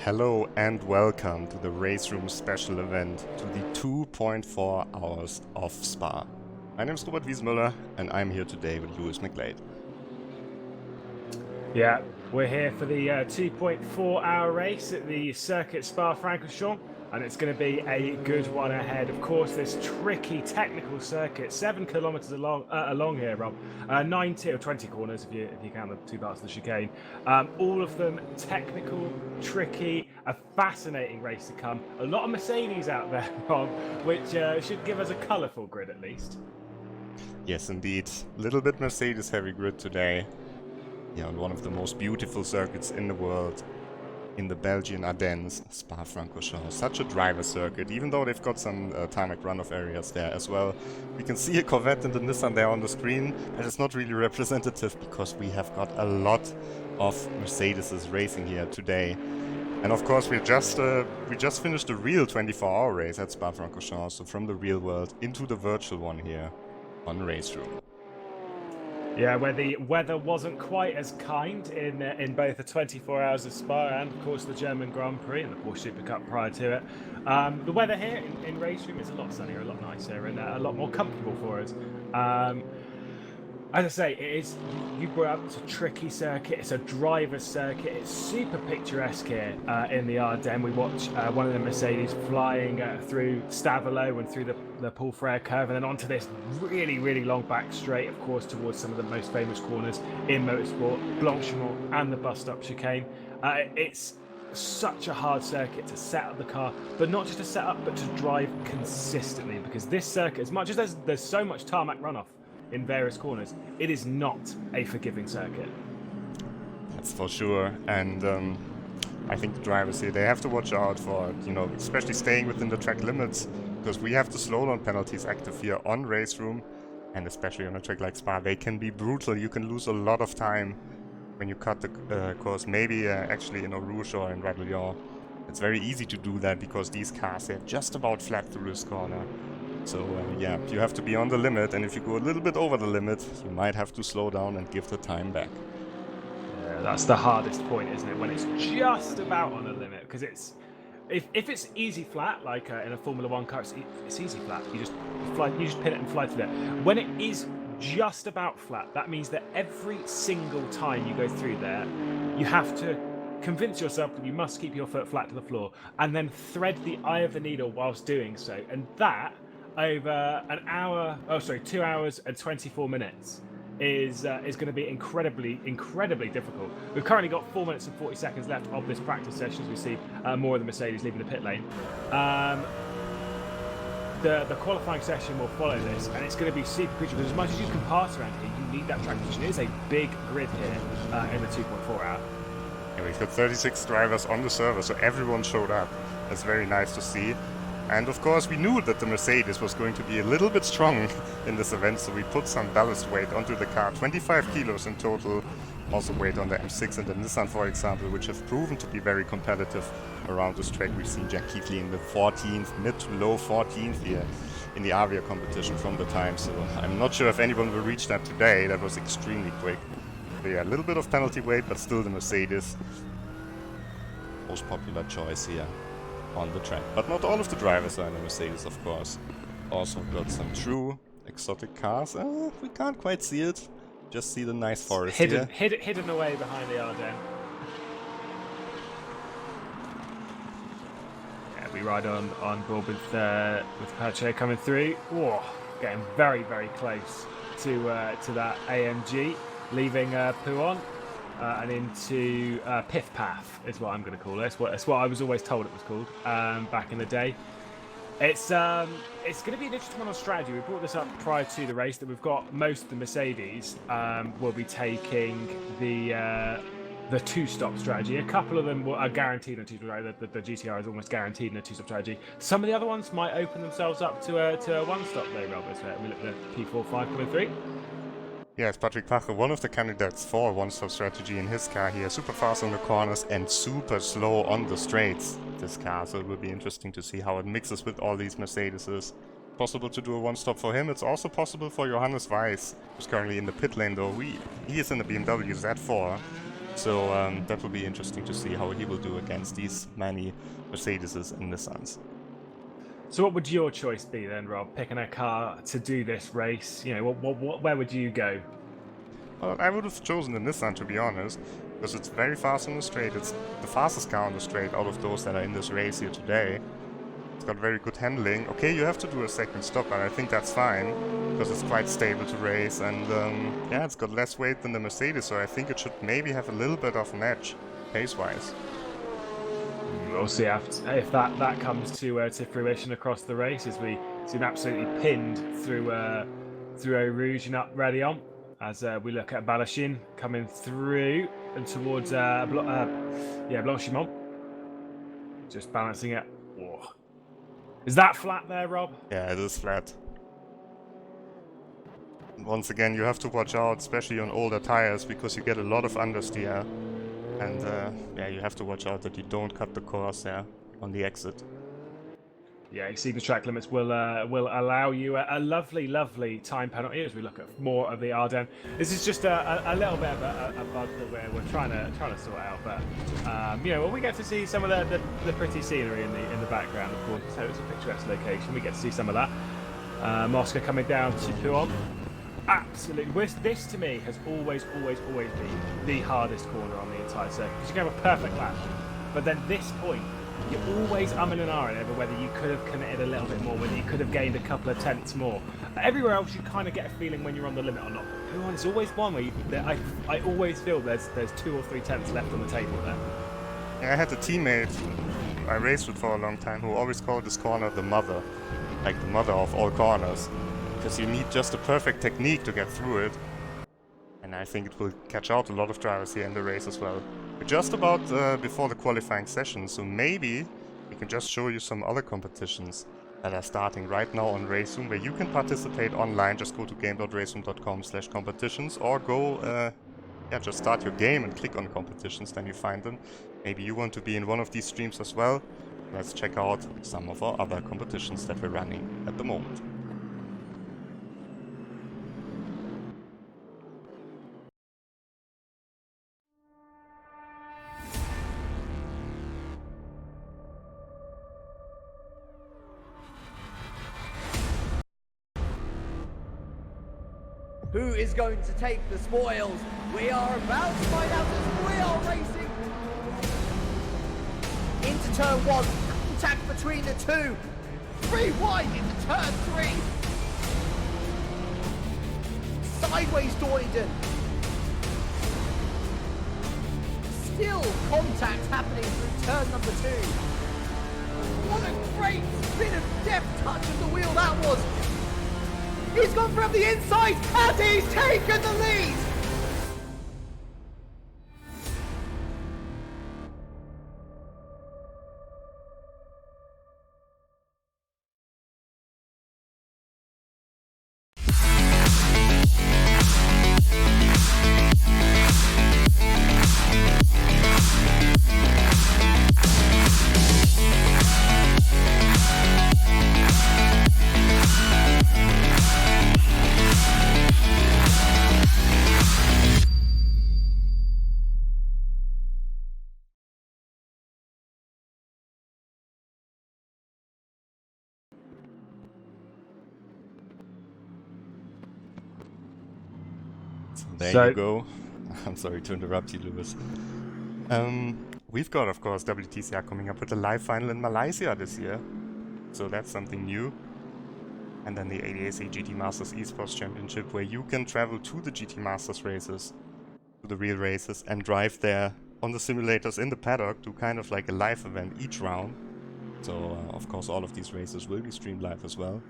Hello and welcome to the RaceRoom special event to the 2.4 hours of Spa. My name is Wiesenmüller and I'm here today with McGlade. Yeah, we're here for the 2.4 hour race at the Circuit Spa-Francorchamps, and it's going to be a good one ahead. Of course, this tricky technical circuit, 7 kilometers along here, Rob, 90 or 20 corners if you count the two parts of the chicane. All of them technical, tricky, a fascinating race to come. A lot of Mercedes out there, Rob, which should give us a colourful grid at least. Yes, indeed. Little bit Mercedes heavy grid today. Yeah, on one of the most beautiful circuits in the world, in the Belgian Ardennes, Spa-Francorchamps. Such a driver circuit, even though they've got some tarmac runoff areas there as well. We can see a Corvette and the Nissan there on the screen, but it's not really representative because we have got a lot of Mercedes racing here today. And of course, we just finished the real 24-hour race at Spa-Francorchamps, so from the real world into the virtual one here on RaceRoom. Yeah, where the weather wasn't quite as kind in both the 24 hours of Spa and, of course, the German Grand Prix and the Porsche Super Cup prior to it. The weather here in RaceRoom is a lot sunnier, a lot nicer, and a lot more comfortable for us. As I say, it is. You brought up, it's a tricky circuit. It's a driver's circuit. It's super picturesque here in the Ardennes. We watch one of the Mercedes flying through Stavelot and through the Paul Frere curve, and then onto this really, really long back straight, of course, towards some of the most famous corners in motorsport, Blanchiment and the bus-stop chicane. It's such a hard circuit to set up the car, but not just to set up, but to drive consistently, because this circuit, as much as there's so much tarmac runoff in various corners, it is not a forgiving circuit. That's for sure, and I think the drivers here, they have to watch out for, especially staying within the track limits, because we have the slowdown penalties active here on RaceRoom, and especially on a track like Spa, they can be brutal. You can lose a lot of time when you cut the course, maybe actually in Eau Rouge or in Radellion. It's very easy to do that because these cars, they're just about flat through this corner. So yeah, you have to be on the limit, and if you go a little bit over the limit, you might have to slow down and give the time back. Yeah, that's the hardest point, isn't it? When it's just about on the limit, because if it's easy flat, like in a Formula One car, it's easy flat. You just pin it and fly through there. When it is just about flat, that means that every single time you go through there, you have to convince yourself that you must keep your foot flat to the floor, and then thread the eye of the needle whilst doing so, and that over 2 hours and 24 minutes is going to be incredibly difficult. We've currently got 4 minutes and 40 seconds left of this practice session as we see more of the Mercedes leaving the pit lane. The qualifying session will follow this, and it's going to be super crucial because as much as you can pass around here, you need that track position. It is a big grid here in the 2.4 hour. Yeah, we've got 36 drivers on the server, so everyone showed up. That's very nice to see. And of course, we knew that the Mercedes was going to be a little bit strong in this event, so we put some ballast weight onto the car, 25 kilos in total. Also weight on the M6 and the Nissan, for example, which have proven to be very competitive around this track. We've seen Jack Keighley in the 14th, mid to low 14th here in the Avia competition from the time, so I'm not sure if anyone will reach that today. That was extremely quick. But yeah, a little bit of penalty weight, but still the Mercedes. Most popular choice here on the track. But not all of the drivers are in the Mercedes, of course. Also got some true exotic cars. We can't quite see it. Just see the nice forest hidden, here. Hidden away behind the Ardennes. Yeah, we ride on board with Pache coming through. Whoa, getting very, very close to that AMG, leaving Pouon. And into Piff Path is what I'm going to call it. It's what I was always told it was called back in the day. It's going to be an interesting one on strategy. We brought this up prior to the race that we've got most of the Mercedes will be taking the two-stop strategy. A couple of them are guaranteed on two-stop strategy. The GTR is almost guaranteed in a two-stop strategy. Some of the other ones might open themselves up to a one-stop though, Robert. So we look at the P45 coming through. Yes, Patrick Pache, one of the candidates for one-stop strategy in his car here. Super fast on the corners and super slow on the straights, this car. So it will be interesting to see how it mixes with all these Mercedeses. Possible to do a one-stop for him. It's also possible for Johannes Weiss, who's currently in the pit lane though. He is in the BMW Z4. So that will be interesting to see how he will do against these many Mercedeses and Nissans. So what would your choice be then, Rob? Picking a car to do this race, you know, where would you go? Well, I would have chosen the Nissan, to be honest, because it's very fast on the straight. It's the fastest car on the straight out of those that are in this race here today. It's got very good handling. Okay, you have to do a second stop, but I think that's fine, because it's quite stable to race, and yeah, it's got less weight than the Mercedes, so I think it should maybe have a little bit of an edge, pace-wise. We'll see if that comes to fruition across the race, as we seem absolutely pinned through Eau Rouge and up ready on, as we look at Balashin coming through and towards Blanchimont. Just balancing it. Whoa. Is that flat there, Rob? Yeah, it is flat. Once again, you have to watch out, especially on older tires, because you get a lot of understeer. And yeah, you have to watch out that you don't cut the course there on the exit. Yeah, exceeding the track limits will allow you a lovely time penalty as we look at more of the Ardennes. This is just a little bit of a bug that we're trying to sort out, but you know, when we get to see some of the pretty scenery in the background, of course, so it's a picturesque location. We get to see some of that. Mosca coming down to Puon. Absolutely, this to me has always been the hardest corner on the entire circuit, because you can have a perfect lap, but then this point you're always umming and ahhing over whether you could have committed a little bit more, whether you could have gained a couple of tenths more. Everywhere else you kind of get a feeling when you're on the limit or not. There's always one where I always feel there's 2 or 3 tenths left on the table there. Yeah, I had a teammate I raced with for a long time who always called this corner the mother, like the mother of all corners. Because you need just a perfect technique to get through it. And I think it will catch out a lot of drivers here in the race as well. We're just about before the qualifying session, so maybe we can just show you some other competitions that are starting right now on RaceRoom, where you can participate online. Just go to game.raceroom.com/competitions, or go, yeah, just start your game and click on competitions, then you find them. Maybe you want to be in one of these streams as well. Let's check out some of our other competitions that we're running at the moment. Who is going to take the spoils? We are about to find out as we are racing into turn 1. Contact between the two. 3 wide into turn 3. Sideways Doyden. Still contact happening through turn number 2. What a great bit of deft touch of the wheel that was. He's gone from the inside, and he's taken the lead! There you go. I'm sorry to interrupt you, Lewis. We've got, of course, WTCR coming up with a live final in Malaysia this year. So that's something new. And then the ADAC GT Masters Esports Championship, where you can travel to the GT Masters races, to the real races, and drive there on the simulators in the paddock, do kind of like a live event each round. So, of course, all of these races will be streamed live as well.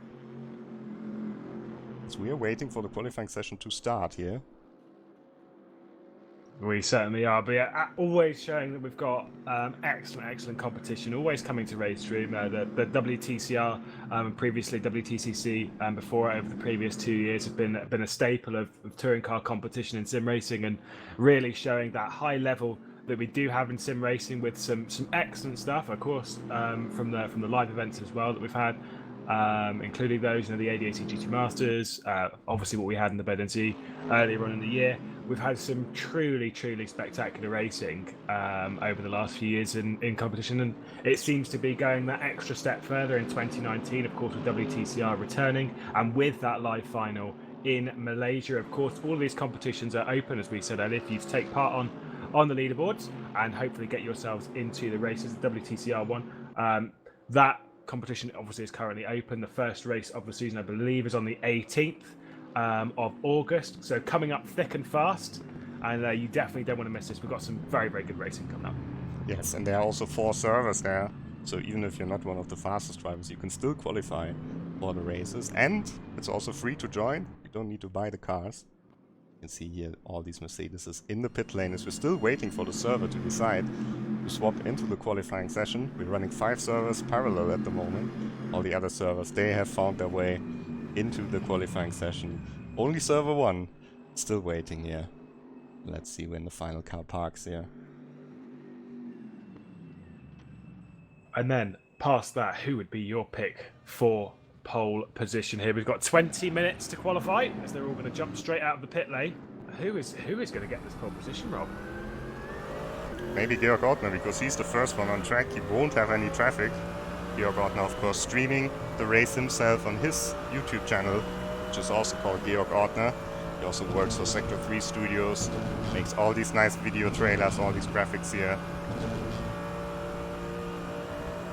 So we are waiting for the qualifying session to start here. We certainly are, but yeah, always showing that we've got excellent competition, always coming to RaceRoom. The WTCR and previously WTCC before over the previous 2 years have been a staple of touring car competition in sim racing, and really showing that high level that we do have in sim racing, with some excellent stuff, of course, from the live events as well that we've had. including those in the ADAC GT Masters, obviously what we had in the BNZ earlier on in the year. We've had some truly spectacular racing over the last few years in competition, and it seems to be going that extra step further in 2019, of course, with WTCR returning, and with that live final in Malaysia. Of course, all of these competitions are open, as we said earlier, for you to take part on the leaderboards and hopefully get yourselves into the races. The WTCR one, that competition obviously is currently open. The first race of the season, I believe, is on the 18th of August, so coming up thick and fast, and you definitely don't want to miss this. We've got some very good racing coming up. Yes, and there are also 4 servers there, so even if you're not one of the fastest drivers, you can still qualify for the races, and it's also free to join. You don't need to buy the cars. You can see here all these Mercedeses in the pit lane as we're still waiting for the server to decide to swap into the qualifying session. We're running 5 servers parallel at the moment. All the other servers, they have found their way into the qualifying session. Only server 1 still waiting here. Let's see when the final car parks here. And then past that, who would be your pick for pole position here? We've got 20 minutes to qualify, as they're all going to jump straight out of the pit lane. Who is going to get this pole position, Rob? Maybe Georg Ortner, because he's the first one on track. He won't have any traffic. Georg Ortner, of course, streaming the race himself on his YouTube channel, which is also called Georg Ortner. He also works for Sector 3 Studios, makes all these nice video trailers, all these graphics here.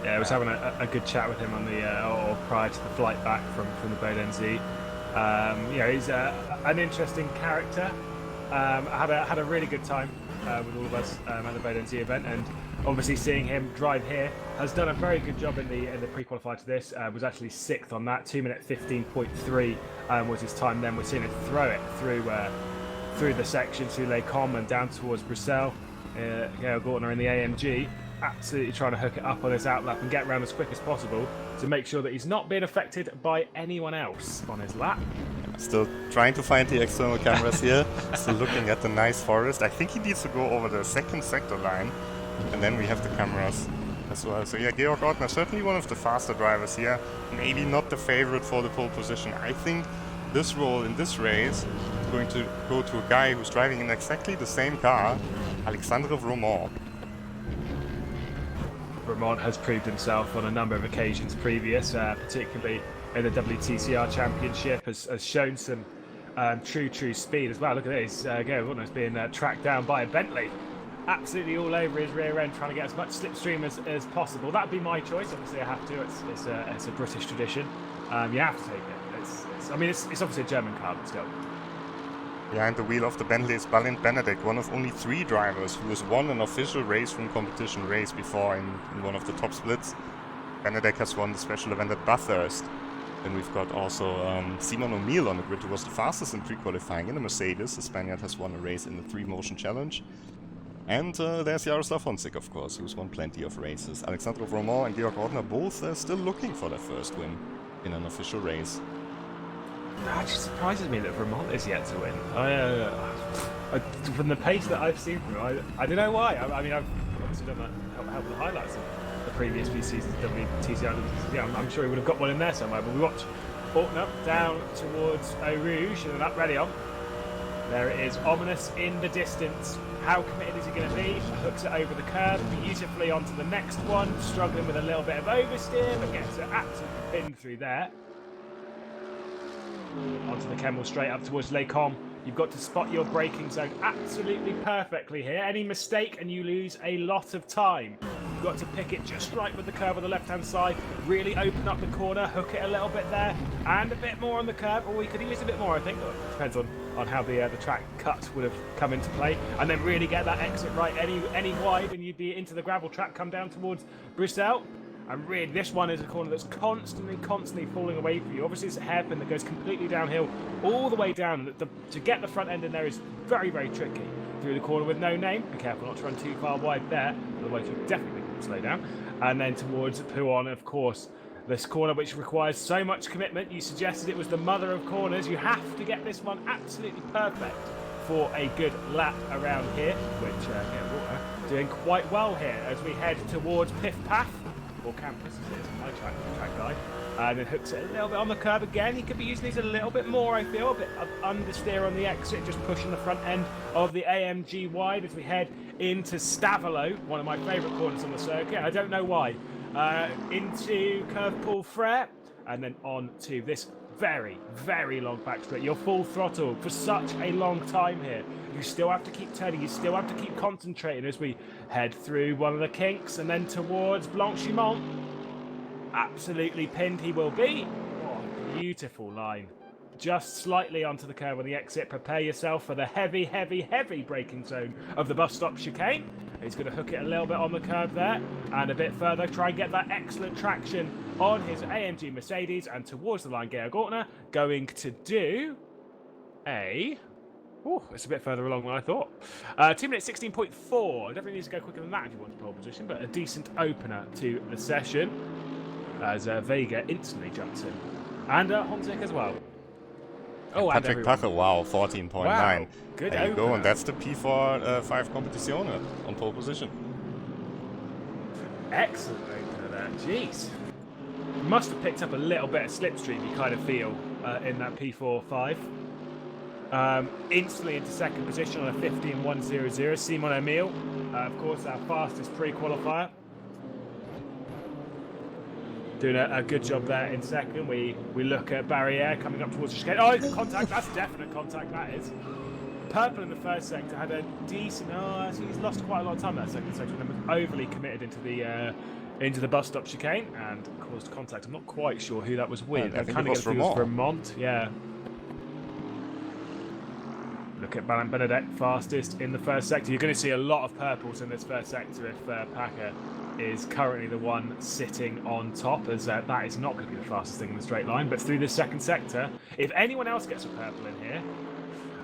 Yeah, I was having a good chat with him on the or prior to the flight back from the BNZ. He's an interesting character. I had a really good time with all of us at the BNZ event, and obviously seeing him drive here has done a very good job in the pre-qualifier to this. Was actually 6th on that, 2 minute 15.3 was his time. Then we're seeing it through the section to Les Combes and down towards Bruxelles. Georg Ortner in the AMG, absolutely trying to hook it up on his outlap and get around as quick as possible to make sure that he's not being affected by anyone else on his lap. Still trying to find the external cameras here. Still looking at the nice forest. I think he needs to go over the second sector line, and then we have the cameras as well. So yeah, Georg Ortner, certainly one of the faster drivers here. Maybe not the favorite for the pole position. I think this role in this race is going to go to a guy who's driving in exactly the same car, Alexandre Vromont. Vromont has proved himself on a number of occasions previous, particularly in the WTCR Championship, has shown some true speed as well. Look at this, Georg Ortner is being tracked down by a Bentley. Absolutely all over his rear end, trying to get as much slipstream as possible. That'd be my choice. Obviously, I have to. It's a British tradition. You have to take it. It's obviously a German car, but still. Behind the wheel of the Bentley is Balint Benedek, one of only 3 drivers who has won an official RaceRoom competition race before in one of the top splits. Benedek has won the special event at Bathurst. Then we've got also Simon O'Neill on the grid, who was the fastest in pre-qualifying in the Mercedes. The Spaniard has won a race in the 3Motion Challenge. And there's Jaroslav Honzik, of course, who's won plenty of races. Alexandre Vromont and Georg Ortner both still looking for their first win in an official race. It actually surprises me that Vermont is yet to win. From the pace that I've seen from him, I don't know why. I've obviously done that, help the highlights of the previous few seasons of WTCR. I'm sure he would have got one in there somewhere, but we watch Ortner down towards Eau Rouge and then up ready on. There it is, ominous in the distance. How committed is he going to be? Hooks it over the curb beautifully onto the next one, struggling with a little bit of oversteer, but gets it absolutely pinned through there. Onto the Kemmel, straight up towards Les Combes. You've got to spot your braking zone absolutely perfectly here. Any mistake and you lose a lot of time. You've got to pick it just right with the curb on the left-hand side. Really open up the corner, hook it a little bit there, and a bit more on the curb. Or we could use a bit more, I think. Depends on how the track cut would have come into play. And then really get that exit right any wide, and you'd be into the gravel track, come down towards Bruxelles. And really, this one is a corner that's constantly falling away from you. Obviously, it's a hairpin that goes completely downhill all the way down. To get the front end in there is very tricky. Through the corner with no name. Be careful not to run too far wide there, otherwise you'll definitely slow down. And then towards Pouon, of course, this corner which requires so much commitment. You suggested it was the mother of corners. You have to get this one absolutely perfect for a good lap around here, which Water doing quite well here as we head towards Piff Paff. Or campus, as it is, my track guide. and then hooks it a little bit on the curb again. He could be using these a little bit more, I feel. A bit of understeer on the exit, just pushing the front end of the AMG wide as we head into Stavolo, one of my favourite corners on the circuit. I don't know why. Into curve pull Frere, and then on to this very, very long back straight. You're full throttle for such a long time here. You still have to keep turning. You still have to keep concentrating as we head through one of the kinks and then towards Blanchimont. Absolutely pinned he will be. Oh, beautiful line. Just slightly onto the curve on the exit. Prepare yourself for the heavy, heavy, heavy braking zone of the bus stop chicane. He's going to hook it a little bit on the curve there and a bit further. Try and get that excellent traction on his AMG Mercedes and towards the line. Georg Ortner going to do a... Oh, it's a bit further along than I thought. 2 minutes 16.4. Definitely needs to go quicker than that if you want to pole position, but a decent opener to the session as Vega instantly jumps in. And Honzik as well. Oh, and Patrick Pache, wow, 14.9. Wow, good there you opener. go, and that's the P4 5 Competizione on pole position. Excellent opener there, jeez. Must have picked up a little bit of slipstream, you kind of feel, in that P4-5. Instantly into second position on a 15.100. Simon Emile, of course, our fastest pre-qualifier. Doing a good job there in second. We look at Barriere coming up towards the chicane. Oh, contact, that's definite contact, that is. Purple in the first sector had a decent... Oh, he's lost quite a lot of time that second section and was overly committed into the bus stop chicane and caused contact. I'm not quite sure who that was with. I think it was Vermont, yeah. Look at Benedek, fastest in the first sector. You're going to see a lot of purples in this first sector if Packer is currently the one sitting on top, as that is not going to be the fastest thing in the straight line. But through this second sector, if anyone else gets a purple in here,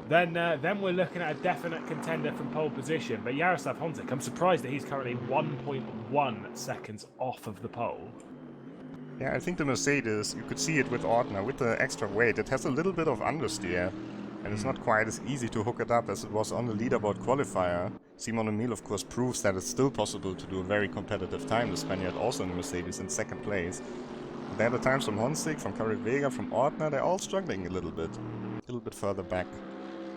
then we're looking at a definite contender from pole position. But Jaroslav Honzik, I'm surprised that he's currently 1.1 seconds off of the pole. Yeah, I think the Mercedes, you could see it with Ortner, with the extra weight, it has a little bit of understeer. And it's not quite as easy to hook it up as it was on the leaderboard qualifier. Simon Emile, of course, proves that it's still possible to do a very competitive time. The Spaniard also in the Mercedes in second place. There are the times from Honzik, from Karel Vega, from Ortner, they're all struggling a little bit further back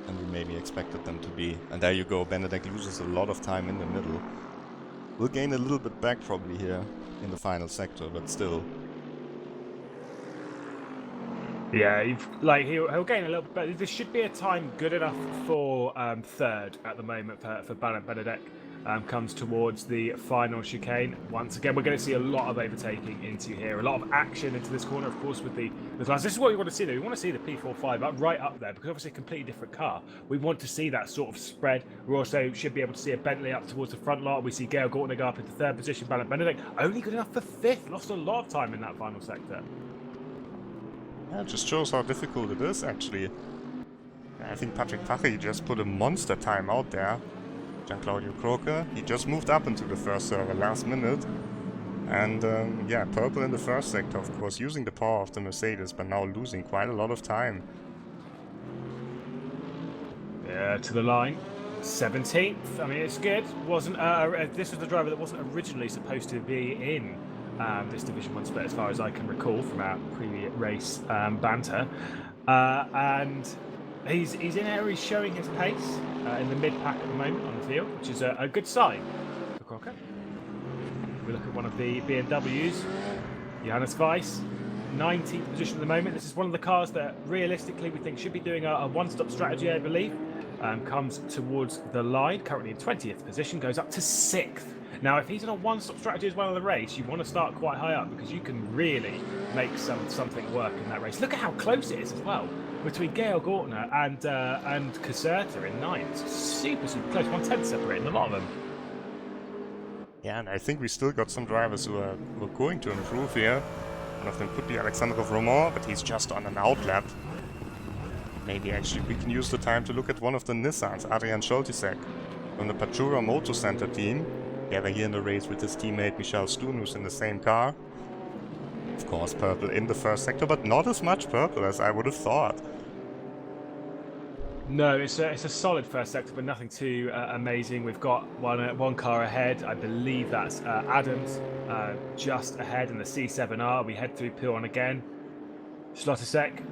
than we maybe expected them to be. And there you go, Benedek loses a lot of time in the middle. We'll gain a little bit back probably here in the final sector, but still. Yeah, he'll gain a little bit, but there should be a time good enough for third at the moment for Benedek. Comes towards the final chicane. Once again, we're going to see a lot of overtaking into here, a lot of action into this corner, of course, with the class. This is what we want to see, though. We want to see the P45 right up there, because obviously a completely different car. We want to see that sort of spread. We also should be able to see a Bentley up towards the front lot. We see Georg Ortner go up into third position. Benedek only good enough for fifth. Lost a lot of time in that final sector. Yeah, it just shows how difficult it is, actually. I think Patrick Pache just put a monster time out there. Gian-Claudio Croce, he just moved up into the first server last minute. And yeah, purple in the first sector, of course, using the power of the Mercedes, but now losing quite a lot of time. Yeah, to the line. 17th. I mean, it's good. Wasn't this was the driver that wasn't originally supposed to be in this Division 1 split, as far as I can recall from our previous race banter. And he's in there, he's showing his pace in the mid-pack at the moment on the field, which is a good sign for Crocker. We look at one of the BMWs, Johannes Weiss, 19th position at the moment. This is one of the cars that realistically we think should be doing a one-stop strategy, I believe. Comes towards the line, currently in 20th position, goes up to 6th. Now, if he's in a one-stop strategy as well in the race, you want to start quite high up because you can really make something work in that race. Look at how close it is as well between Georg Ortner and Caserta in 9th. It's super, super close. 1/10 separating a lot of them. Yeah, and I think we still got some drivers who are going to improve here. One of them could be Alexandre Romand, but he's just on an outlap. Maybe actually we can use the time to look at one of the Nissans, Adrian Scholtisek, from the Pachura Motor Center team. Together here in the race with his teammate Michal Stun, who's in the same car. Of course, purple in the first sector, but not as much purple as I would have thought. No, it's a solid first sector, but nothing too amazing. We've got one car ahead. I believe that's Adams, just ahead in the C7R. We head through Piron again. Slottersek.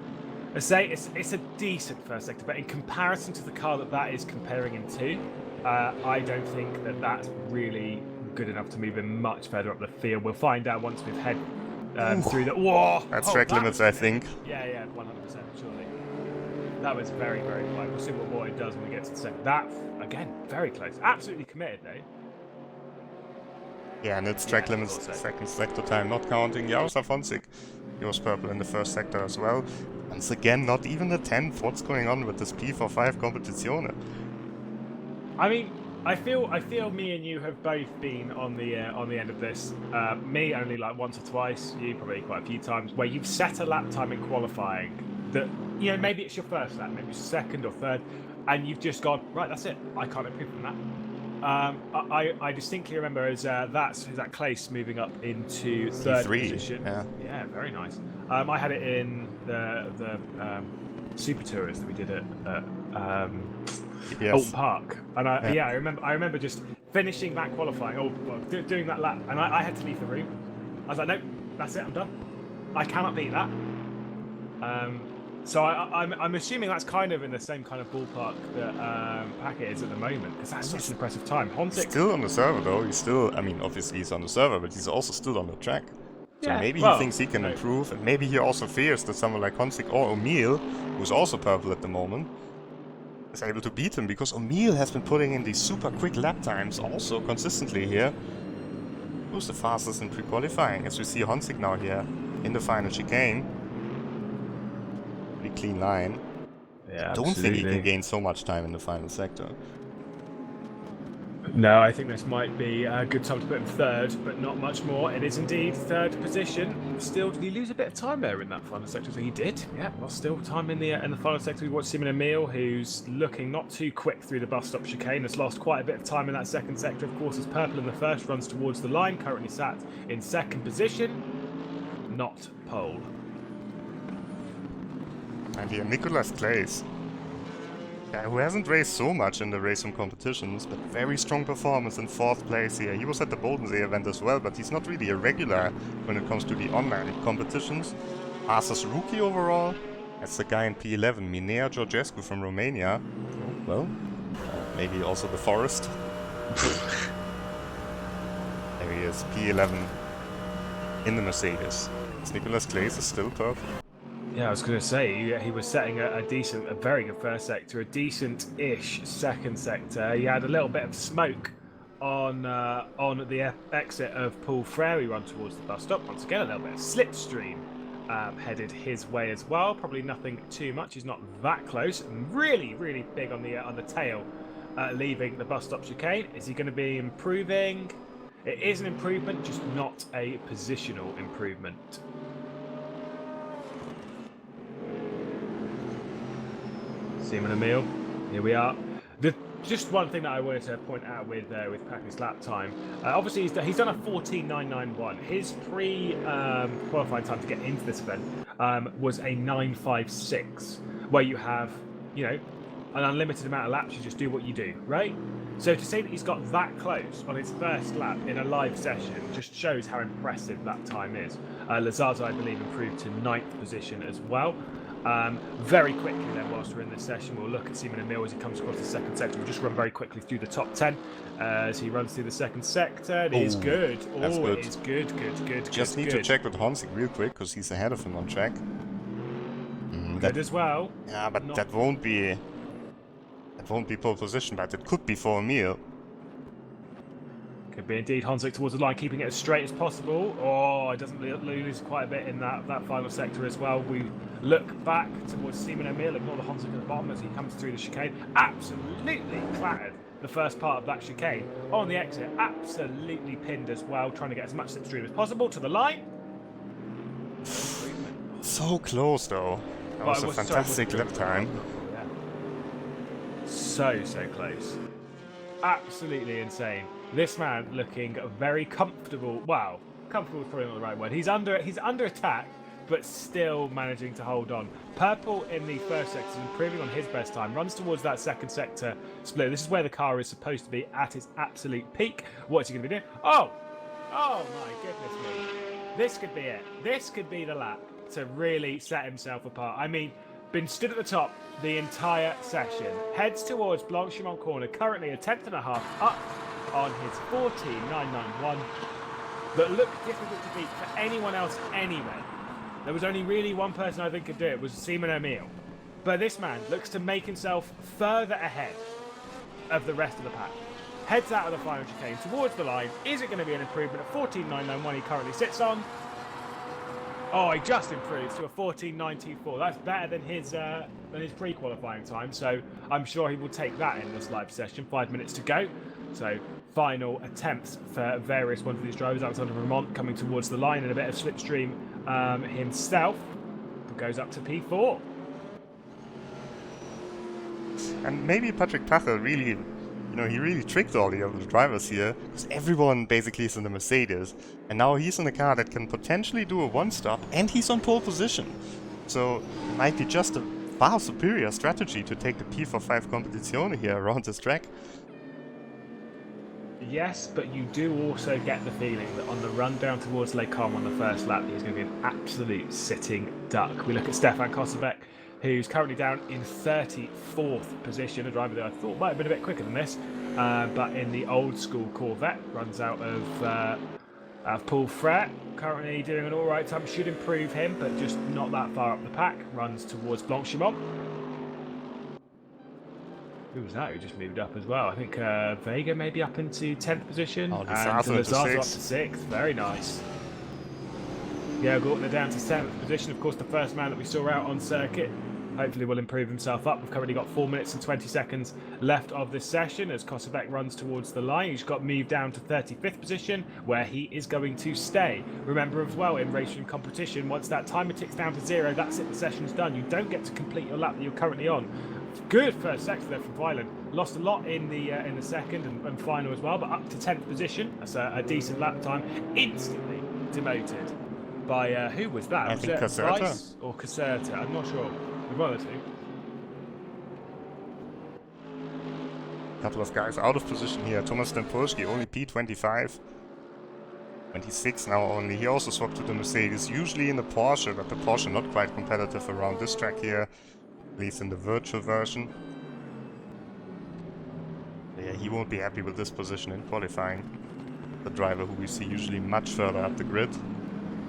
I say it's a decent first sector, but in comparison to the car that is comparing him to, I don't think that's really good enough to move him much further up the field. We'll find out once we've head through the. Whoa! That's track limits, I think. Yeah, 100%, surely. That was very, very close. We'll see what it does when we get to the second. That, again, very close. Absolutely committed, though. Yeah, and it's track limits, second sector time, not counting Jaroslav Honzik. He was purple in the first sector as well. Once again, not even the 10th. What's going on with this P45 Competizione? I mean, I feel me and you have both been on the end of this. Me only like once or twice. You probably quite a few times where you've set a lap time in qualifying that maybe it's your first lap, maybe it's your second or third, and you've just gone right. That's it. I can't improve from that. I distinctly remember as that Clace moving up into third position. Yeah, very nice. I had it in the Super Tours that we did at Alton Park, and I remember just finishing that qualifying, doing that lap, and I had to leave the room. I was like, nope, that's it, I'm done. I cannot beat that. So I'm assuming that's kind of in the same kind of ballpark that Packet is at the moment, because that's such an impressive time. Honzik still on the server though. He's still, I mean, obviously he's on the server, but he's also still on the track. So maybe he thinks he can improve, and maybe he also fears that someone like Honzik or O'Meal, who's also purple at the moment, is able to beat him, because O'Meal has been putting in these super quick lap times also consistently here. Who's the fastest in pre-qualifying? As we see Honzik now here in the final chicane. Pretty clean line. Yeah, I don't think he can gain so much time in the final sector. No, I think this might be a good time to put him third, but not much more. It is indeed third position. Still, did he lose a bit of time there in that final sector? So he did. Yeah, well, still time in the final sector. We watched Simon Emil, who's looking not too quick through the bus stop chicane. Has lost quite a bit of time in that second sector. Of course, is purple in the first, runs towards the line. Currently sat in second position, not pole. And here, Nicolas Claes. Yeah, who hasn't raced so much in the RaceRoom competitions, but very strong performance in 4th place here. He was at the Bodensee event as well, but he's not really a regular when it comes to the online competitions. Fastest rookie overall. That's the guy in P11, Minea Georgescu from Romania. Well, maybe also the Forest. There he is, P11 in the Mercedes. Nicolas Claes is still purple. Yeah, I was going to say, he was setting a very good first sector, a decent-ish second sector. He had a little bit of smoke on the exit of Paul Frary run towards the bus stop. Once again, a little bit of slipstream headed his way as well. Probably nothing too much. He's not that close. Really, really big on the tail, leaving the bus stop chicane. Is he going to be improving? It is an improvement, just not a positional improvement. Simon Emil, here we are. Just one thing that I wanted to point out with Packer's lap time. Obviously, he's done a 14.991. His pre-qualifying time to get into this event was a 9.56, where you have, an unlimited amount of laps. You just do what you do, right? So to say that he's got that close on his first lap in a live session just shows how impressive that time is. Lazardo, I believe, improved to 9th position as well. Very quickly then, whilst we're in this session, we'll look at Simon Emil as he comes across the second sector. We'll just run very quickly through the top 10 as he runs through the second sector. It is good. That's good. It is good. Just need to check with Honzik real quick, because he's ahead of him on track. Good as well. Yeah, but that won't be pole position, but it could be for Emil. Could be indeed. Honzik towards the line, keeping it as straight as possible. Oh, it doesn't lose quite a bit in that final sector as well. We look back towards Simon Emil, ignore the Honzik at the bottom as he comes through the chicane. Absolutely clattered the first part of that chicane. On the exit, absolutely pinned as well, trying to get as much slipstream as possible to the line. So close though. That was a fantastic lap time. Yeah. So close. Absolutely insane. This man looking very comfortable. Wow, comfortable is probably not the right word. He's under attack, but still managing to hold on. Purple in the first sector is improving on his best time, runs towards that second sector split. This is where the car is supposed to be at its absolute peak. What's he going to be doing? Oh my goodness me. This could be it. This could be the lap to really set himself apart. I mean, been stood at the top the entire session. Heads towards Blanchimont corner, currently a 10th and a half up on his 14.991. That looked difficult to beat for anyone else anyway. There was only really one person I think could do it, was Seaman O'Meal. But this man looks to make himself further ahead of the rest of the pack. Heads out of the final chicane towards the line. Is it going to be an improvement at 14.991 he currently sits on? Oh, he just improves to a 14.924. That's better than his pre-qualifying time, so I'm sure he will take that in this live session. 5 minutes to go. So final attempts for various ones of these drivers. Alexander Vermont coming towards the line in a bit of slipstream himself. Goes up to P4. And maybe Patrick Pachel really, he really tricked all the other drivers here, because everyone basically is in the Mercedes, and now he's in a car that can potentially do a one-stop, and he's on pole position. So it might be just a far superior strategy to take the P45 Competizione here around this track. Yes, but you do also get the feeling that on the run down towards Les Combes on the first lap, he's going to be an absolute sitting duck. We look at Stefan Kosovec, who's currently down in 34th position, a driver that I thought might have been a bit quicker than this, but in the old school Corvette, runs out of Paul Frere, currently doing an alright time, should improve him, but just not that far up the pack, runs towards Blanchimont. Who was that who just moved up as well? I think Vega maybe up into 10th position, and Lazar's up to 6th, very nice. Yeah, Gortner down to 7th position. Of course, the first man that we saw out on circuit. Hopefully will improve himself up. We've currently got 4 minutes and 20 seconds left of this session as Kosovec runs towards the line. He's got moved down to 35th position, where he is going to stay. Remember as well, in RaceRoom competition, once that timer ticks down to 0, that's it, the session's done. You don't get to complete your lap that you're currently on. Good first sector there from Weiland. Lost a lot in the second and final as well, but up to 10th position. That's a decent lap time. Instantly demoted by who was that? I think Caserta. Rice or Caserta? I'm not sure. One of the two. Couple of guys out of position here. Thomas Dempolsky, only P25. 26 now only. He also swapped to the Mercedes, usually in the Porsche, but the Porsche not quite competitive around this track here, at least in the virtual version. Yeah, he won't be happy with this position in qualifying. The driver who we see usually much further up the grid.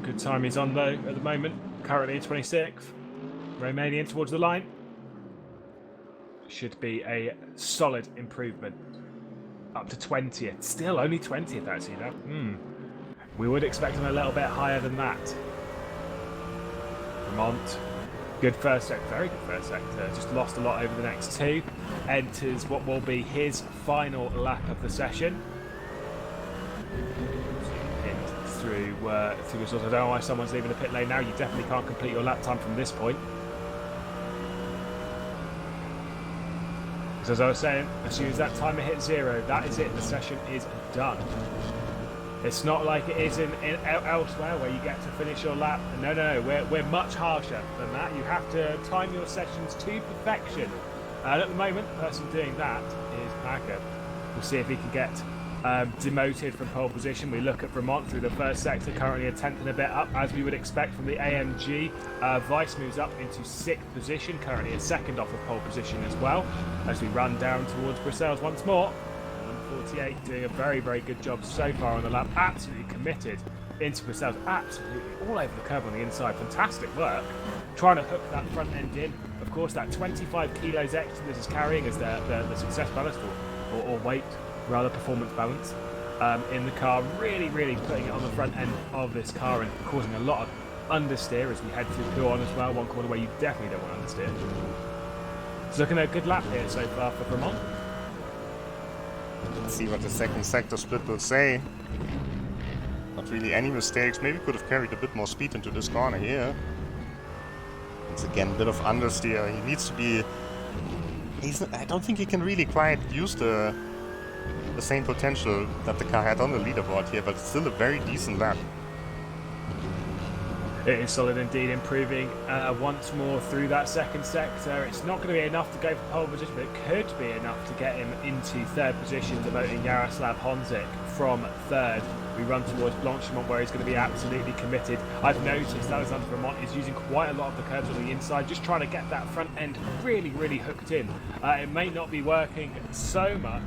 Good time he's on though at the moment. Currently 26th. Romanian towards the line. Should be a solid improvement. Up to 20th. Still only 20th actually now. We would expect him a little bit higher than that. Vermont. Good first sector. Very good first sector. Just lost a lot over the next two. Enters what will be his final lap of the session. Through results. I don't know why someone's leaving the pit lane now. You definitely can't complete your lap time from this point. So as I was saying, as soon as that timer hits 0, that is it. The session is done. It's not like it is in elsewhere where you get to finish your lap. No. We're much harsher than that. You have to time your sessions to perfection. And at the moment, the person doing that is Packer. We'll see if he can get demoted from pole position. We look at Vermont through the first sector, currently a 10th and a bit up, as we would expect from the AMG. Weiss moves up into 6th position, currently a second off of pole position as well, as we run down towards Bruxelles once more. Number 48 doing a very, very good job so far on the lap, absolutely committed into Bruxelles, absolutely all over the curve on the inside. Fantastic work, trying to hook that front end in. Of course, that 25 kilos extra this is carrying as the success ballast or weight, rather performance balance in the car, really putting it on the front end of this car and causing a lot of understeer as we head through Huon as well, one corner where you definitely don't want to understeer. It's looking at a good lap here so far for Vermont. Let's see what the second sector split will say. Not really any mistakes, maybe could have carried a bit more speed into this corner here. Once again, a bit of understeer. He needs to be... I don't think he can really quite use the same potential that the car had on the leaderboard here, but it's still a very decent lap. It is solid indeed, improving once more through that second sector. It's not going to be enough to go for pole position, but it could be enough to get him into third position, demoting Jaroslav Honzik from third. We run towards Blanchimont, where he's going to be absolutely committed. I've noticed Alexander Vermont is using quite a lot of the curves on the inside, just trying to get that front end really, really hooked in. It may not be working so much.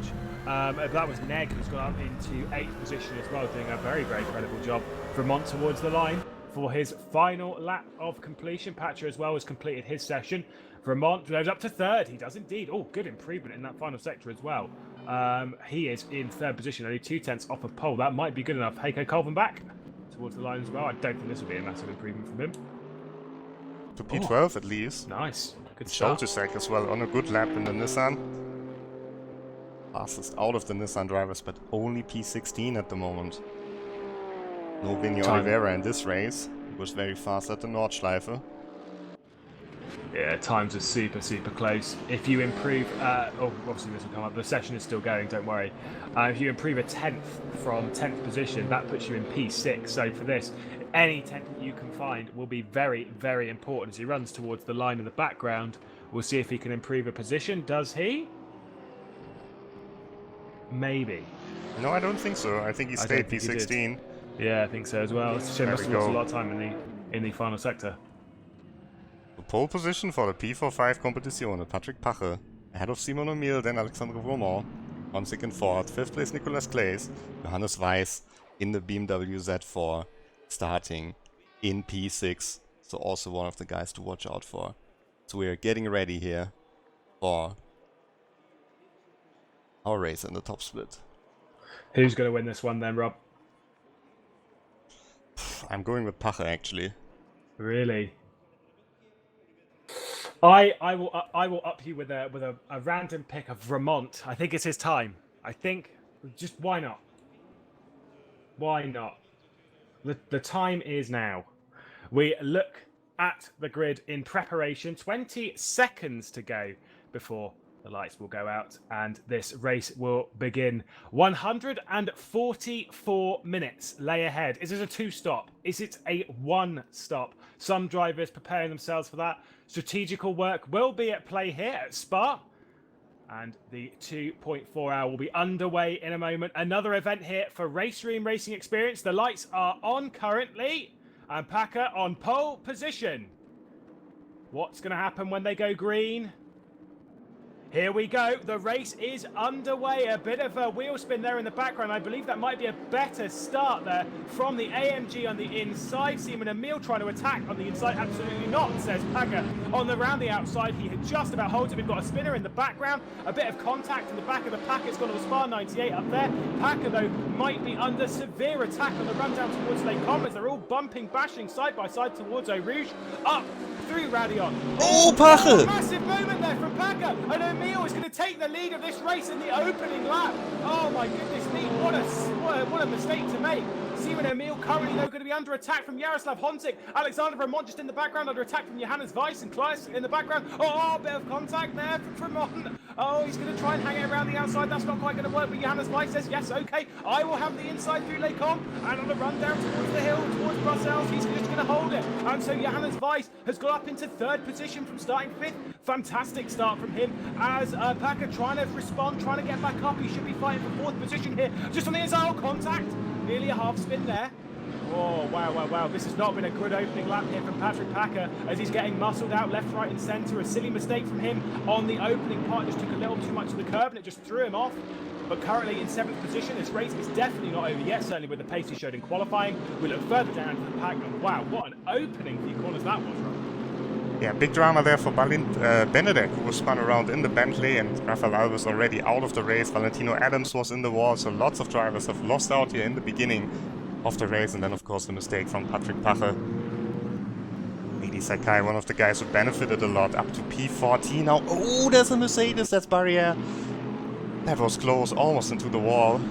That was Neg, who's gone up into 8th position as well, doing a very, very credible job. Vermont towards the line for his final lap of completion. Patcher as well has completed his session. Vermont goes up to third. He does indeed. Oh, good improvement in that final sector as well. He is in third position, only 2/10 off of pole. That might be good enough. Heiko Colvin back towards the line as well. I don't think this will be a massive improvement from him. To P12 at least. Nice. Good start. Scholtesek as well on a good lap in the Nissan. Fastest out of the Nissan drivers, but only P16 at the moment. No Vinny Oliveira in this race. He was very fast at the Nordschleife. Yeah, times are super, super close. If you improve, obviously this will come up, the session is still going, don't worry. If you improve a 10th from 10th position, that puts you in P6. So for this, any 10th that you can find will be very, very important. As he runs towards the line in the background, we'll see if he can improve a position. Does he? Maybe. No, I don't think so. I think he stayed P16. Yeah, I think so as well. It's a shame must have lost a lot of time in the final sector. The pole position for the P45 competition, Patrick Pache, ahead of Simon O'Meal, then Alexandre Vromont, Honzik in 4th, 5th place Nicolas Claes, Johannes Weiss in the BMW Z4, starting in P6, so also one of the guys to watch out for. So we are getting ready here for our race in the top split. Who's going to win this one then, Rob? I'm going with Pache actually. Really? I will up you with a random pick of Vermont. I think it's his time. I think just why not? Why not? The time is now. We look at the grid in preparation. 20 seconds to go before the lights will go out and this race will begin. 144 minutes lay ahead. Is it a 2-stop? Is it a 1-stop? Some drivers preparing themselves for that. Strategical work will be at play here at Spa. And the 2.4 hour will be underway in a moment. Another event here for RaceRoom Racing Experience. The lights are on currently. And Packer on pole position. What's going to happen when they go green? Here we go. The race is underway. A bit of a wheel spin there in the background. I believe that might be a better start there from the AMG on the inside. Simon O'Meal trying to attack on the inside. Absolutely not, says Packer. Around the outside, he had just about holds it. We've got a spinner in the background. A bit of contact in the back of the pack. It's gone to the Spa 98 up there. Packer, though, might be under severe attack on the run down towards Les Combes. They're all bumping, bashing side by side towards Eau Rouge. Up through Radion. Oh, Pache! Massive moment there from Packer. And O'Meal is going to take the lead of this race in the opening lap. Oh my goodness me, what a mistake to make. Simon O'Meal currently though going to be under attack from Jaroslav Honzik. Alexander Vermont just in the background, under attack from Johannes Weiss and Klaes in the background. Oh, a bit of contact there from Vermont. Oh, he's going to try and hang it around the outside. That's not quite going to work, but Johannes Weiss says, yes, okay, I will have the inside through Les Combes. And on the run down towards the hill, towards Brussels, he's just going to hold it. And so Johannes Weiss has got up into third position from starting 5th. Fantastic start from him as Packer trying to respond, trying to get back up. He should be fighting for 4th position here. Just on the inside, oh, contact. Nearly a half spin there. Oh, wow. This has not been a good opening lap here from Patrick Packer as he's getting muscled out left, right and centre. A silly mistake from him on the opening part. Just took a little too much of the curb and it just threw him off. But currently in 7th position. This race is definitely not over yet, certainly with the pace he showed in qualifying. We look further down into the pack and wow, what an opening few corners that was, Rob. Yeah, big drama there for Benedek, who was spun around in the Bentley, and Rafael Alves already out of the race. Valentino Adams was in the wall, so lots of drivers have lost out here in the beginning of the race. And then, of course, the mistake from Patrick Pache. Edi Sakai, one of the guys who benefited a lot, up to P14 now. Oh, there's a Mercedes, that's Barrier. That was close, almost into the wall.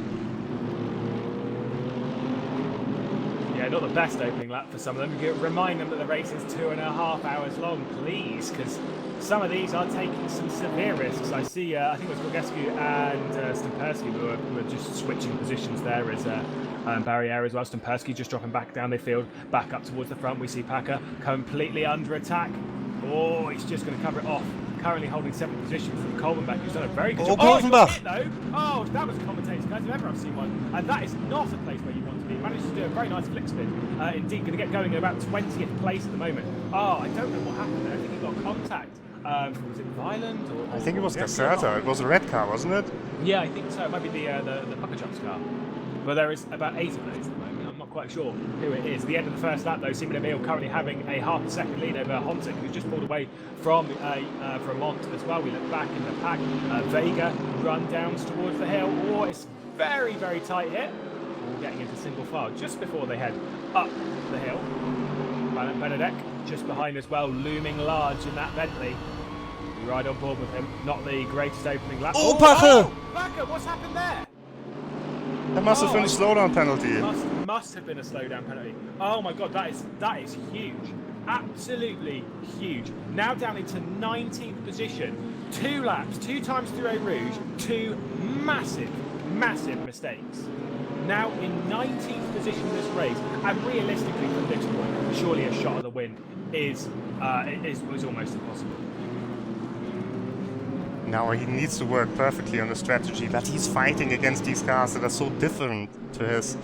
Yeah, not the best opening lap for some of them. Remind them that the race is 2.5 hours long, please, because some of these are taking some severe risks. I see, I think it was Rogescu and Stempersky who were just switching positions there as barrier as well. Stempersky just dropping back down the field, back up towards the front. We see Packer completely under attack. Oh, he's just going to cover it off. Currently holding 7th position from Kolbenbach, who's done a very good job. Kolbenbach! Oh, that was a commentator's guys, if ever I've seen one. And that is not a place where you want to be. Managed to do a very nice flick spin. Indeed, going to get going at about 20th place at the moment. Oh, I don't know what happened there. I think he got contact. Was it Violent? Or I think it was Caserta. It was a red car, wasn't it? Yeah, I think so. It might be the Puckerchop's car. But there is about 8 of those at the moment. I'm not quite sure who it is. The end of the first lap, though, Simon Emil currently having a half a second lead over Honzik, who's just pulled away from Mont as well. We look back in the pack. Vega run downs towards the hill. Oh, it's very, very tight here. All getting into single file just before they head up the hill. Benedek just behind as well, looming large in that Bentley. We ride on board with him. Not the greatest opening lap. Oh, Packer! Packer, what's happened there? That must have been a slowdown penalty. Must have been a slowdown penalty. Oh my god, that is huge. Absolutely huge. Now down into 19th position. 2 laps, 2 times through Eau Rouge, 2 massive mistakes. Now in 19th position in this race, and realistically from this point, surely a shot of the win is almost impossible. Now he needs to work perfectly on the strategy, but he's fighting against these cars that are so different to his.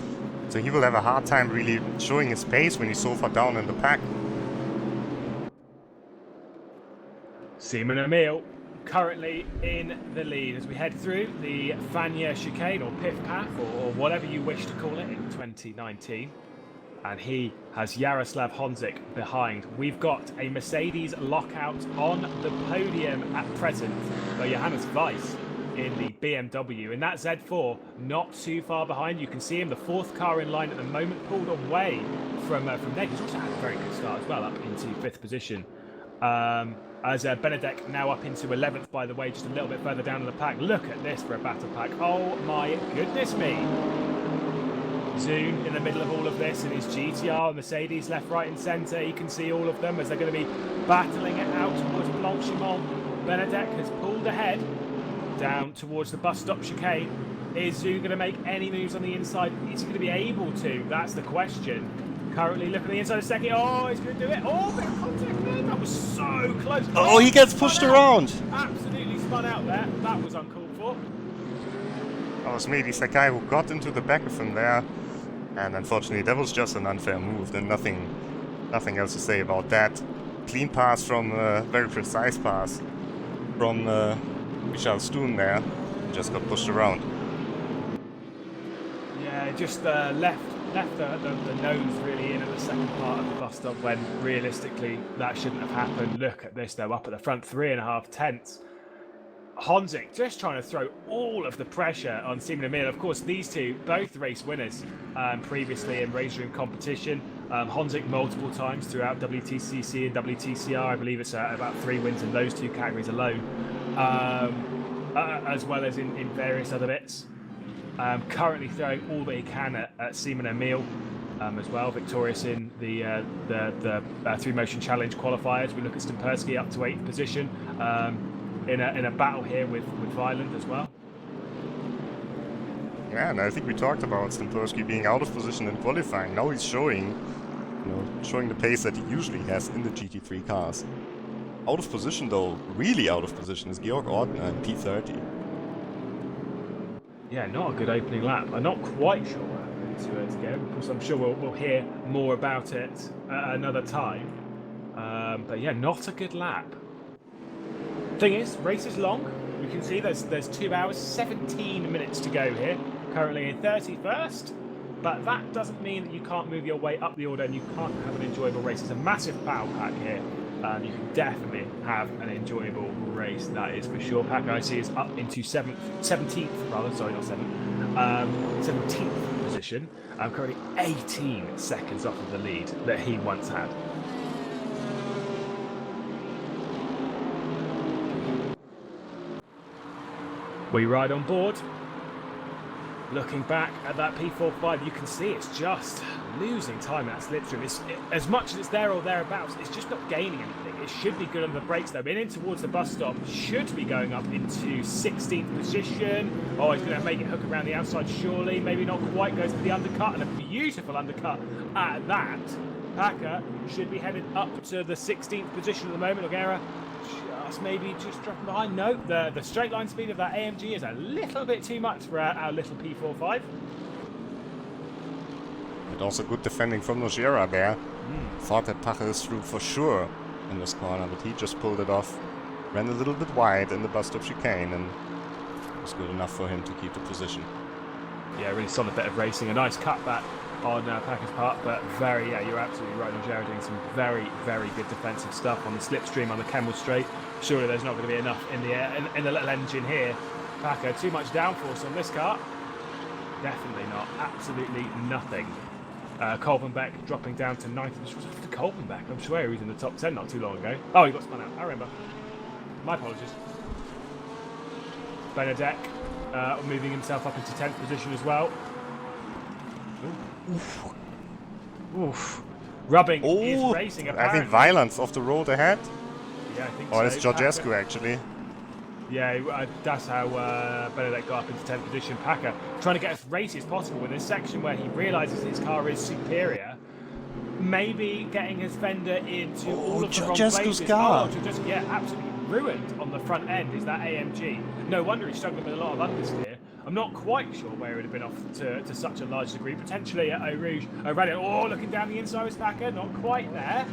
So he will have a hard time really showing his pace when he's so far down in the pack. Simon Emil currently in the lead as we head through the Fania chicane or Piff Path or whatever you wish to call it in 2019. And he has Jaroslav Honzik behind. We've got a Mercedes lockout on the podium at present by Johannes Weiss in the BMW. And that Z4 not too far behind. You can see him, the 4th car in line at the moment, pulled away from Nate. He's also had a very good start as well, up into 5th position. As Benedek now up into 11th, by the way, just a little bit further down in the pack. Look at this for a battle pack. Oh my goodness me. Zune in the middle of all of this in his GTR, Mercedes left, right and centre. You can see all of them as they're going to be battling it out towards Blanchimont. Benedek has pulled ahead down towards the bus stop chicane. Is Zune going to make any moves on the inside? Is he going to be able to? That's the question. Currently looking at the inside of second. Oh, he's going to do it. Oh, bit of contact there. That was so close. Oh, he gets pushed around. Absolutely spun out there. That was uncalled for. That was maybe the guy who got into the back of him there. And unfortunately, that was just an unfair move. Then nothing else to say about that. Clean pass from very precise pass from Michael Stoon there. Just got pushed around. Yeah, just left the nose really in at the second part of the bus stop when realistically that shouldn't have happened. Look at this though, up at the front, 3.5 tenths. Honzik just trying to throw all of the pressure on Simon Emil. Of course, these two, both race winners previously in RaceRoom competition. Honzik multiple times throughout WTCC and WTCR. I believe it's about 3 wins in those 2 categories alone, as well as in various other bits. Currently throwing all that he can at Simon Emil as well. Victorious in the 3-motion challenge qualifiers. We look at Stempersky up to 8th position. In a battle here with Violent as well. Yeah, and I think we talked about Stempersky being out of position in qualifying. Now he's showing the pace that he usually has in the GT3 cars. Out of position though, really out of position, is Georg Ortner in P30. Yeah, not a good opening lap. I'm not quite sure what happened to go. Of course, I'm sure we'll hear more about it at another time. But yeah, not a good lap. Thing is, race is long. We can see there's 2 hours, 17 minutes to go here. Currently in 31st, but that doesn't mean that you can't move your way up the order and you can't have an enjoyable race. It's a massive battle pack here. You can definitely have an enjoyable race, that is for sure. Packer I see is up into 17th position. Currently 18 seconds off of the lead that he once had. We ride on board Looking back at that P45, you can see it's just losing time at slipstream. As much as it's there or thereabouts, it's just not gaining anything. It should be good on the brakes though. In towards the bus stop, should be going up into 16th position. Oh, he's going to make it hook around the outside, surely. Maybe not quite, goes for the undercut, and a beautiful undercut at that. Packer should be headed up to the 16th position at the moment. O'Gara maybe just dropping behind. No, the straight line speed of that AMG is a little bit too much for our little P45. But also good defending from Nojera there. Thought that Pache is through for sure in this corner, but he just pulled it off. Ran a little bit wide in the bus stop chicane, and it was good enough for him to keep the position. Yeah, really solid bit of racing. A nice cutback on Packer's part, but you're absolutely right. Nojera doing some very, very good defensive stuff on the slipstream, on the Camel Straight. Surely there's not going to be enough in the air, in the little engine here. Packer, too much downforce on this car. Definitely not. Absolutely nothing. Kolbenbeck dropping down to 90th. Which was after Kolbenbeck. I'm sure he was in the top 10 not too long ago. Oh, he got spun out. I remember. My apologies. Benedek moving himself up into 10th position as well. Oof. Oof. Rubbing is racing, apparently. I think violence off the road ahead. Yeah, I think so. Or it's Packer. Georgescu, actually. Yeah, that's how Benedek got up into 10th position. Packer trying to get as racy as possible in this section where he realises his car is superior. Maybe getting his fender into all of the wrong places. Car. Yeah, absolutely ruined on the front end is that AMG. No wonder he's struggling with a lot of understeer. I'm not quite sure where it would have been off to such a large degree. Potentially at Eau Rouge. Looking down the inside with Packer, not quite there.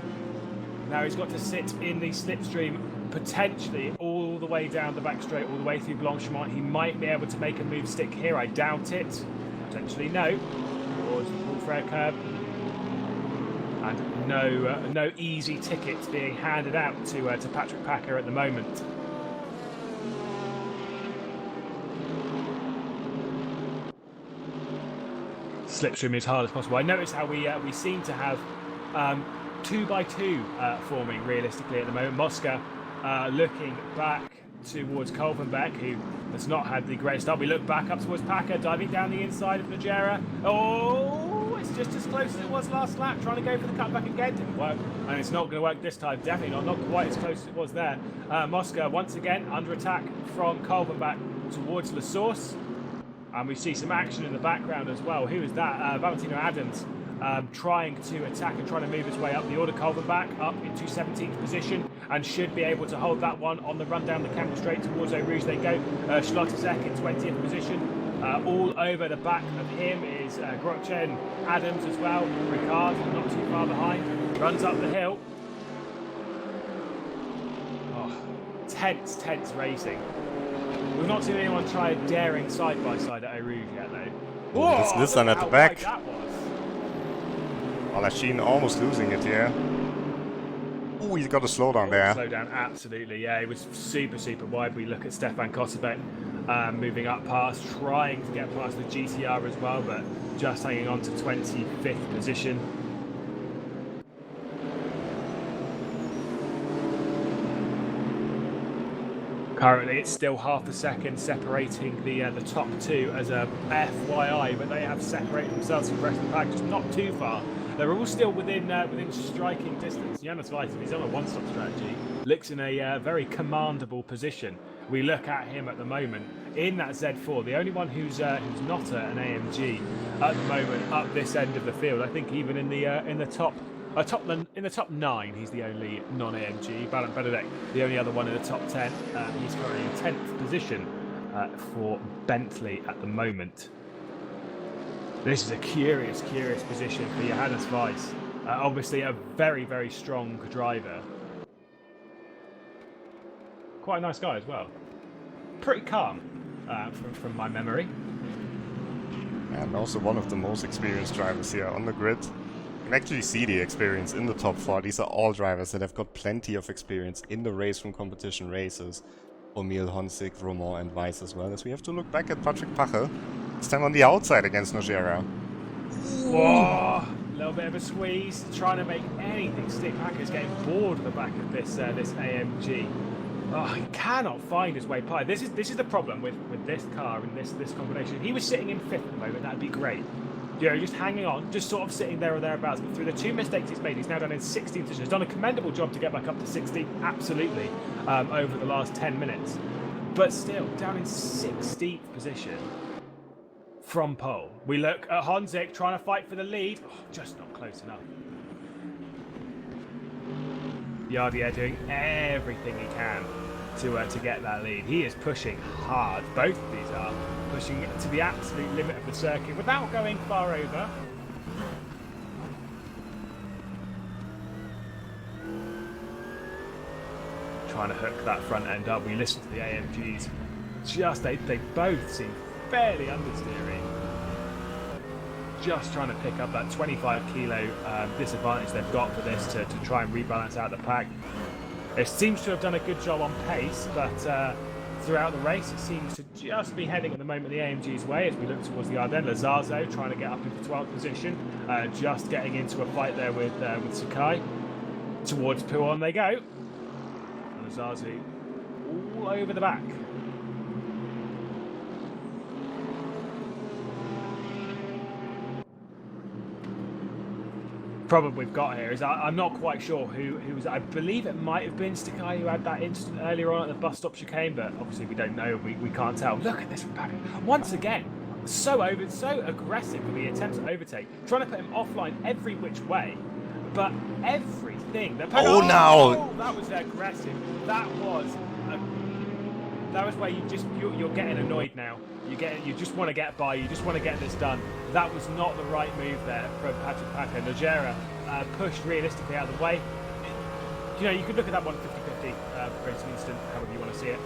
Now he's got to sit in the slipstream, potentially all the way down the back straight, all the way through Blanchemont. He might be able to make a move stick here. I doubt it. Potentially no. Towards the full fair curve. And no easy tickets being handed out to Patrick Packer at the moment. Slipstream as hard as possible. I noticed how we seem to have 2x2 forming realistically at the moment. Mosca looking back towards Kolbenbeck, who has not had the greatest start. We look back up towards Packer, diving down the inside of Nojera. Oh, it's just as close as it was last lap. Trying to go for the cutback again, didn't work, and it's not going to work this time. Definitely not quite as close as it was there. Mosca once again under attack from Kolbenbeck towards La Source, and we see some action in the background as well. Who is that? Valentino Adams. Trying to attack and trying to move his way up the order. Kolbenbeck up into 17th position and should be able to hold that one on the run down the Camel Straight towards Eau Rouge they go. Schlotterbeck in 20th position. All over the back of him is Grotchen, Adams as well. Ricard not too far behind. Runs up the hill. Oh, tense racing. We've not seen anyone try a daring side-by-side at Eau Rouge yet though. Whoa, this Nissan at the back. That was. Lachine almost losing it here. Oh, he's got a slowdown there. Slow down, absolutely. Yeah, it was super wide. We look at Stefan Kosebek moving up past, trying to get past the GTR as well, but just hanging on to 25th position. Currently, it's still half a second separating the top two as a FYI, but they have separated themselves from the rest of the pack, just not too far. They're all still within striking distance. Janis Weissman, he's on a one-stop strategy, looks in a very commandable position. We look at him at the moment in that Z4, the only one who's not an AMG at the moment up this end of the field. I think even in the top 9, he's the only non-AMG. Benedek, the only other one in the top 10. He's currently in 10th position for Bentley at the moment. This is a curious position for Johannes Weiss. Obviously a very strong driver. Quite a nice guy as well. Pretty calm from my memory. And also one of the most experienced drivers here on the grid. You can actually see the experience in the top 4. These are all drivers that have got plenty of experience in the RaceRoom competition races. O'Meal, Honsig, Roman and Weiss as well. As we have to look back at Patrick Pache. This time on the outside against Nojera. Whoa! A little bit of a squeeze, trying to make anything stick. Packer's getting bored at the back of this AMG. Oh, he cannot find his way by. This is the problem with this car and this combination. If he was sitting in 5th at the moment, that'd be great. You know, just hanging on, just sort of sitting there or thereabouts. But through the 2 mistakes he's made, he's now down in 16th position. He's done a commendable job to get back up to 16th, absolutely, over the last 10 minutes. But still, down in 16th position from pole. We look at Honzik trying to fight for the lead. Oh, just not close enough. Yardier doing everything he can to get that lead. He is pushing hard. Both of these are pushing to the absolute limit of the circuit without going far over. Trying to hook that front end up. We listen to the AMGs. They both seem fairly understeering. Just trying to pick up that 25 kilo disadvantage they've got for this to try and rebalance out the pack. It seems to have done a good job on pace, but throughout the race it seems to just be heading at the moment the AMG's way as we look towards the Ardennes. Lazarzo trying to get up into 12th position, just getting into a fight there with Sakai. Towards Pouon they go. Lazarzo all over the back. Problem we've got here is I'm not quite sure who was. I believe it might have been Stakai who had that incident earlier on at the bus stop chicane, but obviously we don't know. We can't tell. Look at this from Packer. Once again, so aggressive with the attempt to overtake, trying to put him offline every which way, but everything. Now that was aggressive. That was where you're getting annoyed now. You just want to get by. You just want to get this done. That was not the right move there from Patrick Packer. Najera pushed realistically out of the way. You know, you could look at that one 50-50 racing instant, however you want to see it.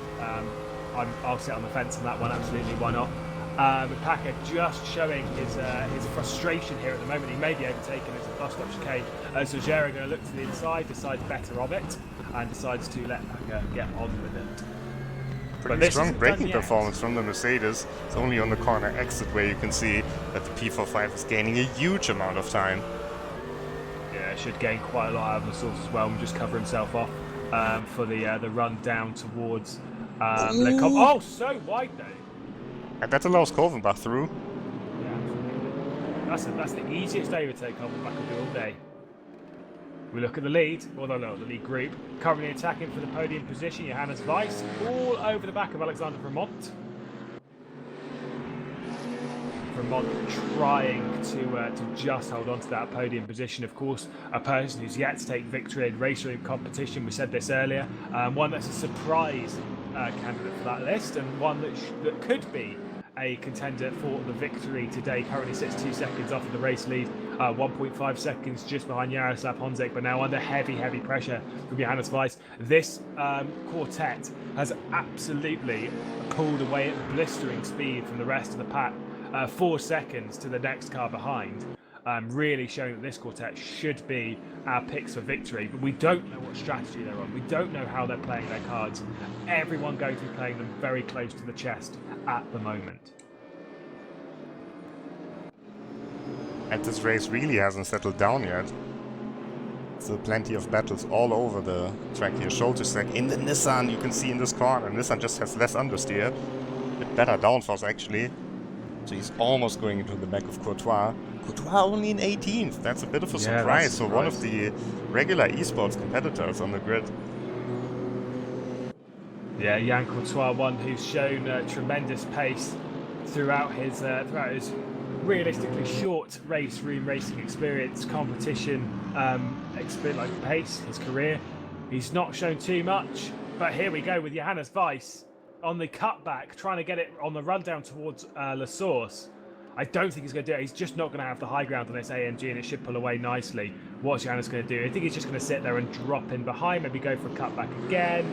I'll sit on the fence on that one, absolutely, why not? Packer just showing his frustration here at the moment. He may be overtaken as a bus stop chicane. Najera going to look to the inside, decides better of it, and decides to let Packer get on with it. Pretty strong braking performance from the Mercedes. It's only on the corner exit where you can see that the P45 is gaining a huge amount of time. Yeah, should gain quite a lot out of the source as well and just cover himself off for the run down towards Le Comte. Oh, so wide though. And that allows Kolvenbach through. Yeah, absolutely. That's the easiest overtake Kolvenbach will do all day. We look at the lead, although no, the lead group. Currently attacking for the podium position, Johannes Weiss, all over the back of Alexander Vermont. Vermont trying to just hold on to that podium position. Of course, a person who's yet to take victory in RaceRoom competition, we said this earlier, one that's a surprise candidate for that list, and one that could be a contender for the victory today. Currently sits 2 seconds off of the race lead, 1.5 seconds just behind Jaroslav Honzik, but now under heavy pressure from Johannes Weiss. This quartet has absolutely pulled away at blistering speed from the rest of the pack, 4 seconds to the next car behind. Really showing that this quartet should be our picks for victory, but we don't know what strategy they're on. We don't know how they're playing their cards. Everyone going to be playing them very close to the chest at the moment. And this race really hasn't settled down yet. Still plenty of battles all over the track here. Schultersack in the Nissan, you can see in this corner. Nissan just has less understeer. A bit better downforce actually. So he's almost going into the back of Courtois. Courtois only in 18th. That's a bit of a surprise for one of the regular esports competitors on the grid. Yeah, Jan Courtois, one who's shown tremendous pace throughout his realistically short RaceRoom racing experience, competition, like pace, his career. He's not shown too much, but here we go with Johannes Weiss on the cutback, trying to get it on the rundown towards La Source. I don't think he's going to do it. He's just not going to have the high ground on this AMG, and it should pull away nicely. What's Johannes going to do? I think he's just going to sit there and drop in behind, maybe go for a cutback again.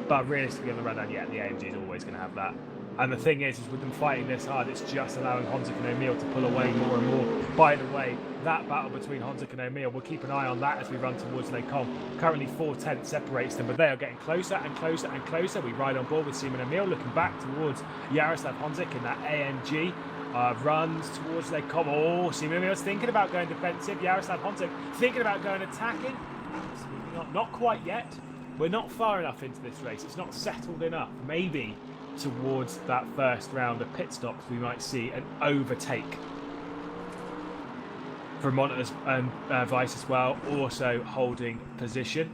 But realistically on the rundown, yeah, the AMG is always going to have that. And the thing is with them fighting this hard, it's just allowing Honzik and O'Meal to pull away more and more. By the way, that battle between Honzik and O'Meal, we'll keep an eye on that as we run towards Les Comte. Currently 4/10 separates them, but they are getting closer and closer and closer. We ride on board with Simon O'Meal, looking back towards Jaroslav Honzik in that AMG. Runs towards Les Comte. Oh, Simon O'Meal's thinking about going defensive. Jaroslav Honzik thinking about going attacking. Absolutely not quite yet. we're not far enough into this race. It's not settled enough. Maybe towards that first round of pit stops, we might see an overtake from Monitors and Vice as well, also holding position.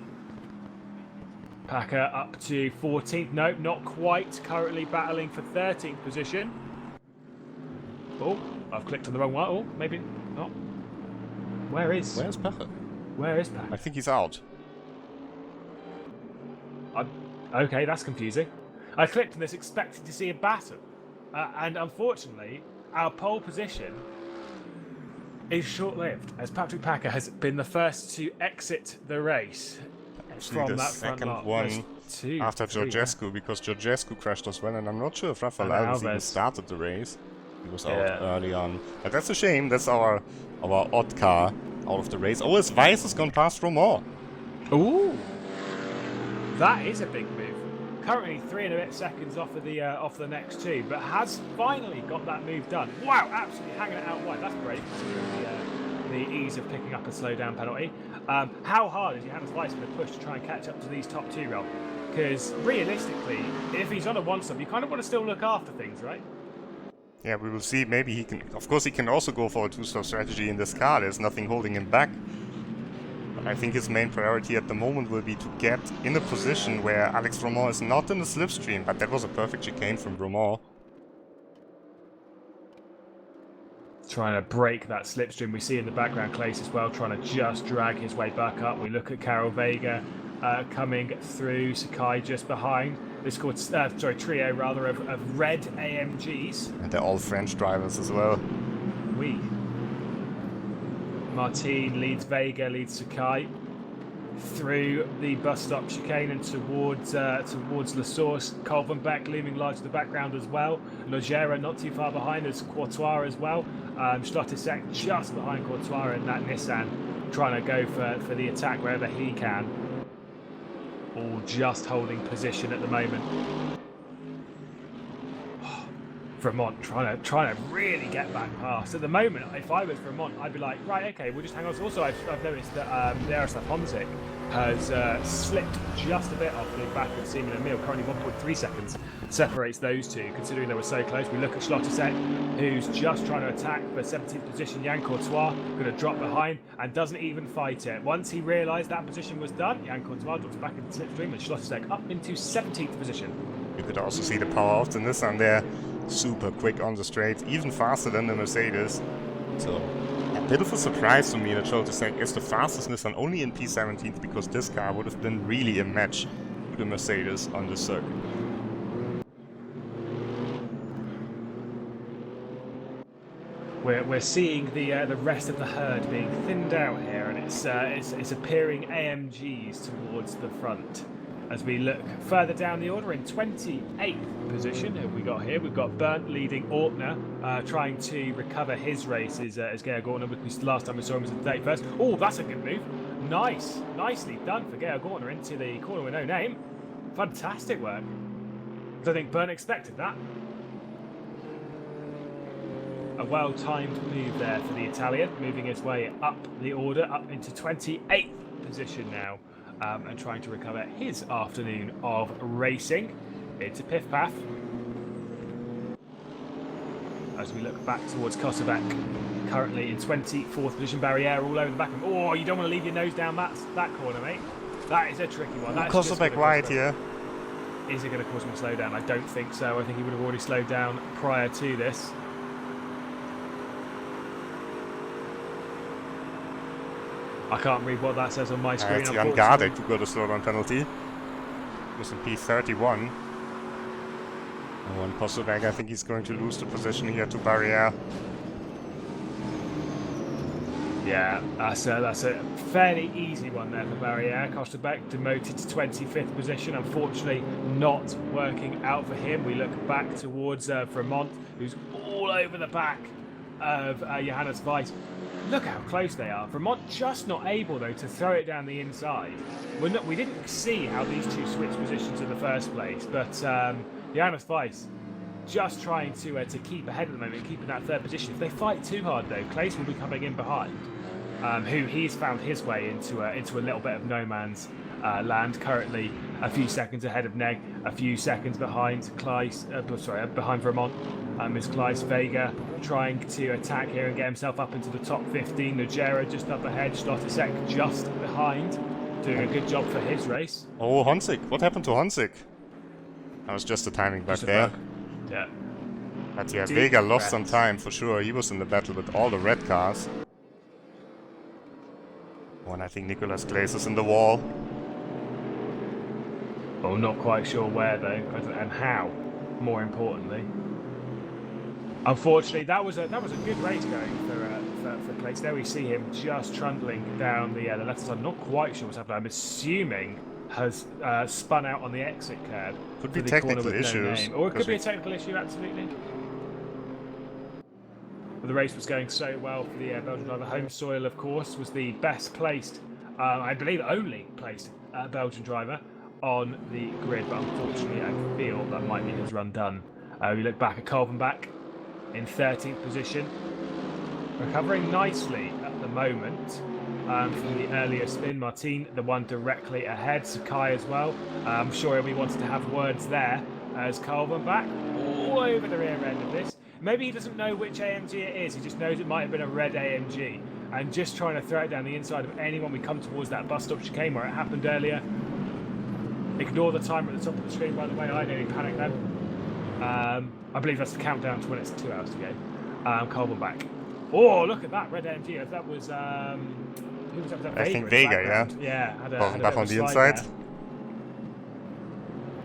Packer up to 14th. No, not quite. Currently battling for 13th position. Oh, I've clicked on the wrong one. Oh, maybe not. Where's Packer? Where is Packer? I think he's out. Okay, that's confusing. I clicked on this expecting to see a battle. And unfortunately, our pole position is short-lived, as Patrick Packer has been the first to exit the race. Actually, from the that front second lot. one Two, after three, Georgescu, because Georgescu crashed as well, and I'm not sure if Rafael And Alves even Alves. started the race. He was out Yeah. early on. But that's a shame. That's our odd car out of the race. Oh, his Vice has gone past Romain. Ooh, that is a big move. Currently 3 and a bit seconds off of the next two, but has finally got that move done. Wow, absolutely hanging it out wide. That's great considering the ease of picking up a slowdown penalty. How hard is Johannes Weiss going to push to try and catch up to these top two, Rob? Because realistically, if he's on a one-stop, you kind of want to still look after things, right? Yeah, we will see. Maybe he can. Of course, he can also go for a two-stop strategy in this car. There's nothing holding him back. But I think his main priority at the moment will be to get in a position where Alex Romain is not in the slipstream. But that was a perfect chicane from Romain. Trying to break that slipstream. We see in the background Claes as well, trying to just drag his way back up. We look at Carol Vega coming through, Sakai just behind. This trio rather of red AMGs. And they're all French drivers as well. Oui. Martin leads Vega, leads Sakai through the bus stop chicane and towards La Source. Colvenbeck looming large in the background as well. Logera not too far behind as Courtois as well. Stottisek just behind Courtois in that Nissan, trying to go for the attack wherever he can. All just holding position at the moment. Vermont trying to really get back past. At the moment, if I was Vermont, I'd be like, right, okay, we'll just hang on. Also, I've noticed that Jaroslav Honzik has slipped just a bit off the back of Seaman and Emil. Currently 1.3 seconds separates those two, considering they were so close. We look at Schlotterbeck, who's just trying to attack for 17th position. Jan Courtois going to drop behind and doesn't even fight it. Once he realised that position was done, Jan Courtois drops back into the slipstream and Schlotterbeck up into 17th position. You could also see the power of the Nissan there. Super quick on the straight, even faster than the Mercedes. So, a bit of a surprise to me that Schlotterbeck is the fastest Nissan only in P17, because this car would have been really a match to the Mercedes on the circuit. We're seeing the rest of the herd being thinned out here, and it's appearing AMGs towards the front. As we look further down the order, in 28th position, who have we got here? We've got Bernd leading Ortner, trying to recover his races as Georg Ortner. The last time we saw him was at the 31st. Oh, that's a good move. Nicely done for Georg Ortner into the corner with no name. Fantastic work. Don't think Bernd expected that. A well-timed move there for the Italian, moving his way up the order, up into 28th position now. And trying to recover his afternoon of racing. It's a piff paff. As we look back towards Kosovac, currently in 24th position, Barriere all over the back of him. Oh, you don't want to leave your nose down that corner, mate. That is a tricky one. Kosovac wide here. Is it going to cause him a slowdown? I don't think so. I think he would have already slowed down prior to this. I can't read what that says on my screen. It's unguarded who got a slowdown penalty. It was in P31. And Kosovac, I think he's going to lose the position here to Barriere. Yeah, that's a fairly easy one there for Barriere. Kosovac demoted to 25th position. Unfortunately, not working out for him. We look back towards Vermont, who's all over the back of Johannes Weiss. Look how close they are. Vermont just not able, though, to throw it down the inside. We didn't see how these two switched positions in the first place, but Johannes Weiss just trying to keep ahead at the moment, keeping that third position. If they fight too hard, though, Claes will be coming in behind, who he's found his way into a little bit of no man's land. Currently a few seconds ahead of Neg, a few seconds behind Kleis, behind Vermont. Is Kleis. Vega trying to attack here and get himself up into the top 15. Nogera just up ahead, Schlotterbeck just behind, doing a good job for his race. Oh, Honzik. What happened to Honzik? That was just a timing bug there. Yeah. But yeah, Vega lost some time for sure. He was in the battle with all the red cars. Oh, and I think Nicolas Glaze is in the wall. Well, not quite sure where though, and how. More importantly, unfortunately, that was a good race going for Glaze. There we see him just trundling down the left side. Not quite sure what's happened. I'm assuming has spun out on the exit curb. Could be technical issues. Or it could be a technical issue, absolutely. But the race was going so well for the Belgian driver. Home soil, of course, was the best placed, I believe only placed Belgian driver on the grid. But unfortunately, I feel that might be his run done. We look back at Kalvenbach in 13th position. Recovering nicely at the moment from the earlier spin. Martin, the one directly ahead. Sakai as well. I'm sure we wanted to have words there as Kalvenbach all over the rear end of this. Maybe he doesn't know which AMG it is. He just knows it might have been a red AMG. And just trying to throw it down the inside of anyone we come towards that bus stop chicane where it happened earlier. Ignore the timer at the top of the screen, by the way. I nearly panicked then. I believe that's the countdown to when it's 2 hours to go. Kalvenbach. Oh, look at that red AMG. That was who was that? Was that Vega? I think Vega, yeah. Yeah, had a back on the inside.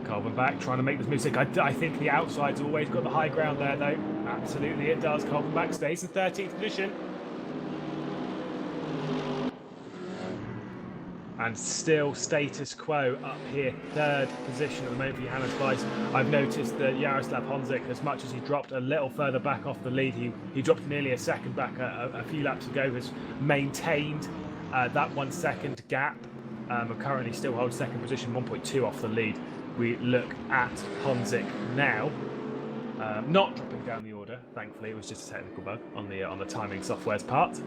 Kalvenbach trying to make this move. I think the outside's always got the high ground there, though. Absolutely, it does. Kalvenbach stays in 13th position. And still status quo up here, 3rd position at the moment for Johannes Weiss. I've noticed that Jaroslav Honzik, as much as he dropped a little further back off the lead, he dropped nearly a second back a few laps ago, has maintained that 1 second gap. Currently still holds 2nd position, 1.2 off the lead. We look at Honzik now, not dropping down the order. Thankfully, it was just a technical bug on the timing software's part.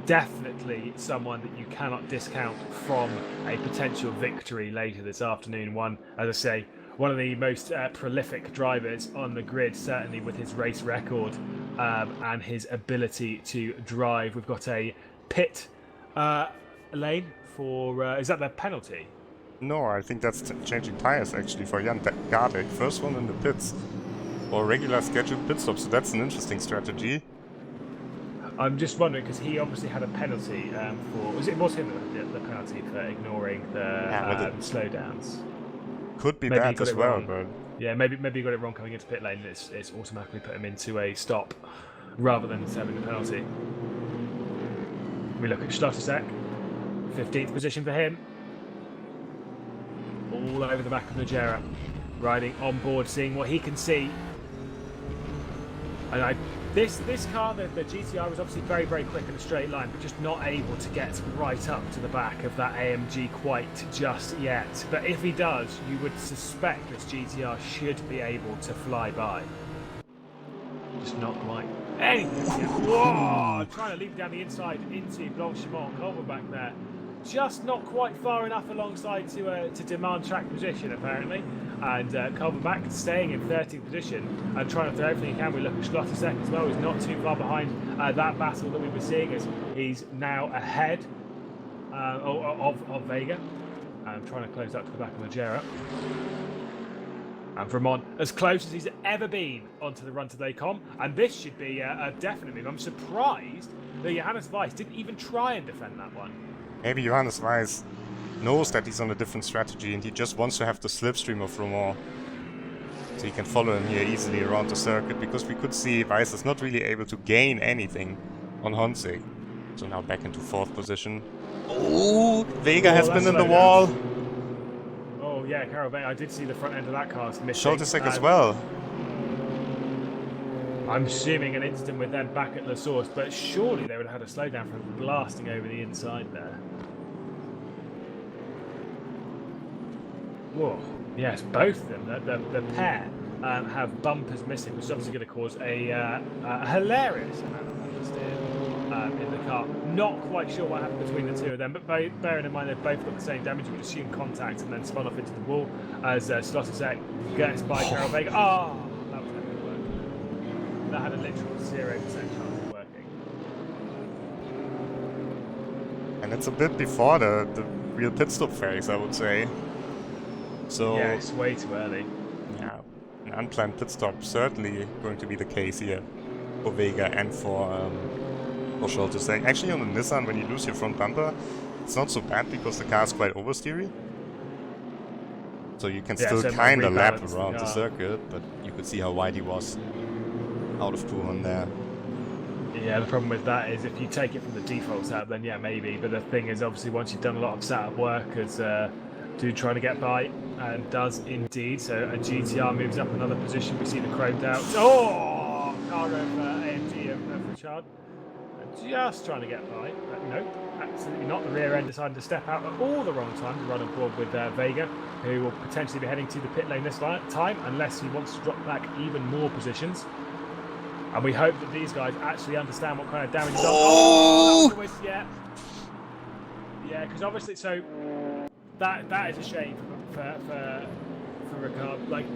Definitely someone that you cannot discount from a potential victory later this afternoon. One, as I say, one of the most prolific drivers on the grid, certainly with his race record and his ability to drive. We've got a pit lane for, is that the penalty? No, I think that's changing tires actually for Jan Gardek. First one in the pits or regular scheduled pit stop, so that's an interesting strategy. I'm just wondering because he obviously had a penalty for. Was him the penalty for ignoring the slowdowns? Could be maybe that as well, but yeah, maybe he got it wrong coming into pit lane. It's automatically put him into a stop rather than serving the penalty. We look at Schlotterbeck, 15th position for him. All over the back of Nogera, riding on board, seeing what he can see. And this car, the GTR, was obviously very, very quick in a straight line, but just not able to get right up to the back of that AMG quite just yet. But if he does, you would suspect this GTR should be able to fly by. Just not quite. Anything yet. Whoa! Trying to leap down the inside into Blanchimont. Kalvenbach there. Just not quite far enough alongside to demand track position, apparently. And Kalvenbach staying in 13th position and trying to throw everything he can. We look at Schlotterbeck as well. He's not too far behind that battle that we were seeing, as he's now ahead of Vega. And trying to close up to the back of Nogera. And Vermont, as close as he's ever been onto the run to Daycom. And this should be a definite move. I'm surprised that Johannes Weiss didn't even try and defend that one. Maybe Johannes Weiss knows that he's on a different strategy and he just wants to have the slipstream of Romand. So he can follow him here easily around the circuit, because we could see Weiss is not really able to gain anything on Honzik. So now back into 4th position. Oh, Vega has been in the wall. Oh yeah, Carol Vega. I did see the front end of that car missing. Schlotterbeck as well. I'm assuming an instant with them back at La Source, but surely they would have had a slowdown from blasting over the inside there. Whoa. Yes, both of them. The pair have bumpers missing, which is obviously going to cause a hilarious amount of understeer. in the car. Not quite sure what happened between the two of them, but bearing in mind they've both got the same damage, you would assume contact and then spun off into the wall as Slottersack gets by Carol Vega. Oh, that was never going to work. That had a literal 0% chance of working. And it's a bit before the real pit stop phase, I would say. So yeah, it's way too early. Yeah, an unplanned pit stop certainly going to be the case here for Vega and for Scholtesek. Actually, on the Nissan, when you lose your front bumper, it's not so bad because the car is quite oversteery. So you can still kind of lap around the circuit, but you could see how wide he was out of Puhan there. Yeah, the problem with that is if you take it from the default setup, then yeah, maybe. But the thing is, obviously, once you've done a lot of setup work as dude trying to get by, and does indeed. So a GTR moves up another position. We see the chromed out. Oh, car of AMG of Richard. Just trying to get by. No, absolutely not. The rear end decided to step out at all the wrong time to run on board with Vega, who will potentially be heading to the pit lane this time, unless he wants to drop back even more positions. And we hope that these guys actually understand what kind of damage is done. Oh! Yeah, because obviously, so that is a shame for Ricard. Like,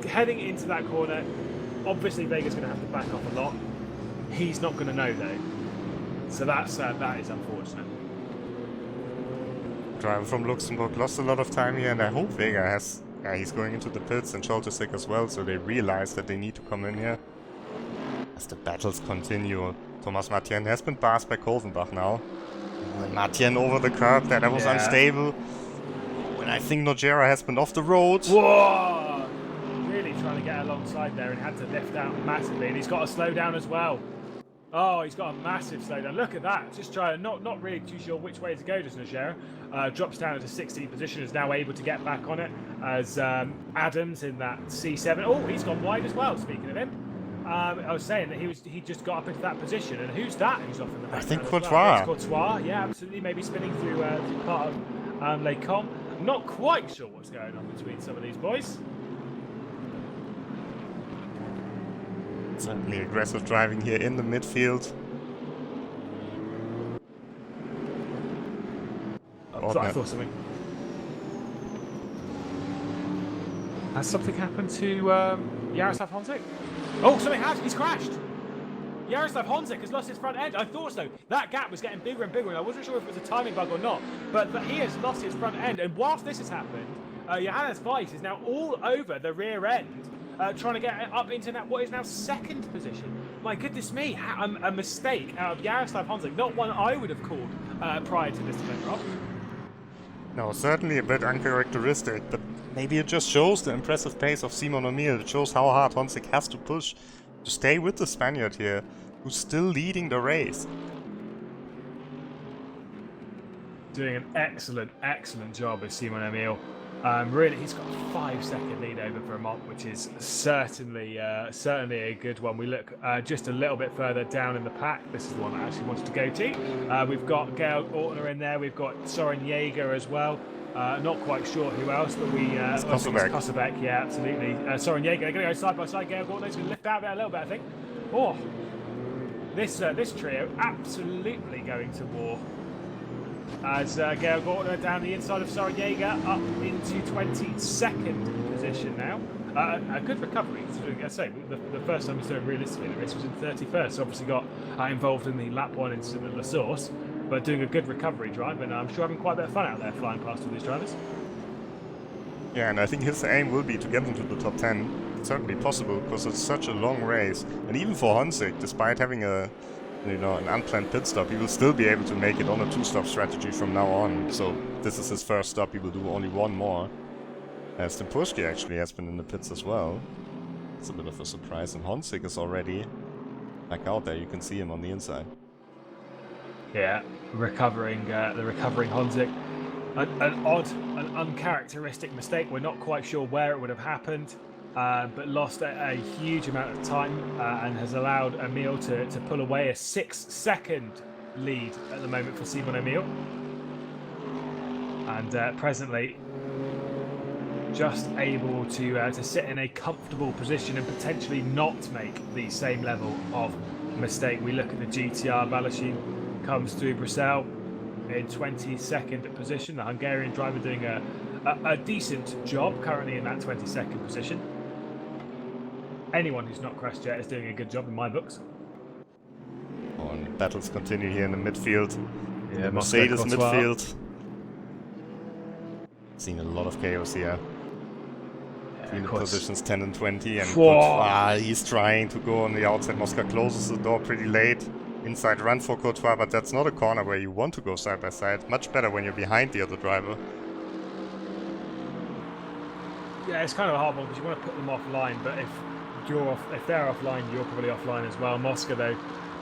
heading into that corner, obviously Vega's going to have to back off a lot. He's not going to know though, so that is unfortunate. Driver from Luxembourg lost a lot of time here, and I hope Vega has. He's going into the pits and Scholtesek as well, so they realize that they need to come in here. As the battles continue, Thomas Martien has been passed by Kolvenbach now. And Martien over the curb, that was unstable. And I think Nogera has been off the road. Whoa! Really trying to get alongside there and had to lift out massively, and he's got a slowdown as well. Oh, he's got a massive slowdown. Look at that. Just trying, not really too sure which way to go, just Nogera. Drops down into 16th position, is now able to get back on it as Adams in that C7. Oh, he's gone wide as well, speaking of him. I was saying that he just got up into that position, and who's that? Who's off in the back? I think Courtois. Courtois. It's Courtois, yeah, absolutely. Maybe spinning through part of Les Combes. Not quite sure what's going on between some of these boys. Certainly aggressive driving here in the midfield. I thought something. Has something happened to Jaroslav Honzik? Oh, something has. He's crashed. Jaroslav Honzik has lost his front end. I thought so. That gap was getting bigger and bigger, and I wasn't sure if it was a timing bug or not. But he has lost his front end, and whilst this has happened, Johannes Weiss is now all over the rear end, trying to get up into what is now second position. My goodness me, a mistake out of Jaroslav Honzik. Not one I would have called prior to this event, Rob. No, certainly a bit uncharacteristic, but maybe it just shows the impressive pace of Simon O'Neill. It shows how hard Honzik has to push to stay with the Spaniard here, who's still leading the race. Doing an excellent job with Simon O'Neill. Really, he's got a 5-second lead over Vermont, which is certainly a good one. We look just a little bit further down in the pack. This is the one I actually wanted to go to. We've got Georg Ortner in there. We've got Soren Jaeger as well. Not quite sure who else, but we... It's Kosselbeck. Yeah, absolutely. Soren Jaeger, they're going to go side by side. Georg Ortner's going to lift out there a little bit, I think. Oh, this trio absolutely going to war. As Georg Ortner down the inside of Soren Jaeger, up into 22nd position now. A good recovery, considering, I say, the first time we saw him realistically in the race was in 31st. So obviously got involved in the lap 1 incident at La Source, but doing a good recovery drive, and I'm sure having quite a bit of fun out there flying past all these drivers. Yeah, and I think his aim will be to get into the top 10. It's certainly possible because it's such a long race, and even for Honzik, despite having an unplanned pit stop, he will still be able to make it on a 2-stop strategy from now on. So this is his first stop. He will do only one more. As Timpushki actually has been in the pits as well. It's a bit of a surprise. And Honzik is already back out there. You can see him on the inside. Yeah, the recovering Honzik. An odd, an uncharacteristic mistake. We're not quite sure where it would have happened. But lost a huge amount of time and has allowed Emil to pull away a 6-second lead at the moment for Simon Emil. And presently just able to sit in a comfortable position and potentially not make the same level of mistake. We look at the GTR. Balashin comes through Brussels in 22nd position. The Hungarian driver doing a decent job currently in that 22nd position. Anyone who's not crashed yet is doing a good job in my books. And battles continue here in the midfield. Yeah, the Mercedes midfield. Seen a lot of chaos here. Between the positions 10 and 20, and Courtois, he's trying to go on the outside. Mosca closes the door pretty late. Inside run for Courtois, but that's not a corner where you want to go side by side. Much better when you're behind the other driver. Yeah, it's kind of a hard one because you want to put them offline, but if they're offline, you're probably offline as well. Mosca, though,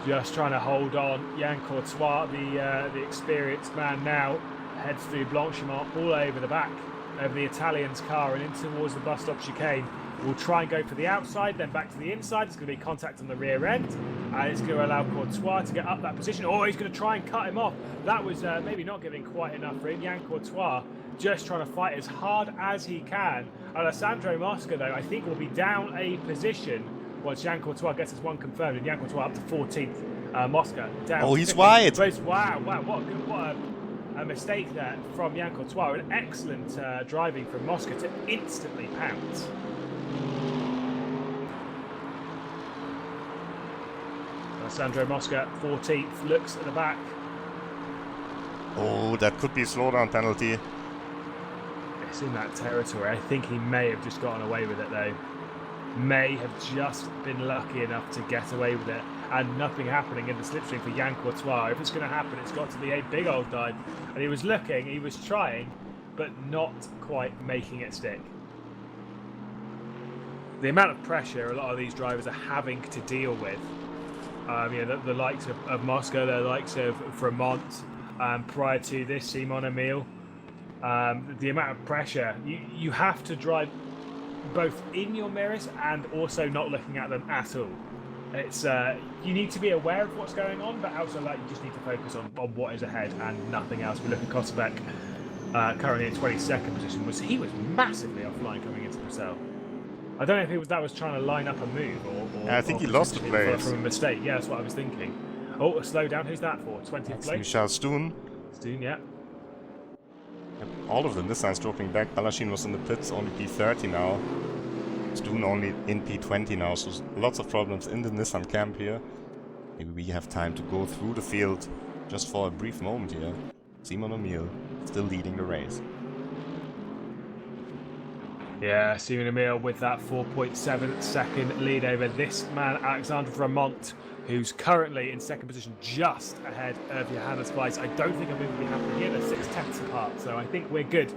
just trying to hold on. Yann Courtois, the experienced man now, heads through Blanchimont all over the back of the Italian's car and in towards the bus stop chicane. We'll try and go for the outside, then back to the inside. It's going to be contact on the rear end, and it's going to allow Courtois to get up that position. Oh, he's going to try and cut him off. That was maybe not giving quite enough for him. Yann Courtois just trying to fight as hard as he can. Alessandro Mosca, though, I think will be down a position once Yann Courtois gets his one confirmed, and Yann Courtois up to 14th. Mosca down. Oh, he's wide. Wow, what a mistake there from Yann Courtois. An excellent driving from Mosca to instantly pounce. Alessandro Mosca, 14th, looks at the back. Oh, that could be a slowdown penalty. It's in that territory. I think he may have just gotten away with it, though. May have just been lucky enough to get away with it, and nothing happening in the slipstream for Yann Courtois. If it's going to happen, it's got to be a big old dive. And he was looking, he was trying, but not quite making it stick. The amount of pressure a lot of these drivers are having to deal with, the likes of Mosca, the likes of Fremont, prior to this, Simon Emile, the amount of pressure, you have to drive both in your mirrors and also not looking at them at all. It's you need to be aware of what's going on, but outside that, you just need to focus on what is ahead and nothing else. We look at Kosovec, currently in 22nd position. He was massively offline coming into Brussels. I don't know if that was trying to line up a move or I think he lost the place from a mistake. Yeah, that's what I was thinking. Oh, a slowdown. Who's that for? 20th place? Michel Stoon. Stoon, yeah. All of them this time dropping back. Balashin was in the pits, only P30 now. Stoon only in P20 now, so lots of problems in the Nissan camp here. Maybe we have time to go through the field just for a brief moment here. Simon Emile still leading the race. Yeah, Simon Emile with that 4.7 second lead over this man, Alexander Fremont, who's currently in second position just ahead of Johannes Weiss. I don't think a move will be happening here. They're 6/10 apart, so I think we're good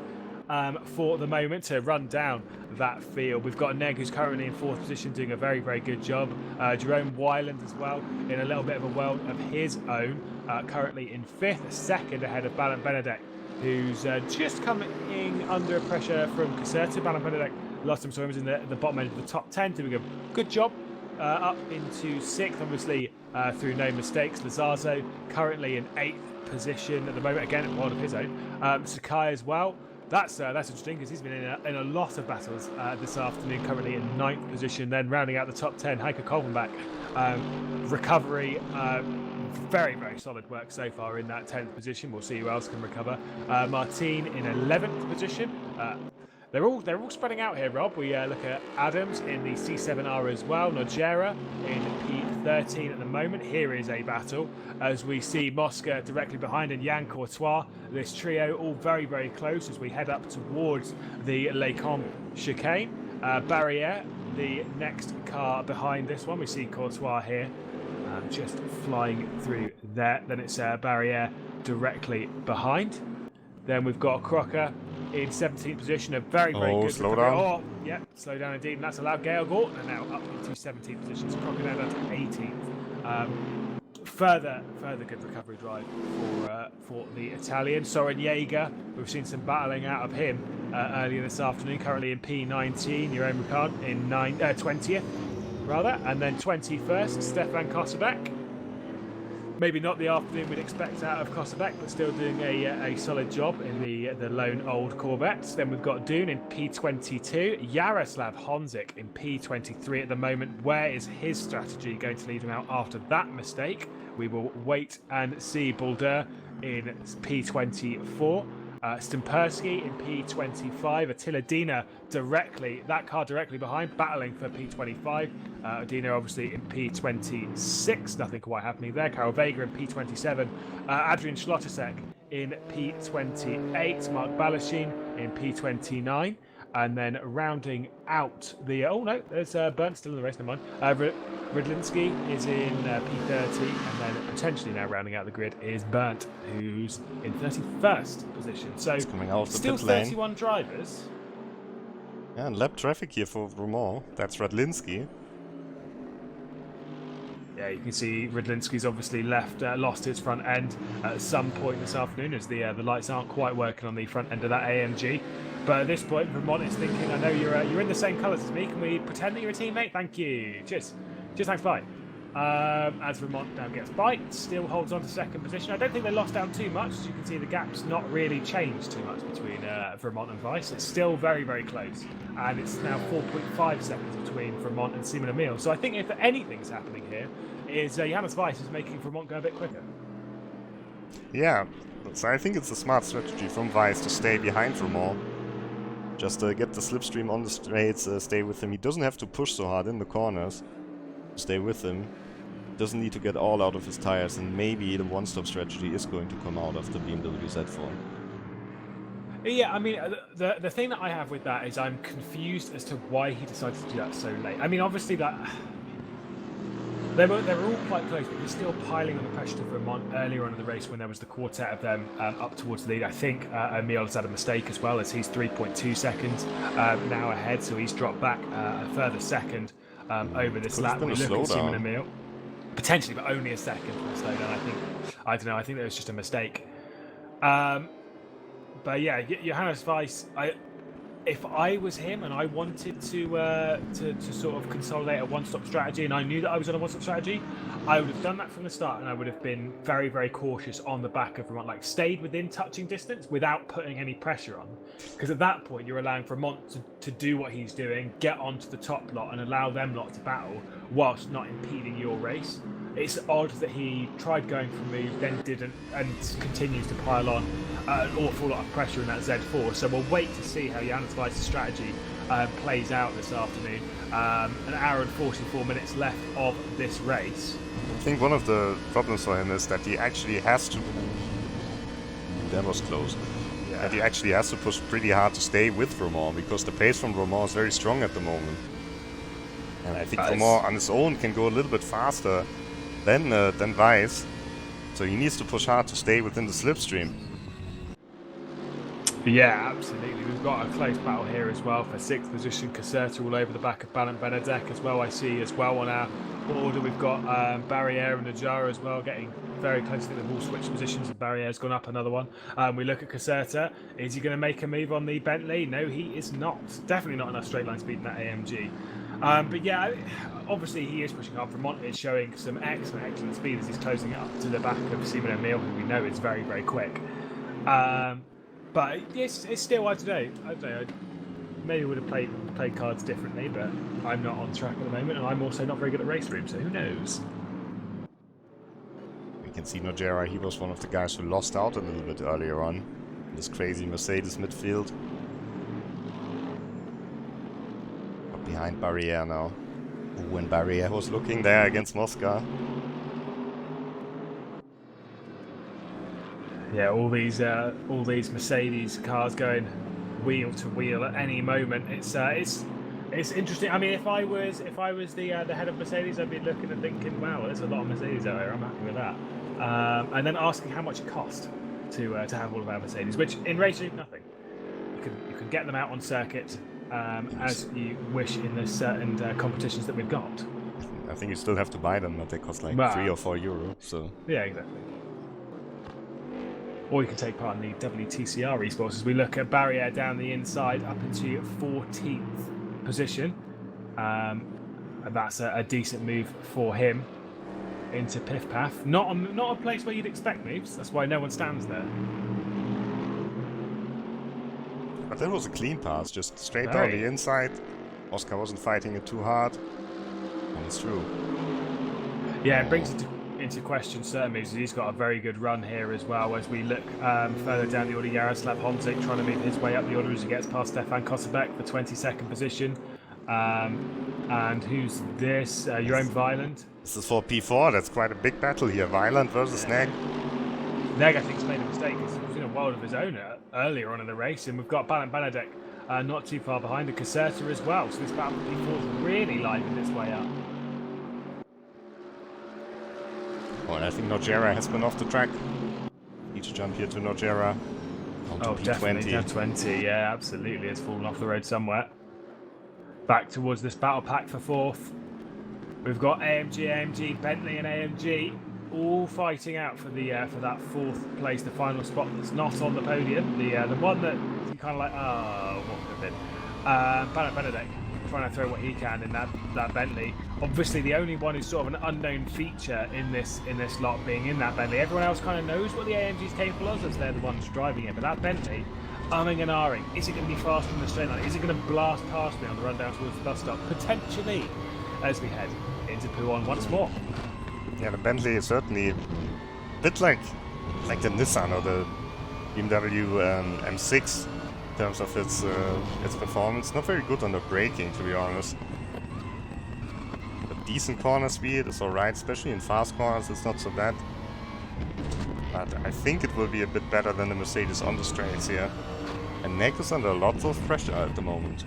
for the moment to run down that field. We've got Neg, who's currently in fourth position, doing a very, very good job. Jerome Wyland as well, in a little bit of a world of his own, currently in fifth, second ahead of Balint Benedek, who's just coming under pressure from Caserta. Balint Benedek lost him, so he was in the bottom end of the top 10, doing a good job. Up into sixth, obviously, through no mistakes. Lazarzo currently in eighth position at the moment, again at one of his own. Sakai as well. That's interesting because he's been in a lot of battles this afternoon, currently in ninth position. Then rounding out the top 10, Heike Kolbenbach. Recovery, very, very solid work so far in that 10th position. We'll see who else can recover. Martin in 11th position. They're all spreading out here, Rob. We look at Adams in the C7R as well. Nogera in P13 at the moment. Here is a battle as we see Mosca directly behind and Yann Courtois. This trio all very, very close as we head up towards the Lecombe chicane. Barriere, the next car behind this one. We see Courtois here just flying through there. Then it's Barriere directly behind. Then we've got Crocker in 17th position, a very, very good slow down. Oh, yeah, slow down indeed, and that's allowed Gail Gordon now up into 17th position. So Crocker now down to 18th. Further good recovery drive for the Italian. Soren Jaeger, we've seen some battling out of him earlier this afternoon, currently in P19. Jeroen Ricard in 20th, rather, and then 21st, Stefan Kosovec. maybe not the afternoon we'd expect out of Kosovac, but still doing a solid job in the lone old Corvettes. Then we've got Dune in P22, Yaroslav Honzik in P23 at the moment. Where is his strategy going to lead him out after that mistake? We will wait and see. Baldur in P24. Stimpersky in P25, Attila Dina that car directly behind, battling for P25. Dina obviously in P26, nothing quite happening there. Karel Vega in P27, Adrian Schlotterbeck in P28, Mark Balashin in P29, and then rounding out the there's Bernd still in the race, never mind. Rydlinski is in P30, and then potentially now rounding out the grid is Bernd, who's in 31st position. So coming out of the still pit lane. 31 drivers. Yeah, and lap traffic here for Romain. That's Radlinski. Yeah, you can see Rydlinski's obviously lost his front end at some point this afternoon, as the lights aren't quite working on the front end of that AMG. But at this point, Vermont is thinking, I know you're in the same colours as me. Can we pretend that you're a teammate? Thank you. Cheers. Cheers, thanks, bye. As Vermont now gets by, still holds on to second position. I don't think they lost down too much. As you can see, the gap's not really changed too much between Vermont and Weiss. It's still very, very close. And it's now 4.5 seconds between Vermont and Simon Emil. So I think if anything's happening here, is Johannes Weiss is making Vermont go a bit quicker. Yeah, so I think it's a smart strategy from Weiss to stay behind Romain. Just get the slipstream on the straights, stay with him. He doesn't have to push so hard in the corners. Stay with him. Doesn't need to get all out of his tires, and maybe the one-stop strategy is going to come out of the BMW Z4. Yeah, I mean, the thing that I have with that is I'm confused as to why he decided to do that so late. I mean, obviously that they were all quite close, but he's still piling on the pressure to Vermont earlier on in the race when there was the quartet of them up towards the lead. I think Emil has had a mistake as well, as he's 3.2 seconds now ahead, so he's dropped back a further second over this lap. We look at Simon Emil, potentially, but only a second for a slowdown. I don't know. I think that was just a mistake. But yeah, Johannes Weiss. If I was him and I wanted to sort of consolidate a one-stop strategy, and I knew that I was on a one-stop strategy, I would have done that from the start, and I would have been very, very cautious on the back of Vermont, like stayed within touching distance without putting any pressure on. Because at that point, you're allowing Vermont to do what he's doing, get onto the top lot, and allow them lot to battle whilst not impeding your race. It's odd that he tried going for a move, then didn't, and continues to pile on an awful lot of pressure in that Z4. So we'll wait to see how Johannes Weiss's strategy plays out this afternoon. An hour and 44 minutes left of this race. I think one of the problems for him is that he actually has to... That was close. Yeah. That he actually has to push pretty hard to stay with Romain, because the pace from Romain is very strong at the moment. And I think Romain on his own can go a little bit faster than Weiss, so he needs to push hard to stay within the slipstream. Yeah, absolutely. We've got a close battle here as well for 6th position. Caserta all over the back of Balint Benedek as well. I see as well on our order we've got Barriere and Najara as well, getting very close. I think they've all switched positions, and Barriere's gone up another one. We look at Caserta. Is he going to make a move on the Bentley? No, he is not. Definitely not enough straight line speed in that AMG. But yeah, obviously he is pushing hard. Vermont is showing some excellent speed as he's closing up to the back of Simon Emil, who we know is very, very quick. But it's still, I don't know. I maybe would have played cards differently, but I'm not on track at the moment, and I'm also not very good at RaceRoom, so who knows? We can see Nojera, he was one of the guys who lost out a little bit earlier on in this crazy Mercedes midfield. Behind Barriere now. When Barriere was looking there against Mosca. Yeah, all these Mercedes cars going wheel to wheel at any moment. It's interesting. I mean, if I was the head of Mercedes, I'd be looking and thinking, wow, there's a lot of Mercedes out there. I'm happy with that. And then asking how much it cost to have all of our Mercedes, which in racing nothing. You can get them out on circuit. As you wish in the certain competitions that we've got. I think you still have to buy them, but they cost like 3 or 4 euro. So yeah, exactly. Or you can take part in the WTCR esports as we look at Barriere down the inside up into 14th position, and that's a decent move for him. into Piff Paff. Not a place where you'd expect moves. That's why no one stands there. But that was a clean pass, just straight down Very. the inside. Oscar wasn't fighting it too hard. And it's true. Yeah, it brings into question certain moves. He's got a very good run here as well. As we look further down the order, Jaroslav Honzik trying to move his way up the order as he gets past Stefan Kosebek for 22nd position. And who's this? Your own Violent. This is for P4. That's quite a big battle here. Violent versus Neg. Neg, I think, has made a mistake. He was in a world of his own earlier on in the race, and we've got Balint Benedek not too far behind, and Caserta as well. So this battle for P4 is really livening its way up. Oh, and I think Nogera has been off the track. Need to jump here to Nogera. Oh, definitely. Down 20. Yeah, absolutely. It's fallen off the road somewhere. Back towards this battle pack for 4th. We've got AMG, Bentley, and AMG all fighting out for the for that 4th place, the final spot that's not on the podium. The one that you kind of like, oh, what could have been? Balint Benedek trying to throw what he can in that Bentley. Obviously, the only one who's sort of an unknown feature in this lot being in that Bentley. Everyone else kind of knows what the AMG's capable of, as they're the ones driving it. But that Bentley, umming and ahhing, is it going to be faster in the straight line? Is it going to blast past me on the run down towards the bus stop? Potentially, as we head into Pouhon once more. Yeah, the Bentley is certainly a bit like the Nissan or the BMW M6 in terms of its performance. Not very good on the braking, to be honest. But decent corner speed is alright, especially in fast corners. It's not so bad. But I think it will be a bit better than the Mercedes on the straights here. And Neg is under lots of pressure at the moment.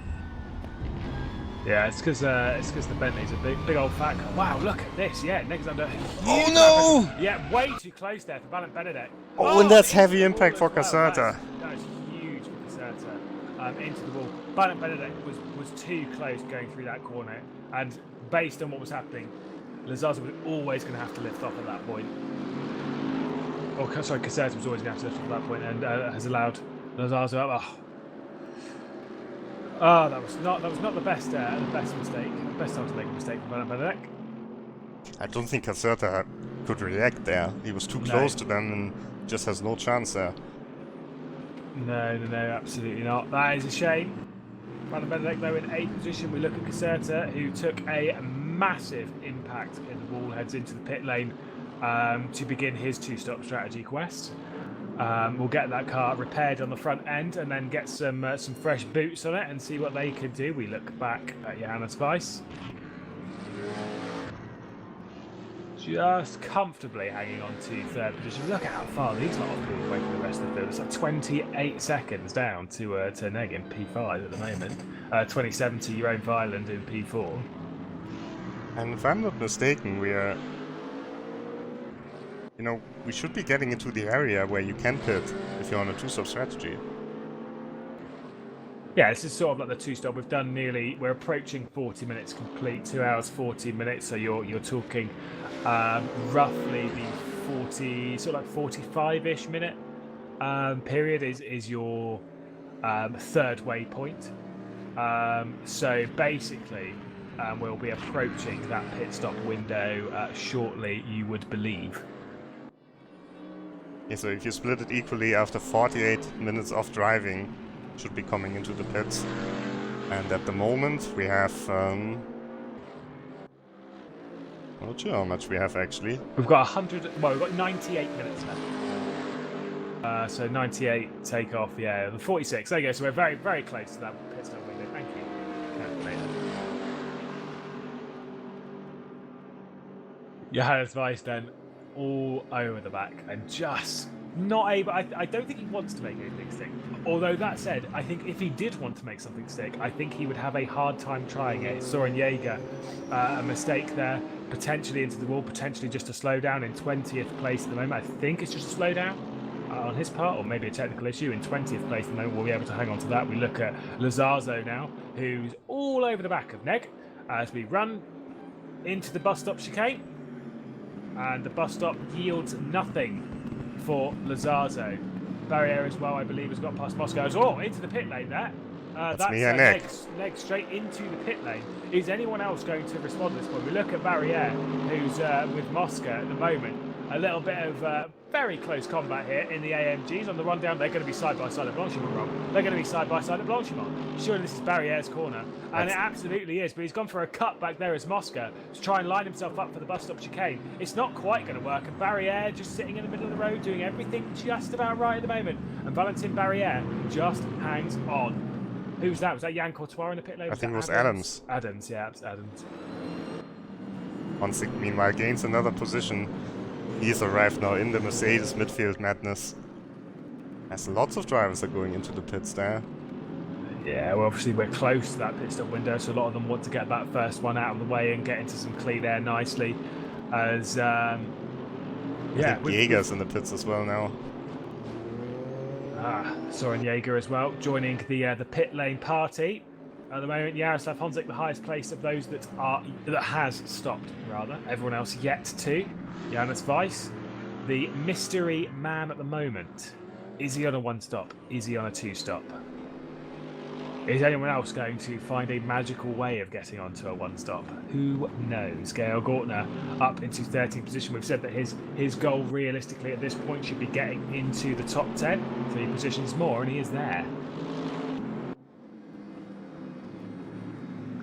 Yeah, it's because the Bentley's a big old fat car. Wow, look at this. Yeah, Neg's under. Oh no! Pressure. Yeah, way too close there for Balint Benedek. Oh, and that's heavy impact for Caserta. That is huge for Caserta. Into the wall. Balint Benedek was too close going through that corner, and based on what was happening, Lazarza was always going to have to lift off at that point. Oh, sorry, Caserta was always going to have to lift off at that point, and has allowed Lazarza up. Oh, that was not the best mistake. The best time to make a mistake for Balint Benedek. I don't think Caserta could react there. He was too close to them and just has no chance there. No, absolutely not. That is a shame. Balint Benedek, though, in 8th position. We look at Caserta, who took a massive impact in the wall, heads into the pit lane to begin his 2-stop strategy quest. We'll get that car repaired on the front end and then get some fresh boots on it and see what they could do. We look back at Johannes Weiss. Just comfortably hanging on to 3rd position. Look at how far these lot are pulled away from the rest of the field. It's like 28 seconds down to Neg in P5 at the moment. 27 to your own Violent in P4. And if I'm not mistaken, we are... You know, we should be getting into the area where you can pit if you're on a 2-stop strategy. Yeah, this is sort of like the 2-stop. We've done we're approaching 40 minutes complete, 2 hours, 14 minutes. So you're talking roughly the 40, sort of like 45-ish minute period is your 3rd waypoint. So basically, we'll be approaching that pit stop window shortly, you would believe. Yeah, so if you split it equally after 48 minutes of driving, should be coming into the pits. And at the moment we have... I'm not sure how much we have actually. We've got 100... Well, we've got 98 minutes left. So 98 takeoff, yeah, the 46. There you go, so we're very, very close to that pit stop window. Thank you. Johannes Weiss then all over the back and just not able... I don't think he wants to make anything stick. Although that said, I think if he did want to make something stick, I think he would have a hard time trying it. Soren Jaeger, a mistake there, potentially into the wall, potentially just a slowdown in 20th place at the moment. I think it's just a slowdown on his part, or maybe a technical issue. In 20th place at the moment, we'll be able to hang on to that. We look at Lazarzo now, who's all over the back of Neg as we run into the bus stop chicane. And the bus stop yields nothing for Lazarzo. Barrier as well, I believe, has got past Moscow. Oh, into the pit lane there. That's me and Nick. leg straight into the pit lane. Is anyone else going to respond at this point? We look at Barriere, who's with Mosca at the moment. A little bit of very close combat here in the AMGs. On the rundown, they're going to be side by side at Blanchimont, Rob. They're going to be side by side at Blanchimont. Surely this is Barriere's corner. And it absolutely is, but he's gone for a cut back there as Mosca to try and line himself up for the bus stop chicane. It's not quite going to work, and Barriere just sitting in the middle of the road doing everything just about right at the moment. And Valentin Barriere just hangs on. Who's that? Was that Jan Courtois in the pit lane? I think it was Adams. Adams, yeah, it's Adams. Honzik, meanwhile, gains another position. He's arrived now in the Mercedes midfield madness. As lots of drivers are going into the pits there. Yeah, well, obviously we're close to that pit stop window, so a lot of them want to get that first one out of the way and get into some clean air nicely. As yeah, Jaeger's in the pits as well now. Soren Jaeger as well, joining the pit lane party. At the moment, Jaroslav Honzik, the highest place of those that has stopped, rather. Everyone else yet to. Jonas Weiss, the mystery man at the moment. Is he on a one-stop? Is he on a two-stop? Is anyone else going to find a magical way of getting onto a one-stop? Who knows? Gael Gortner up into 13th position. We've said that his goal realistically at this point should be getting into the top 10. 3 positions more, and he is there.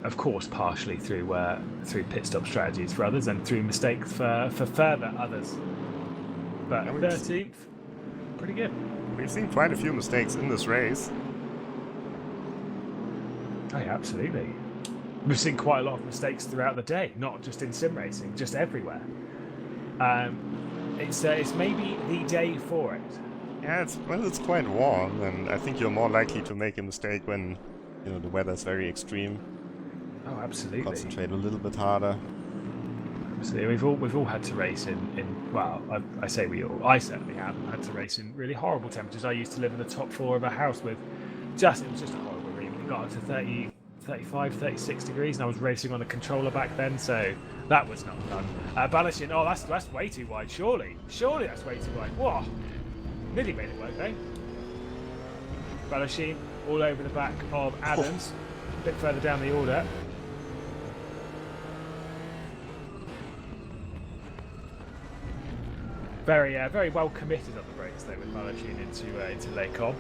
Of course, partially through pit stop strategies for others and through mistakes for further others. But 13th, pretty good. We've seen quite a few mistakes in this race. Oh, yeah, absolutely. We've seen quite a lot of mistakes throughout the day, not just in sim racing, just everywhere. It's maybe the day for it. Yeah, it's quite warm, and I think you're more likely to make a mistake when the weather's very extreme. Oh, absolutely. Concentrate a little bit harder. Absolutely. We've all had to race in well, I say we all. I certainly have had to race in really horrible temperatures. I used to live in the top floor of a house with it was just a horrible room. It got up to 30, 35, 36 degrees, and I was racing on a controller back then, so that was not fun. Balashin, oh, that's way too wide. Surely that's way too wide. Whoa, nearly made it work, though. Balashin all over the back of Adams, a bit further down the order. Very well committed on the brakes there with Balashin into Les Combes.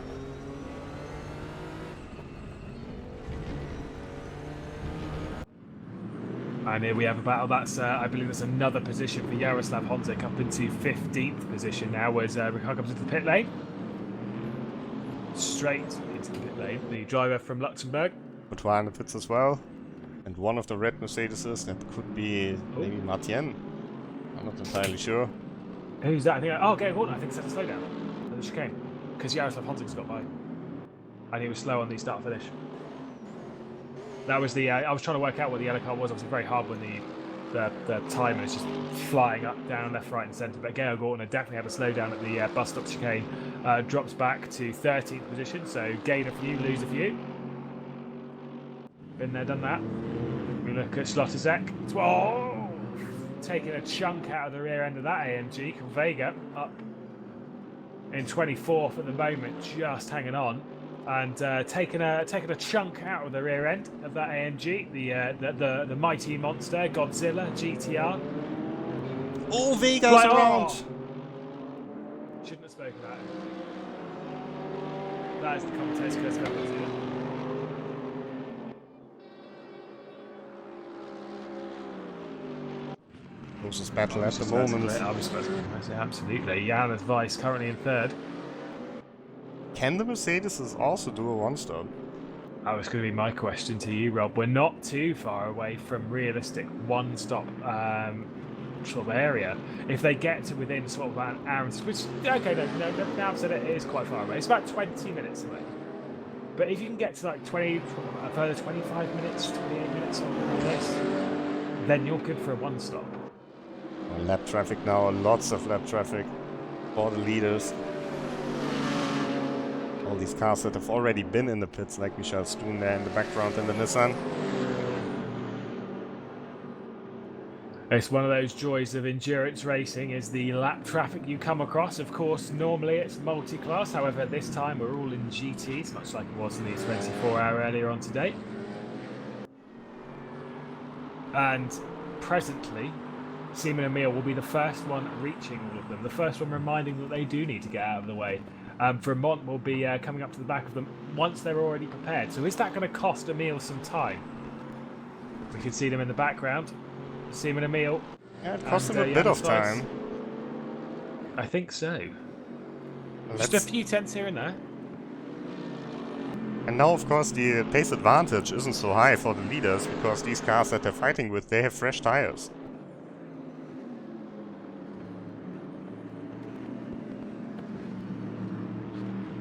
And here we have a battle. That's I believe that's another position for Jaroslav Honzik up into 15th position now as Ricard comes into the pit lane. Straight into the pit lane. The driver from Luxembourg. Courtois in the pits as well. And one of the red Mercedeses, that could be maybe Martien. I'm not entirely sure. Who's that? Gael Horton, I think, set a slowdown at the chicane. Because Jaroslav Honzik's got by. And he was slow on the start finish. That was the. I was trying to work out what the yellow car was. Obviously, very hard when the timer is just flying up, down, left, right, and centre. But Gael Gortner definitely had a slowdown at the bus stop chicane. Drops back to 13th position. So gain a few, lose a few. Been there, done that. We look at Slotterzek. Oh! Taking a chunk out of the rear end of that AMG. Vega up in 24th at the moment, just hanging on. And taking a chunk out of the rear end of that AMG, the mighty monster Godzilla GTR. Oh, Vega's around. Shouldn't have spoken about it. That is the commentator's curse of Godzilla. Closest battle at the moment. Absolutely. Jonas Weiss currently in 3rd. Can the Mercedes also do a one-stop? That was going to be my question to you, Rob. We're not too far away from realistic one-stop sort of area. If they get to within sort of an hour, which now I've said it is quite far away. It's about 20 minutes away. But if you can get to like 20, a further 25 minutes, 28 minutes on this, then you're good for a one-stop. Lap traffic now, lots of lap traffic for the leaders. All these cars that have already been in the pits, like Michel Stoon there in the background in the Nissan. It's one of those joys of endurance racing is the lap traffic you come across. Of course, normally it's multi-class. However, this time we're all in GTs, much like it was in the 24-hour earlier on today. And presently, Seaman Emil will be the first one reaching all of them. The first one reminding that they do need to get out of the way. Vermont will be coming up to the back of them once they're already prepared. So is that going to cost Emil some time? We can see them in the background. Seaman Emil. Yeah, it cost him a bit of time. I think so. Just a few tenths here and there. And now, of course, the pace advantage isn't so high for the leaders because these cars that they're fighting with, they have fresh tires.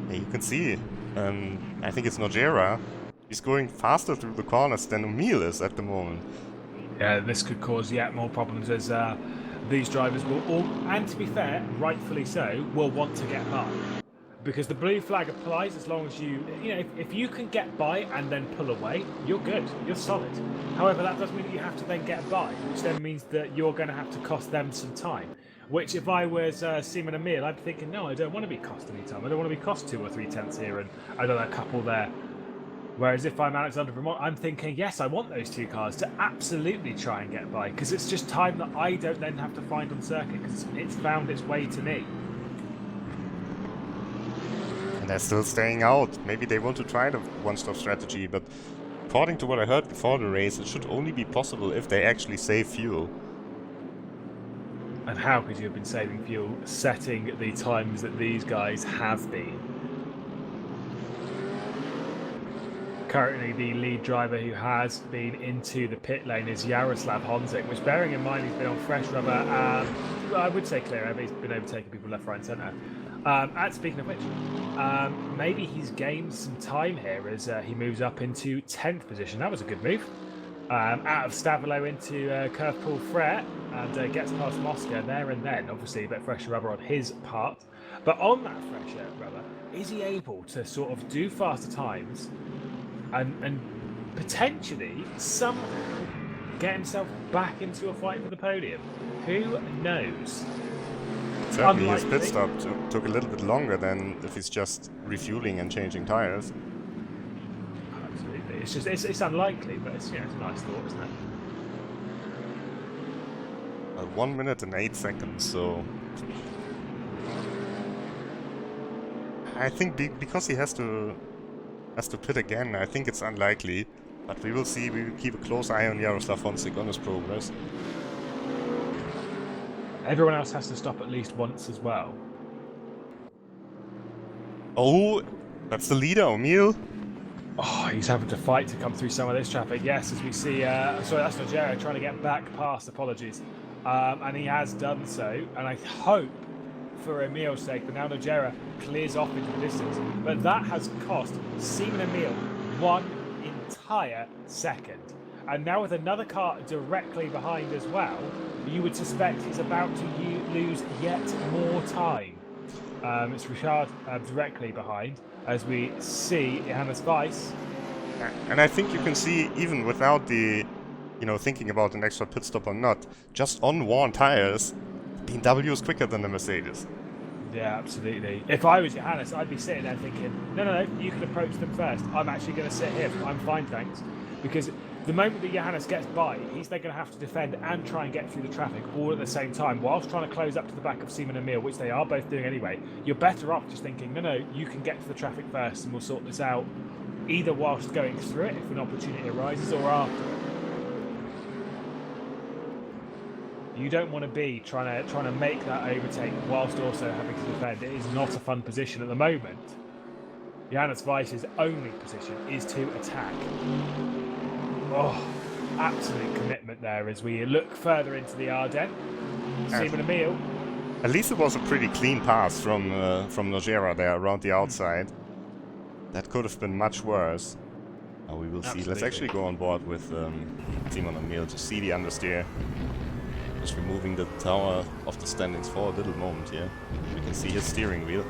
Yeah, you can see, I think it's Nogera. He's going faster through the corners than Emil is at the moment. Yeah, this could cause yet more problems as these drivers will all, and to be fair, rightfully so, will want to get by. Because the blue flag applies as long as you know, if you can get by and then pull away, you're good, you're solid. However, that does mean that you have to then get by, which then means that you're going to have to cost them some time. Which, if I was Seaman Emil, I'd be thinking, no, I don't want to be cost any time. I don't want to be cost 2 or 3 tenths here and another couple there. Whereas if I'm Alexander Vermont, I'm thinking, yes, I want those 2 cars to absolutely try and get by, because it's just time that I don't then have to find on circuit, because it's found its way to me. And they're still staying out. Maybe they want to try the one-stop strategy, but according to what I heard before the race, it should only be possible if they actually save fuel. And how could you have been saving fuel setting the times that these guys have been? Currently, the lead driver who has been into the pit lane is Jaroslav Honzik, which, bearing in mind he's been on fresh rubber, I would say clear over. He's been overtaking people left, right, and centre. And speaking of which, maybe he's gained some time here as he moves up into 10th position. That was a good move. Out of Stavilo into Curve Pool Frere and gets past Mosca there and then. Obviously, a bit fresher rubber on his part. But on that fresher rubber, is he able to sort of do faster times and potentially somehow get himself back into a fight for the podium? Who knows? Certainly his pit stop took a little bit longer than if he's just refueling and changing tires. Absolutely. It's unlikely, but it's, it's a nice thought, isn't it? 1 minute and 8 seconds, so I think because he has to pit again, I think it's unlikely. But we will see. We will keep a close eye on Jaroslav Honzik on his progress. Everyone else has to stop at least once as well. Oh, that's the leader, Emil. Oh, he's having to fight to come through some of this traffic. Yes, as we see, sorry, that's Nogera trying to get back past, apologies. And he has done so, and I hope for Emil's sake, but now Nogera clears off into the distance. But that has cost Seaman Emil 1 entire second. And now with another car directly behind as well, you would suspect he's about to lose yet more time. It's Richard directly behind, as we see Johannes Weiss. And I think you can see, even without the, thinking about an extra pit stop or not, just on worn tires, BMW is quicker than the Mercedes. Yeah, absolutely. If I was Johannes, I'd be sitting there thinking, no, you can approach them first. I'm actually going to sit here. I'm fine, thanks. Because the moment that Johannes gets by, he's then going to have to defend and try and get through the traffic all at the same time, whilst trying to close up to the back of Seaman Emil, which they are both doing anyway. You're better off just thinking, no, you can get to the traffic first and we'll sort this out either whilst going through it if an opportunity arises or after it. You don't want to be trying to make that overtake whilst also having to defend. It is not a fun position at the moment. Johannes Weiss's only position is to attack. Oh, absolute commitment there as we look further into the Ardennes. Seaman Emil. At least it was a pretty clean pass from Nogera there around the outside. That could have been much worse. We will see. Let's actually go on board with Seaman Emil to see the understeer. Just removing the tower of the standings for a little moment here. We can see his steering wheel.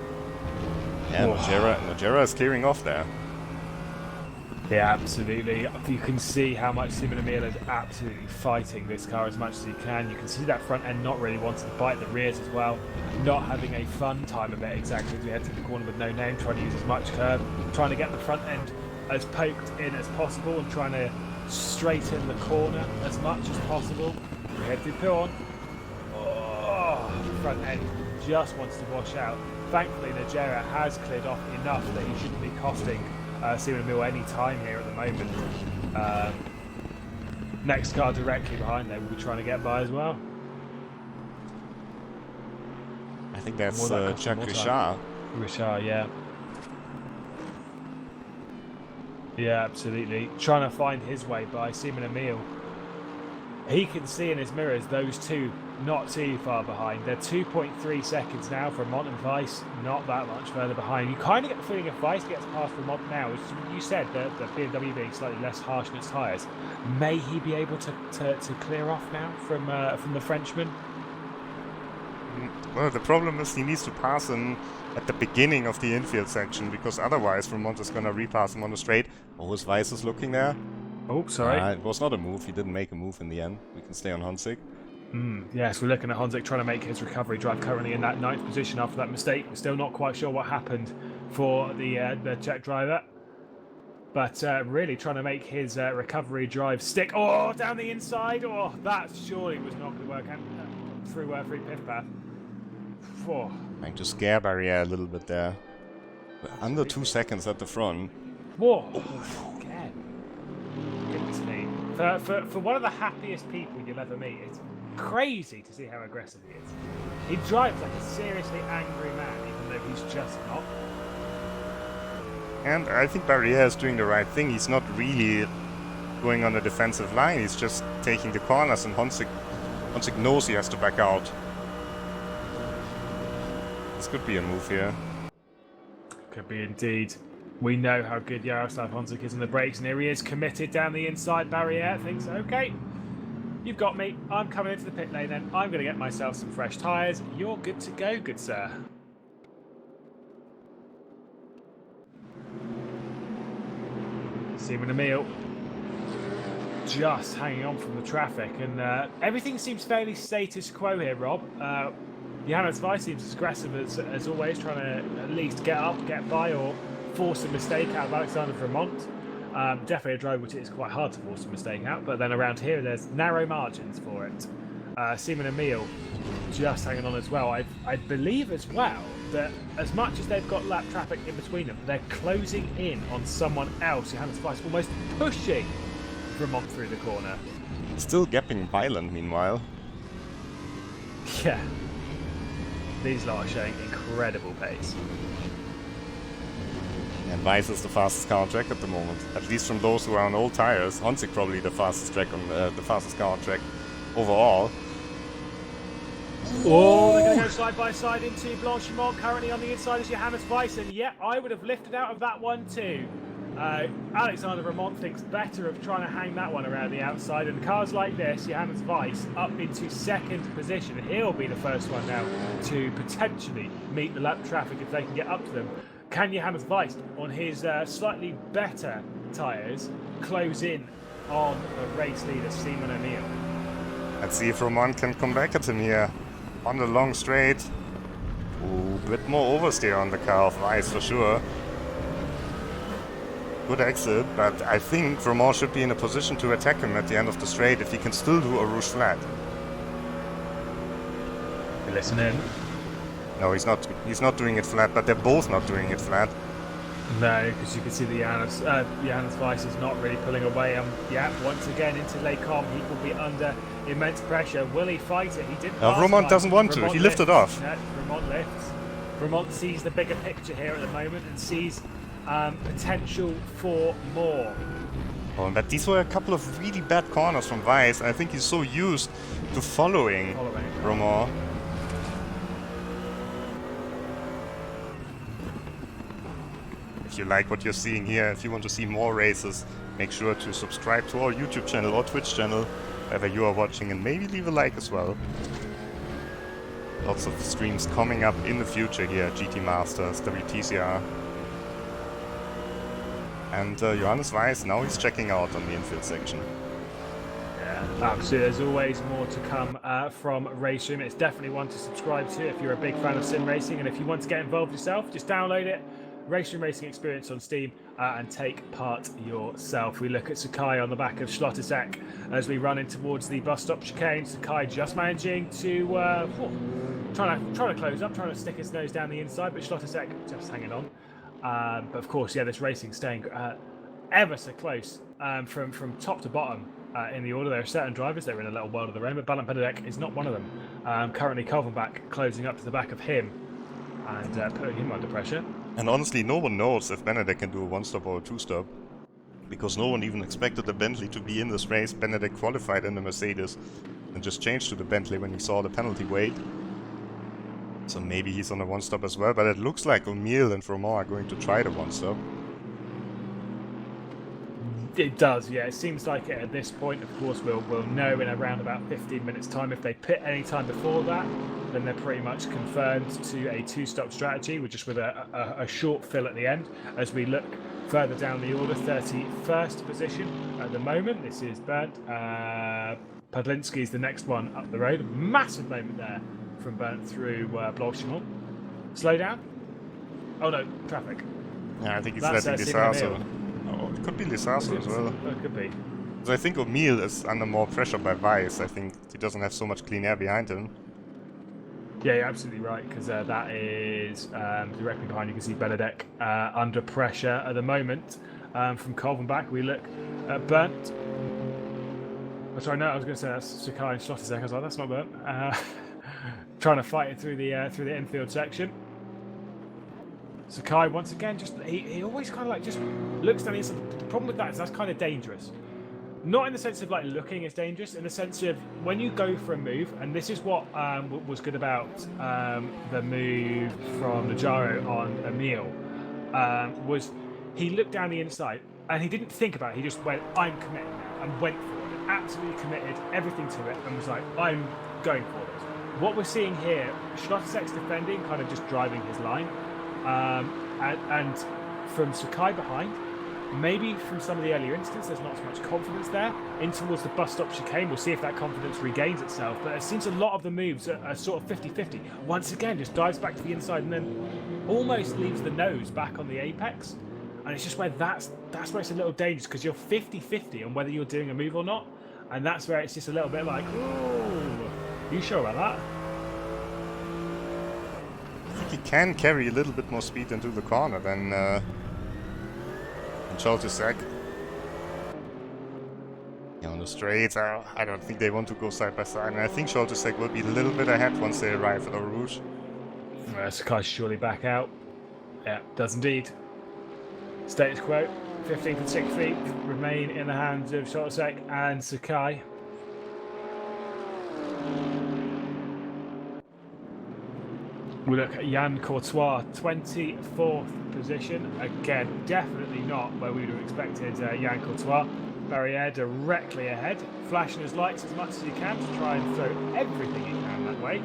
Yeah, Nogera is clearing off there. Yeah, absolutely. You can see how much Wiesenmüller is absolutely fighting this car as much as he can. You can see that front end not really wanting to bite the rears as well. Not having a fun time of it exactly as we head to the corner with no name, trying to use as much curve, trying to get the front end as poked in as possible and trying to straighten the corner as much as possible. We head to pit on. Oh, the front end just wants to wash out. Thankfully, the Jera has cleared off enough that he shouldn't be costing Wiesenmüller any time here at the moment. Next car directly behind there will be trying to get by as well. I think that's Jack Richard. Richard, yeah. Yeah, absolutely. Trying to find his way by Wiesenmüller. He can see in his mirrors those two not too far behind. They're 2.3 seconds now for Vermont and Weiss, not that much further behind. You kind of get the feeling if Weiss gets past Vermont now, as you said, the BMW being slightly less harsh in its tyres, may he be able to clear off now from the Frenchman? Well, the problem is he needs to pass him at the beginning of the infield section, because otherwise Vermont is going to repass him on the straight. Oh, is Weiss is looking there? Oh, sorry. It was not a move. He didn't make a move in the end. We can stay on Honzik. Yes, we're looking at Honzik trying to make his recovery drive, currently in that 9th position after that mistake. We're still not quite sure what happened for the Czech driver, but really trying to make his recovery drive stick. Oh, down the inside. Oh, that surely was not going to work through pit path. Oh. Trying to scare Barriere a little bit there. But under 2 seconds at the front. Whoa! Again. Goodness me. For one of the happiest people you'll ever meet, it's crazy to see how aggressive he is. He drives like a seriously angry man, even though he's just not. And I think Barriere is doing the right thing. He's not really going on the defensive line. He's just taking the corners, and Honzik knows he has to back out. This could be a move here. Could be indeed. We know how good Jaroslav Honzik is in the brakes, and here he is committed down the inside. Barriere thinks, okay, you've got me. I'm coming into the pit lane then. I'm going to get myself some fresh tyres. You're good to go, good sir. Wiesenmüller just hanging on from the traffic, and everything seems fairly status quo here, Rob. Johannes Weiss seems as aggressive as always, trying to at least get up, get by, or force a mistake out of Alexander Vermont. Definitely a drive which it is quite hard to force a mistake out, but then around here there's narrow margins for it. Wiesenmüller just hanging on as well. I believe as well that as much as they've got lap traffic in between them, they're closing in on someone else. Johannes Weiss almost pushing Vermont through the corner. Still gapping Byland meanwhile. Yeah. These lot are showing incredible pace. And Weiss is the fastest car on track at the moment. At least from those who are on old tires. Honzik probably the fastest track on the fastest car on track overall. Oh, they're going to go side by side into Blanchimont. Currently on the inside is Johannes Weiss, and yeah, I would have lifted out of that one too. Alexander Vermont thinks better of trying to hang that one around the outside, and cars like this, Johannes Weiss up into 2nd position. He'll be the first one now to potentially meet the lap traffic if they can get up to them. Can Johannes Weiss, on his slightly better tyres, close in on the race leader, Wiesenmüller? Let's see if Vermont can come back at him here. On the long straight. Ooh, a bit more oversteer on the car of Weiss for sure. Good exit, but I think Vermont should be in a position to attack him at the end of the straight if he can still do a rouge flat. Listen in. No, he's not doing it flat, but they're both not doing it flat. No, because you can see that Johannes Weiss is not really pulling away. Yeah, once again into Les Combes, he will be under immense pressure. Will he fight it? He didn't. Vermont doesn't want to. He lifted off. Yeah, Vermont lifts. Vermont sees the bigger picture here at the moment and sees potential for more. Oh, but these were a couple of really bad corners from Weiss. I think he's so used to following Vermont. If you like what you're seeing here, if you want to see more races, make sure to subscribe to our YouTube channel or Twitch channel, wherever you are watching, and maybe leave a like as well. Lots of streams coming up in the future here, GT Masters, WTCR. And Johannes Weiss, now he's checking out on the infield section. Yeah, absolutely. There's always more to come from RaceRoom. It's definitely one to subscribe to if you're a big fan of sim racing, and if you want to get involved yourself, just download it. RaceRoom Racing Experience on Steam and take part yourself. We look at Sakai on the back of Schlottersack as we run in towards the bus stop chicane. Sakai just managing to trying to close up, trying to stick his nose down the inside, but Schlottersack just hanging on. But of course, yeah, this racing staying ever so close from top to bottom in the order. There are certain drivers that are in a little world of their own, but Balint Benedek is not one of them. Currently, Kolvenbach closing up to the back of him and putting him under pressure. And honestly, no one knows if Benedek can do a one-stop or a two-stop, because no one even expected the Bentley to be in this race. Benedek qualified in the Mercedes and just changed to the Bentley when he saw the penalty weight. So maybe he's on a one-stop as well, but it looks like O'Meal and Froment are going to try the one-stop. It does, yeah. It seems like it at this point. Of course, we'll know in around about 15 minutes' time. If they pit any time before that, then they're pretty much confirmed to a two-stop strategy, with a short fill at the end. As we look further down the order, 31st position at the moment. This is Bernd. Padlinski's the next one up the road. Massive moment there from Bernd through Blanchimont. Slow down. Oh no, traffic. Yeah, I think he's That's, letting Lisaso. Oh, it could be Lisaso as well. It could be. So I think O'Meal is under more pressure by Weiss. I think he doesn't have so much clean air behind him. Yeah, you're absolutely right, because that is directly behind. You can see Benedek under pressure at the moment from Kolvenbach. We look at Bernd. Oh, sorry, no, I was going to say that's Sakai and Schlottersack. I was like, that's not Bernd. Trying to fight it through the infield section. Sakai once again, just he always kind of like just looks down the inside. The problem with that is that's kind of dangerous. Not in the sense of like looking is dangerous, in the sense of when you go for a move, and this is what was good about the move from Najaro on Emil, was he looked down the inside and he didn't think about it. He just went, I'm committed now, and went for it. Absolutely committed, everything to it, and was like, I'm going for this. What we're seeing here, Schlottersack's defending, kind of just driving his line, and from Sakai behind. Maybe from some of the earlier instances, there's not as much confidence there. In towards the bus stop chicane, we'll see if that confidence regains itself. But it seems a lot of the moves are sort of 50-50. Once again, just dives back to the inside and then almost leaves the nose back on the apex. And it's just where that's where it's a little dangerous, because you're 50-50 on whether you're doing a move or not. And that's where it's just a little bit like, ooh, you sure about that? I think he can carry a little bit more speed into the corner than Schlottersack. Yeah, on the straights, I don't think they want to go side by side, and I think Schlottersack will be a little bit ahead once they arrive at Eau Rouge. Sakai's surely back out. Yeah, does indeed. Status quo, 15th and 16th remain in the hands of Schlottersack and Sakai. We look at Jan Courtois, 24th position. Again, definitely not where we would have expected Jan Courtois. Barriere directly ahead, flashing his lights as much as he can to try and throw everything he can that way.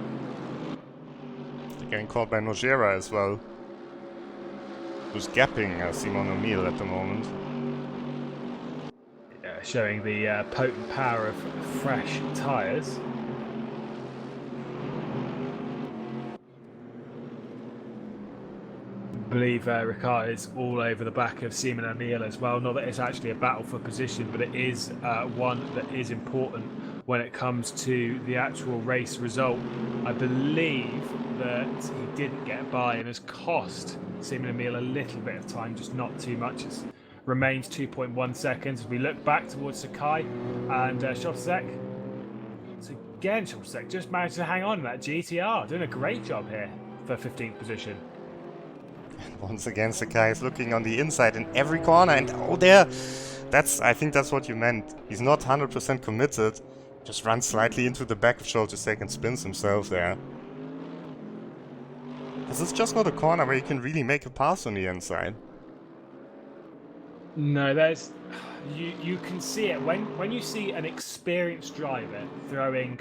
They're getting caught by Nogera as well, who's gapping Simon O'Meal at the moment. Yeah, showing the potent power of fresh tyres. I believe Ricard is all over the back of Simon O'Meal as well. Not that it's actually a battle for position, but it is one that is important when it comes to the actual race result. I believe that he didn't get by and has cost Simon O'Meal a little bit of time, just not too much. It remains 2.1 seconds as we look back towards Sakai and Schlottersack. So again, Schlottersack just managed to hang on in that GTR, doing a great job here for 15th position. And once again, Sakai is looking on the inside in every corner, and oh, there! I think that's what you meant. He's not 100% committed. Just runs slightly into the back of Schlottersack and spins himself there. This is just not a corner where you can really make a pass on the inside. No, there's... You can see it. When you see an experienced driver throwing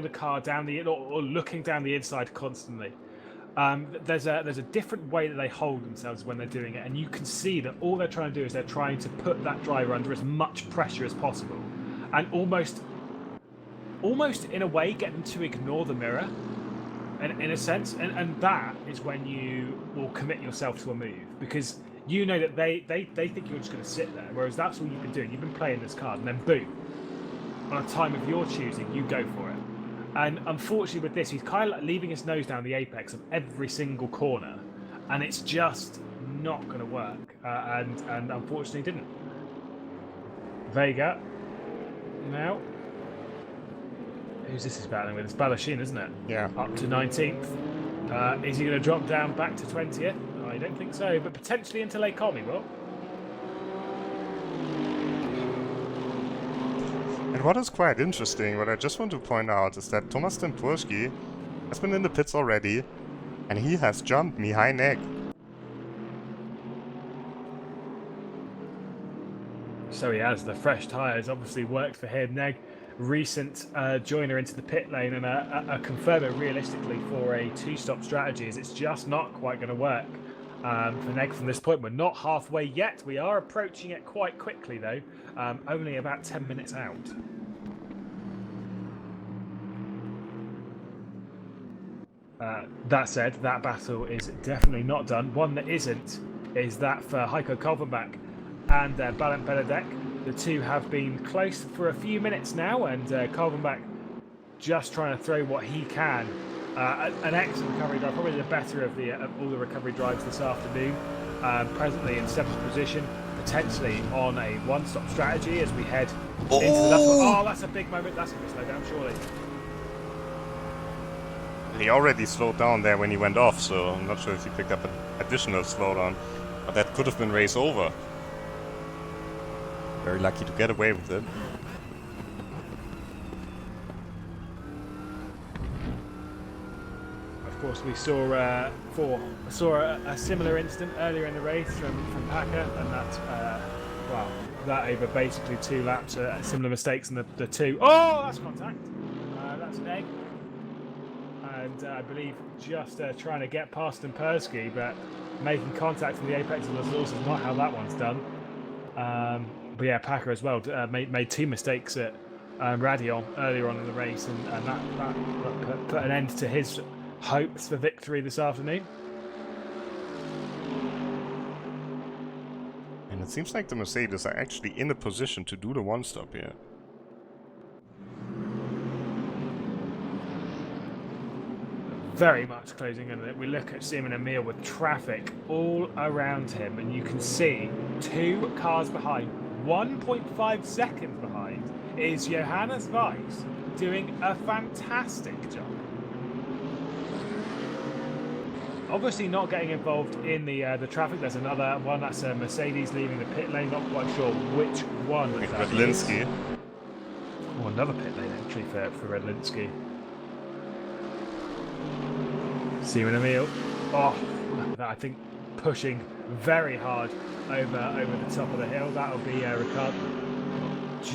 the car down the... or looking down the inside constantly, There's a different way that they hold themselves when they're doing it, and you can see that all they're trying to do is they're trying to put that driver under as much pressure as possible, and almost in a way get them to ignore the mirror, in a sense, and that is when you will commit yourself to a move, because you know that they think you're just going to sit there, whereas that's all you've been doing. You've been playing this card, and then boom, on a time of your choosing, you go for it. And unfortunately with this, he's kind of like leaving his nose down the apex of every single corner, and it's just not going to work. And unfortunately didn't. Vega. Now. Who's this is battling with? It's Balashin, isn't it? Yeah. Up to 19th. Is he going to drop down back to 20th? I don't think so, but potentially into Lake Com he will. And what is quite interesting, what I just want to point out, is that Thomas Dempurski has been in the pits already, and he has jumped Mihai Neg. So he has. The fresh tyres obviously worked for him. Neg, recent joiner into the pit lane, and a confirmer realistically for a two-stop strategy, is it's just not quite going to work for Neg from this point. We're not halfway yet. We are approaching it quite quickly though, only about 10 minutes out. That said, that battle is definitely not done. One that isn't is that for Heiko Kolvenbach and Balint Benedek. The two have been close for a few minutes now, and Kolvenbach just trying to throw what he can. An excellent recovery drive, probably the better of all the recovery drives this afternoon. Presently in 7th position, potentially on a one-stop strategy as we head into the last one. Oh, that's a big moment. That's going to slow down, surely. He already slowed down there when he went off, so I'm not sure if he picked up an additional slowdown, but that could have been race over. Very lucky to get away with it. Of course, we saw a similar incident earlier in the race from Packer, and that over basically 2 laps, similar mistakes in the two. Oh, that's contact. That's an egg. And I believe just trying to get past Dempurski, but making contact from the apex of the source is not how that one's done. But yeah, Packer as well made 2 mistakes at Radion earlier on in the race, and that put an end to his hopes for victory this afternoon. And it seems like the Mercedes are actually in a position to do the one-stop here. Very much closing in. We look at Simon Emil with traffic all around him, and you can see 2 cars behind, 1.5 seconds behind, is Johannes Weiss doing a fantastic job. Obviously not getting involved in the traffic. There's another one, that's a Mercedes leaving the pit lane, not quite sure which one. Redlinski. Oh, another pit lane entry for Redlinski. Simon Emil, I think pushing very hard over the top of the hill. That'll be Ricard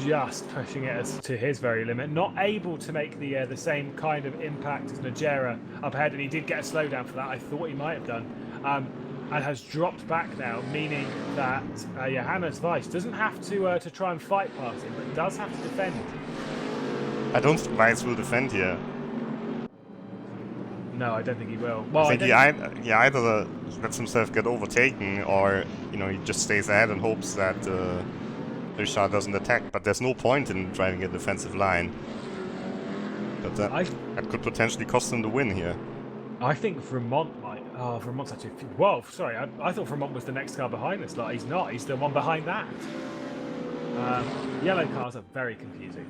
just pushing it to his very limit. Not able to make the same kind of impact as Najera up ahead, and he did get a slowdown for that. I thought he might have done, and has dropped back now, meaning that Johannes Weiss doesn't have to try and fight past him, but does have to defend. I don't think Weiss will defend here. No, I don't think he will. Well, I think he either lets himself get overtaken, or he just stays ahead and hopes that Richard doesn't attack. But there's no point in driving a defensive line. But that could potentially cost him the win here. I think Vermont might. Oh, Vermont's actually. Well, sorry, I thought Vermont was the next car behind this lot. He's not. He's the one behind that. Yellow cars are very confusing.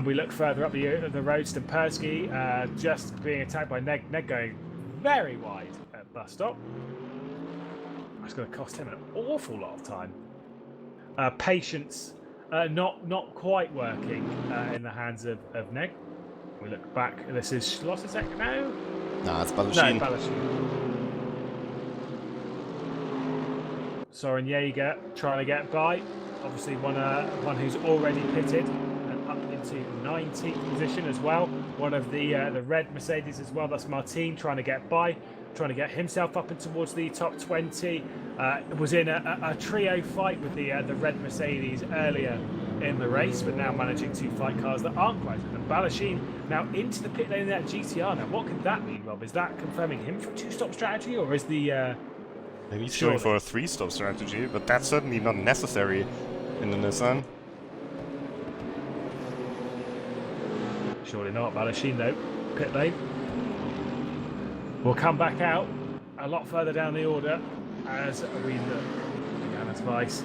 We look further up the road. Dempurski just being attacked by Neg. Neg going very wide at bus stop. That's going to cost him an awful lot of time. Patience not quite working in the hands of Neg. We look back. This is Schlosserek now. No, it's Balashin. No, Balashin. Soren Jaeger trying to get by. Obviously one who's already pitted and up into 19th position as well. One of the red Mercedes as well. That's Martin trying to get by, trying to get himself up and towards the top 20. Was in a trio fight with the red Mercedes earlier in the race, but now managing to fight cars that aren't quite. And Balashin now into the pit lane in that GTR. Now, what could that mean, Rob? Is that confirming him for a 2-stop strategy, or is the maybe he's going for a 3-stop strategy? But that's certainly not necessary in the Nissan. Surely not. Balashin though, pit lane. We'll come back out a lot further down the order as we look. Johannes Weiss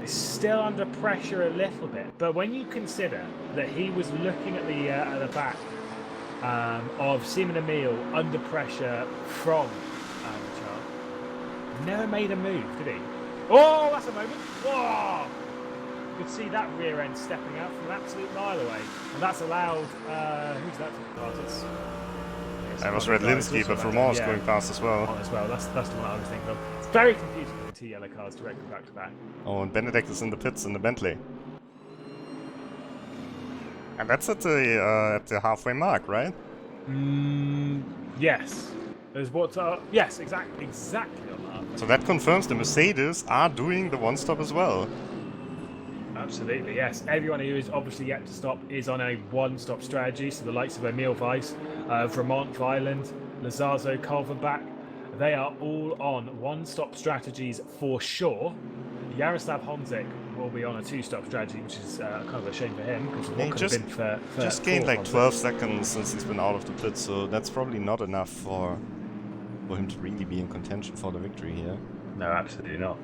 is still under pressure a little bit, but when you consider that he was looking at the back of Simon Emil under pressure from Charles, never made a move, did he? Oh, that's a moment. Whoa! You could see that rear end stepping out from an absolute mile away, and that's allowed. Who's that? I was Redlinski, but Vermont's going past as well. That's the one I was thinking of. It's very confusing with the 2 yellow cars directly back to back. Oh, and Benedict is in the pits in the Bentley. And that's at the halfway mark, right? Yes. There's what? Yes, exactly on the halfway. So that confirms the Mercedes are doing the 1-stop as well. Absolutely, yes. Everyone who is obviously yet to stop is on a 1-stop strategy. So the likes of Emil Weiss, Vermont, Weiland, Lazarzo, Culverbach, they are all on 1-stop strategies for sure. Jaroslav Honzik will be on a 2-stop strategy, which is kind of a shame for him, because what could have been for just gained like 12 seconds since he's been out of the pit, so that's probably not enough for him to really be in contention for the victory here. No, absolutely not.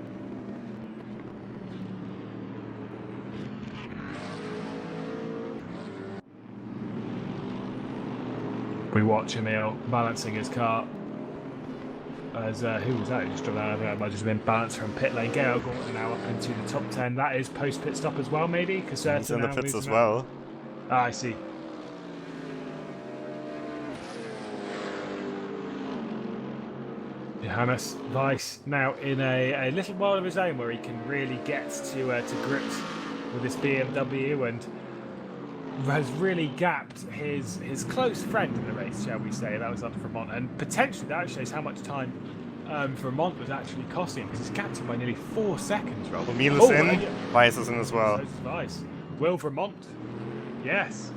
We watch Emil balancing his car as who was that? He just dropped out. I might just been balanced from pit lane. Gail Gordon now up into the top 10. That is post pit stop as well, maybe. Because he's in the pits as well. Ah, I see. Johannes Weiss now in a little world of his own, where he can really get to grips with this BMW and has really gapped his close friend in the race, shall we say. That was up Vermont, and potentially that shows how much time Vermont was actually costing him, because he's gapped him by nearly 4 seconds, Rob. Emil is in, Weiss is in as well. So is Weiss. Will Vermont? Yes.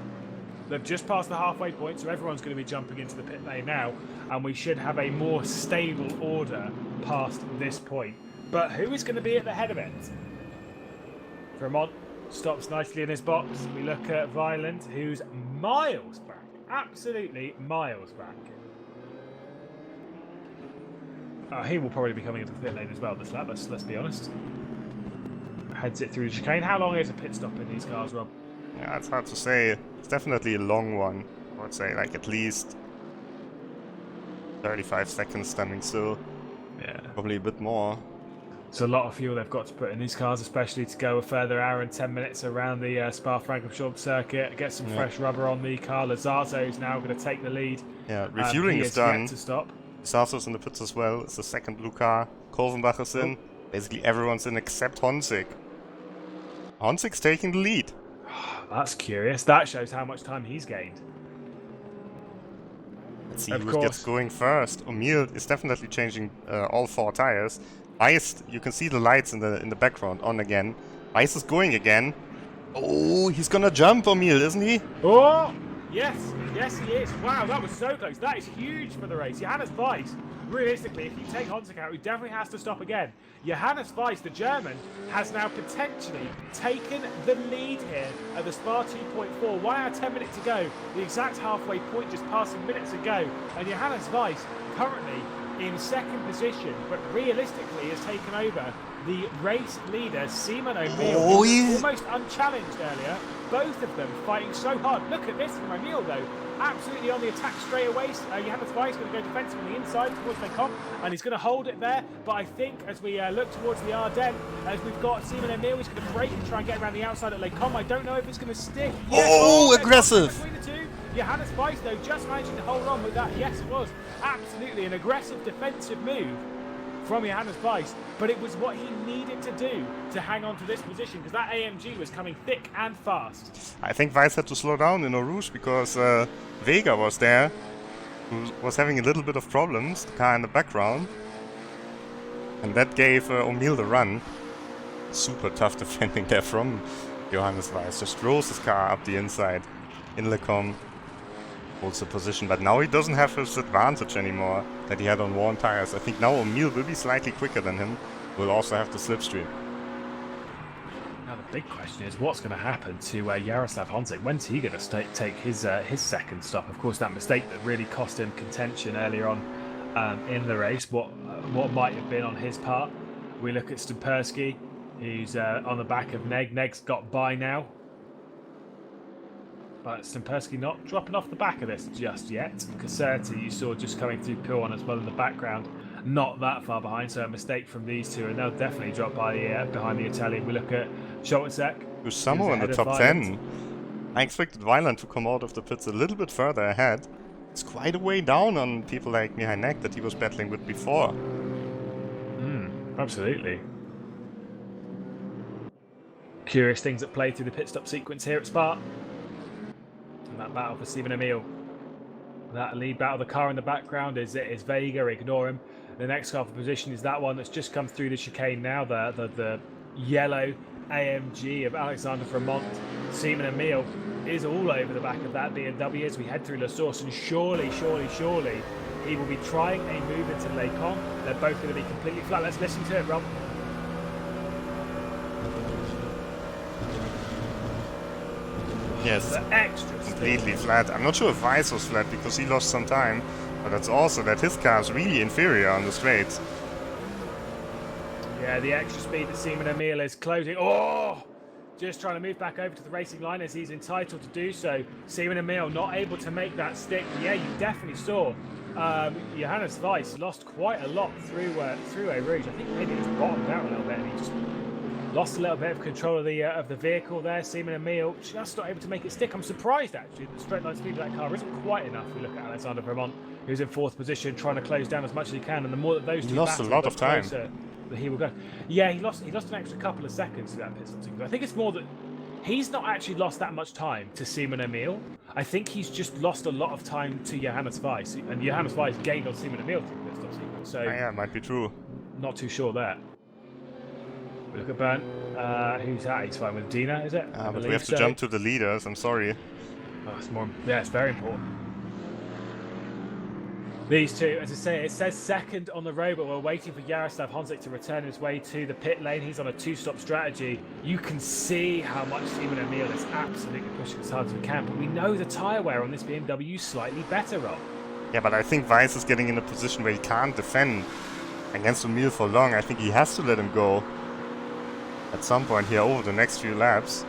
They've just passed the halfway point, so everyone's going to be jumping into the pit lane now, and we should have a more stable order past this point. But who is going to be at the head of it? Vermont stops nicely in his box. We look at Weiland, who's miles back. Absolutely miles back. He will probably be coming into the pit lane as well this lap, let's be honest. Heads it through the chicane. How long is a pit stop in these cars, Rob? Yeah, it's hard to say. It's definitely a long one. I would say like at least 35 seconds standing still. Yeah. Probably a bit more. It's a lot of fuel they've got to put in these cars, especially to go a further hour and 10 minutes around the Spa-Francorchamps circuit, get some fresh rubber on the car. Lazarzo is now going to take the lead. Yeah, refueling is done. Yet to stop. Lazarzo's in the pits as well. It's the second blue car. Kolvenbach is in. Basically everyone's in except Honzik. Honzik's taking the lead. That's curious. That shows how much time he's gained. Let's see who gets going first. Emil is definitely changing all 4 tires. Weiss, you can see the lights in the background on again. Weiss is going again. Oh, he's gonna jump, Emil, isn't he? Oh, yes, yes he is. Wow, that was so close. That is huge for the race. Johannes Weiss, realistically, if you take Honzik out, he definitely has to stop again. Johannes Weiss, the German, has now potentially taken the lead here at the Spa 2.4. 1 hour 10 minutes to go. The exact halfway point just passing minutes ago. And Johannes Weiss currently in second position, but realistically has taken over the race leader, Simon O'Meal, who was almost unchallenged earlier. Both of them fighting so hard. Look at this from O'Meal, though. Absolutely on the attack straight away. Johannes Weiss going to go defensive on the inside towards Lecombe, and he's going to hold it there. But I think as we look towards the Ardennes, as we've got Simon O'Meal, he's going to break and try and get around the outside at Lecombe. I don't know if it's going to stick. Yes, aggressive! Between the two. Johannes Weiss, though, just managing to hold on with that. Yes, it was absolutely an aggressive defensive move from Johannes Weiss, but it was what he needed to do to hang on to this position because that AMG was coming thick and fast. I think Weiss had to slow down in Eau Rouge because Vega was there, who was having a little bit of problems, the car in the background. And that gave O'Meal the run. Super tough defending there from Johannes Weiss. Just rolls his car up the inside in Lecombe. Holds the position, but now he doesn't have his advantage anymore that he had on worn tires. I think now O'Meal will be slightly quicker than him. Will also have the slipstream. Now the big question is what's going to happen to Jaroslav Honzik? When's he going to take his second stop? Of course, that mistake that really cost him contention earlier on in the race. What might have been on his part? We look at Stempersky, who's on the back of Neg. Neg's got by now. But Stempersky not dropping off the back of this just yet. Caserta, you saw just coming through Piron as well in the background, not that far behind. So a mistake from these two, and they'll definitely drop by behind the Italian. We look at Scholzek, who's somehow in the top 10. I expected Weiland to come out of the pits a little bit further ahead. It's quite a way down on people like Mihai Nek that he was battling with before. Absolutely. Curious things at play through the pit stop sequence here at Spa. That battle for Stephen Emile. That lead battle, the car in the background is Vega, ignore him. The next car for position is that one that's just come through the chicane now, the yellow AMG of Alexander Fremont. Stephen Emile is all over the back of that BMW as we head through La Source, and surely he will be trying a move into Les Cons. They're both going to be completely flat. Let's listen to it, Rob. Yes, extra completely flat. I'm not sure if Weiss was flat because he lost some time, but that's also that his car is really inferior on the straights. Yeah, the extra speed that Stephen Emile is closing. Oh! Just trying to move back over to the racing line as he's entitled to do so. Stephen Emile not able to make that stick. Yeah, you definitely saw Johannes Weiss lost quite a lot through Eau Rouge. I think maybe he just bottomed out a little bit and he just lost a little bit of control of the vehicle there. Stephen Emile just not able to make it stick. I'm surprised actually that the straight line speed of that car isn't quite enough. We look at Alexander Vermont, who's in fourth position, trying to close down as much as he can, and the more that those two lost a lot of time. He will go. Yeah, he lost an extra couple of seconds to that pit stop sequence. I think it's more that he's not actually lost that much time to Stephen Emile. I think he's just lost a lot of time to Johannes Weiss, and Johannes Weiss gained on Stephen Emile through the pit stop sequence. So yeah, might be true. Not too sure there. We look at Bernd. Who's that? He's fine with Dina, is it? But we have to jump to the leaders. I'm sorry. Oh, it's more. Yeah, it's very important. These two, as I say, it says second on the road, but we're waiting for Jaroslav Honzik to return his way to the pit lane. He's on a two-stop strategy. You can see how much Stephen Emile is absolutely pushing as hard as we can, but we know the tyre wear on this BMW is slightly better, Rob. Yeah, but I think Weiss is getting in a position where he can't defend against Emile for long. I think he has to let him go at some point here over the next few laps.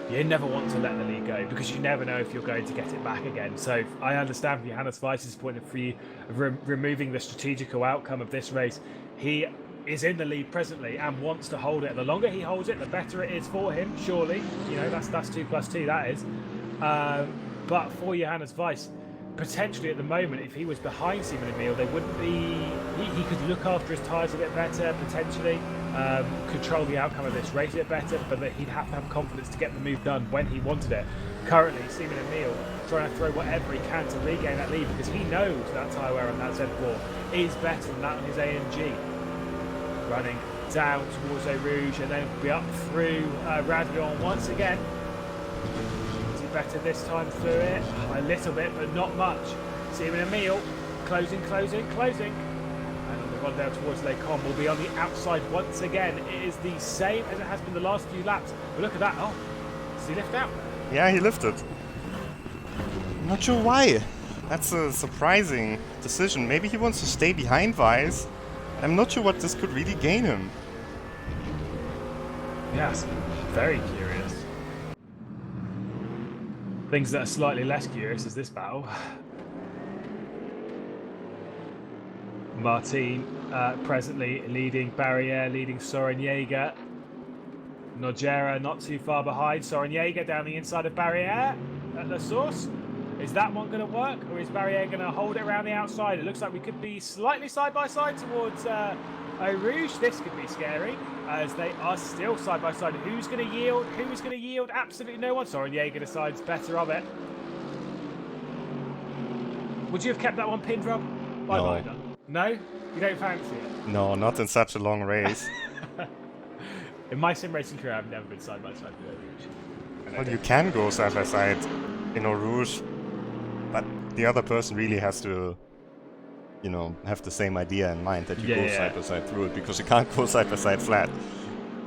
You never want to let the lead go because you never know if you're going to get it back again. So I understand from Johannes Weiss's point of view of removing the strategical outcome of this race. He is in the lead presently and wants to hold it. The longer he holds it, the better it is for him, surely. You know, that's 2+2, that is. But for Johannes Weiss, potentially at the moment, if he was behind Stephen Emile, they wouldn't be. He could look after his tyres a bit better, potentially control the outcome of this race a bit better, but that he'd have to have confidence to get the move done when he wanted it. Currently, Stephen Emile trying to throw whatever he can to regain that lead because he knows that tyre wear on that Z4 is better than that on his AMG. Running down towards Eau Rouge and then be up through Radlon once again. Better this time through it, a little bit, but not much. Stephen Emile closing. And on the run down towards Les Cons will be on the outside once again. It is the same as it has been the last few laps. But look at that. Oh, does he lift out? Yeah, he lifted. I'm not sure why. That's a surprising decision. Maybe he wants to stay behind Weiss. I'm not sure what this could really gain him. Yes, very curious. Things that are slightly less curious is this battle. Martin presently leading Barriere, leading Soren Jaeger. Nogera not too far behind. Soren Jaeger down the inside of Barriere at La Source. Is that one going to work, or is Barrier going to hold it around the outside? It looks like we could be slightly side by side towards Eau Rouge. This could be scary, as they are still side by side. Who's going to yield? Who is going to yield? Absolutely no one. Soren Jaeger decides better of it. Would you have kept that one pinned, Rob? No. No? You don't fancy it? No, not in such a long race. In my sim racing career, I've never been side by side with Eau Rouge. Well, you can go side by side in Eau Rouge, but the other person really has to, you know, have the same idea in mind that you go side by side through it, because you can't go side by side flat.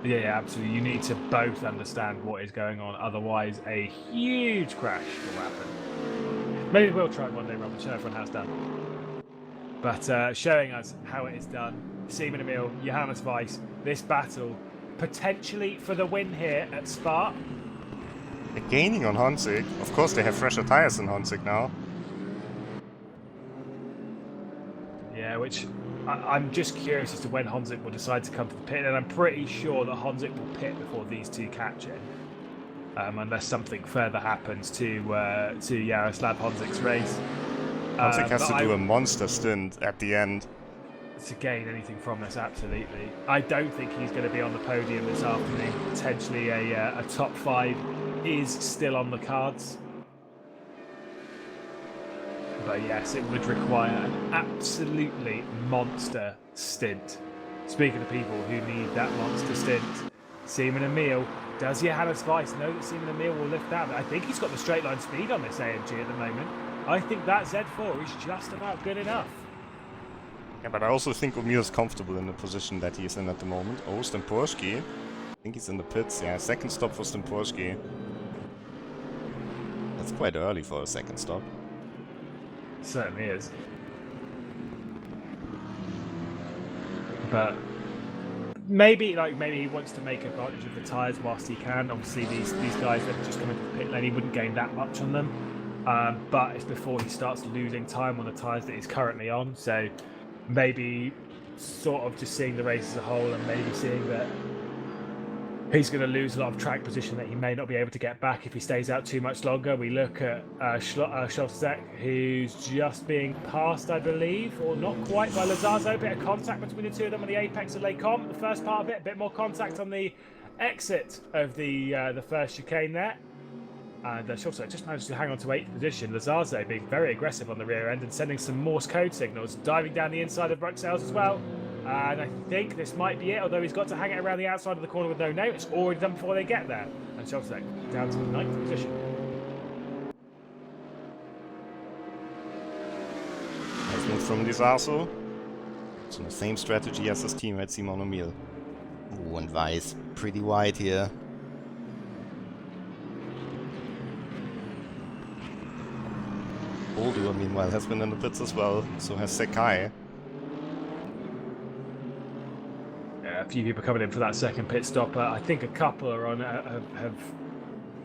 Yeah, absolutely. You need to both understand what is going on, otherwise a huge crash will happen. Maybe we'll try it one day, Robert, show everyone how it's done. But showing us how it is done, Simon Emil, Johannes Weiss, this battle, potentially for the win here at Spa. They're gaining on Honzig. Of course, they have fresher tires than Honzig now. Yeah, which I'm just curious as to when Honzig will decide to come to the pit, and I'm pretty sure that Honzig will pit before these two catch in. Unless something further happens to Jaroslav Honzig's race. Honzig has to do a monster stint at the end. To gain anything from this, absolutely. I don't think he's going to be on the podium this afternoon. Potentially a top 5 is still on the cards. But yes, it would require an absolutely monster stint. Speaking of people who need that monster stint, Simon Emil. Does Johannes Weiss know that Simon Emil will lift that? I think he's got the straight line speed on this AMG at the moment. I think that Z4 is just about good enough. Yeah, but I also think Emil is comfortable in the position that he's in at the moment. Oh, Stemporski. I think he's in the pits. Yeah, second stop for Stemporski. That's quite early for a second stop. It certainly is. But maybe he wants to make advantage of the tyres whilst he can. Obviously, these guys that have just come into the pit lane, he wouldn't gain that much on them. But it's before he starts losing time on the tyres that he's currently on. So maybe sort of just seeing the race as a whole, and maybe seeing that he's going to lose a lot of track position that he may not be able to get back if he stays out too much longer. We look at Schlotzek, who's just being passed, I believe, or not quite, by Lazazo. A bit of contact between the two of them on the apex of Les Combes. The first part of it, a bit more contact on the exit of the first chicane there. And Schlotzek just managed to hang on to 8th position. Lazazo being very aggressive on the rear end and sending some Morse code signals, diving down the inside of Bruxelles as well. And I think this might be it, although he's got to hang it around the outside of the corner with no note. It's already done before they get there. And Schlotzek down to the 9th position. Nice move from Lizaso. So the same strategy as his teammate Simon Emil. Ooh, and Weiss pretty wide here. Boldur, meanwhile, has been in the pits as well. So has Sekai. A few people coming in for that second pit stop. I think a couple are on have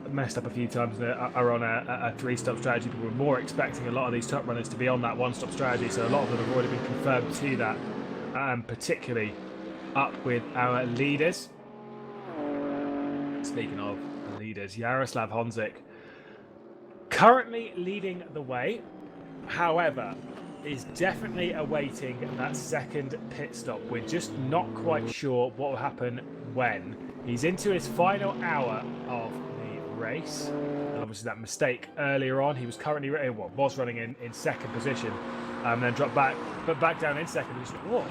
messed up a few times. Are on a 3-stop strategy. People were more expecting a lot of these top runners to be on that 1-stop strategy, so a lot of them have already been confirmed to that. Particularly up with our leaders. Speaking of leaders, Jaroslav Honzig currently leading the way. However, is definitely awaiting that second pit stop. We're just not quite sure what will happen when. He's into his final hour of the race. And obviously that mistake earlier on, he was currently was running in second position, and then dropped back, but back down in second position. Oh,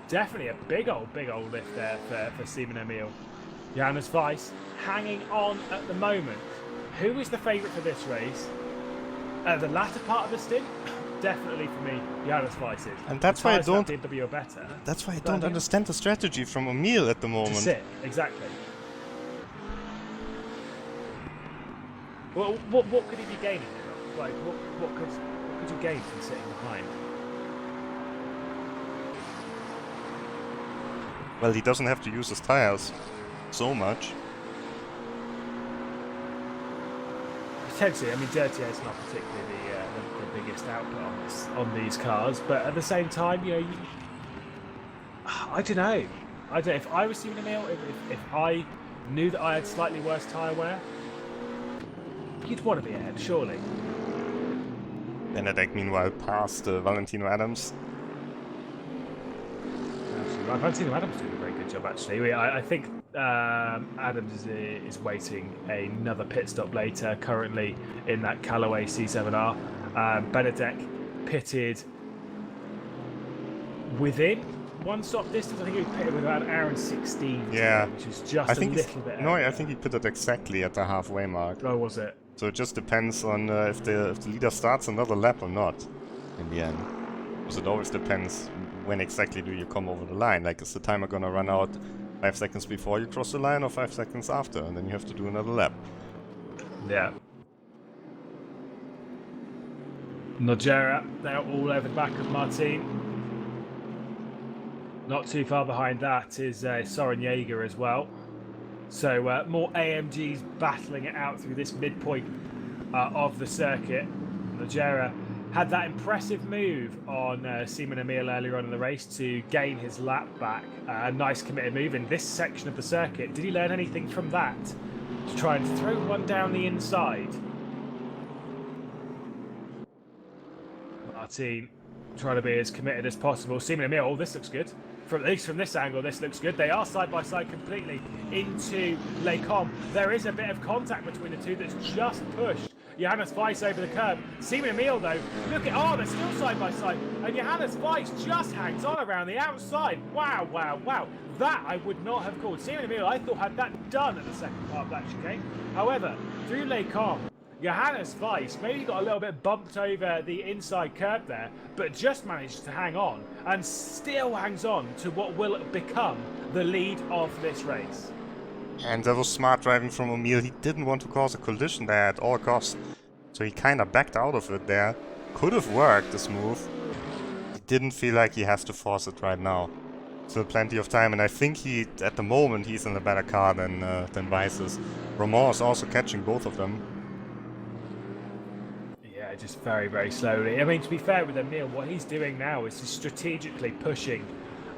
definitely a big old lift there for Simon Emil. Johannes Weiss hanging on at the moment. Who is the favourite for this race? The latter part of the stint? Definitely for me, Johannes Weiss is. And that's why I don't. BMW are better. That's why I don't understand the strategy from Emil at the moment. To sit, exactly. Well, what could he be gaining? Like, what could you gain from sitting behind? Well, he doesn't have to use his tires so much. Potentially, I mean, Dirtier is not particularly the biggest output on these cars, but at the same time, you know, I don't know. If I was Simon Emil, if I knew that I had slightly worse tyre wear, you'd want to be ahead, surely. Benedek, meanwhile, passed Valentino Adams. Right, Valentino Adams doing a very good job, actually. I think Adams is waiting another pit stop later, currently in that Callaway C7R. Benedek pitted within one stop distance. I think he pitted with about an hour and 16. Yeah. Which is just I think a little bit. No, I think he pitted exactly at the halfway mark. Oh, was it? So it just depends on if the leader starts another lap or not in the end. Because it always depends when exactly do you come over the line. Like, is the timer gonna run out 5 seconds before you cross the line or 5 seconds after? And then you have to do another lap. Yeah. Nogera, they're all over the back of Martin. Not too far behind that is Soren Jaeger as well. So more AMGs battling it out through this midpoint of the circuit. Nogera had that impressive move on Simon Emil earlier on in the race to gain his lap back. A nice committed move in this section of the circuit. Did he learn anything from that to try and throw one down the inside? Martin trying to be as committed as possible. Simon Emil, oh, this looks good. At least from this angle, this looks good. They are side by side completely into Les Combes. There is a bit of contact between the two that's just pushed Johannes Weiss over the curb. Simon Emil, though, look at, they're still side by side. And Johannes Weiss just hangs on around the outside. Wow, wow, wow. That I would not have called. Simon Emil, I thought, had that done at the second part of that chicane. However, through Les Combes, Johannes Weiss maybe got a little bit bumped over the inside curb there, but just managed to hang on and still hangs on to what will become the lead of this race. And that was smart driving from Emil. He didn't want to cause a collision there at all costs. So he kind of backed out of it there. Could have worked, this move. He didn't feel like he has to force it right now. Still plenty of time, and I think at the moment, he's in a better car than Weiss is. Romain is also catching both of them. Just very, very slowly. I mean, to be fair with Emil, what he's doing now is he's strategically pushing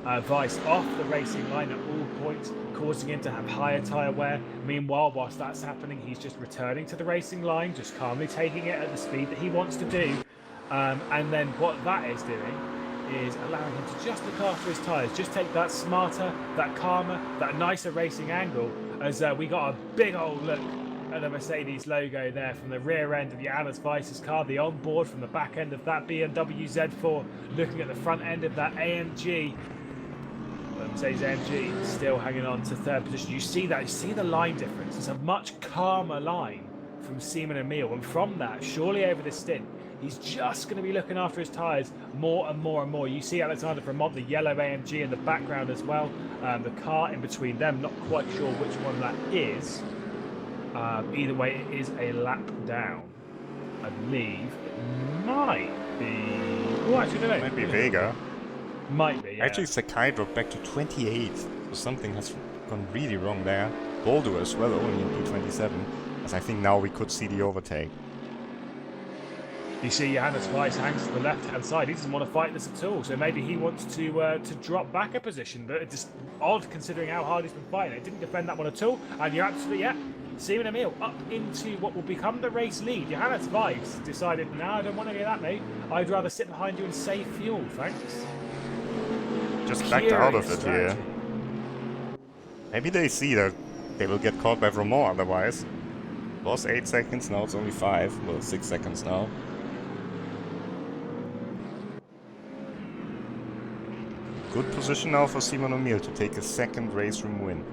Weiss off the racing line at all points, causing him to have higher tyre wear. Meanwhile, whilst that's happening, he's just returning to the racing line, just calmly taking it at the speed that he wants to do. And then what that is doing is allowing him to just look after his tyres, just take that smarter, that calmer, that nicer racing angle, as we got a big old look at the Mercedes logo there from the rear end of Johannes Weiss's car, the onboard from the back end of that BMW Z4, looking at the front end of that AMG. Well, Mercedes AMG still hanging on to third position. You see that, you see the line difference. It's a much calmer line from Simon Emil, and from that, surely over this stint, he's just going to be looking after his tyres more and more and more. You see Alexander Vermont, the yellow AMG in the background as well. The car in between them, not quite sure which one that is. Either way, it is a lap down. I believe it might be... Oh, actually, no. Might be Vega. Might be, yeah. Actually, Sakai dropped back to 28th. So something has gone really wrong there. Boldo as well, only in P27. As I think now we could see the overtake. You see Johannes Weiss hangs to the left-hand side. He doesn't want to fight this at all. So maybe he wants to drop back a position. But it's just odd considering how hard he's been fighting. It didn't defend that one at all. And you're absolutely, yeah. Simon Emil up into what will become the race lead. Johannes Weiss decided, no, I don't want to do that, mate. I'd rather sit behind you and save fuel, thanks. Just backed out of it here. Maybe they see that they will get caught by Romain otherwise. It was 8 seconds, now it's only 5. Well, 6 seconds now. Good position now for Simon Emil to take a second RaceRoom win.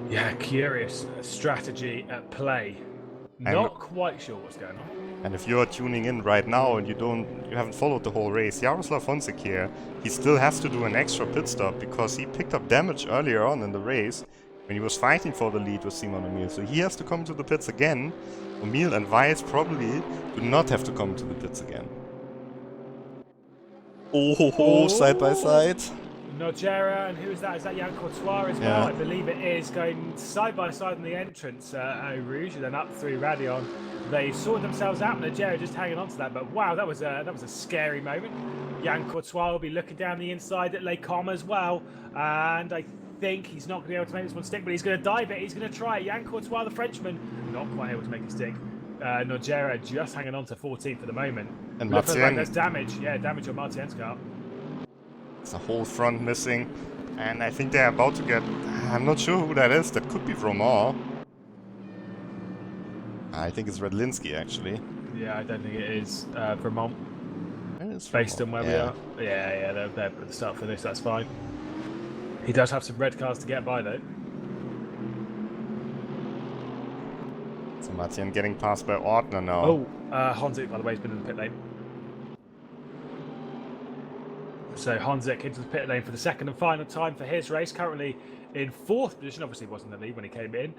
Yeah, curious strategy at play. Not quite sure what's going on. And if you're tuning in right now and you haven't followed the whole race, Jaroslav Honzik here, he still has to do an extra pit stop because he picked up damage earlier on in the race when he was fighting for the lead with Simon Emil. So he has to come to the pits again. Emil and Weiss probably do not have to come to the pits again. Oh, side by side. Nogera, and who is that? Is that Jan Courtois as well? I believe it is, going side by side in the entrance Eau Rouge, and then up through Radion. They sorted themselves out, and Nogera just hanging on to that. But wow, that was a scary moment. Jan Courtois will be looking down the inside at Les Combes as well, and I think he's not going to be able to make this one stick, but he's going to dive it. He's going to try it. Jan Courtois, the Frenchman, not quite able to make it stick. Nogera just hanging on to 14th at the moment. And Looks like Martien, there's damage. Yeah, damage on Martien's car. it's a whole front missing. And I think they're about to get... I'm not sure who that is. That could be Romain. I think it's Redlinski, actually. Yeah, I don't think it is Vermont. It's Based on Romain, where we are. Yeah, they're at the start for this, that's fine. He does have some red cars to get by, though. So Martien getting passed by Ordner now. Oh, Honzik, by the way, has been in the pit lane. So Honzik into the pit lane for the second and final time for his race. Currently in 4th position. Obviously wasn't in the lead when he came in.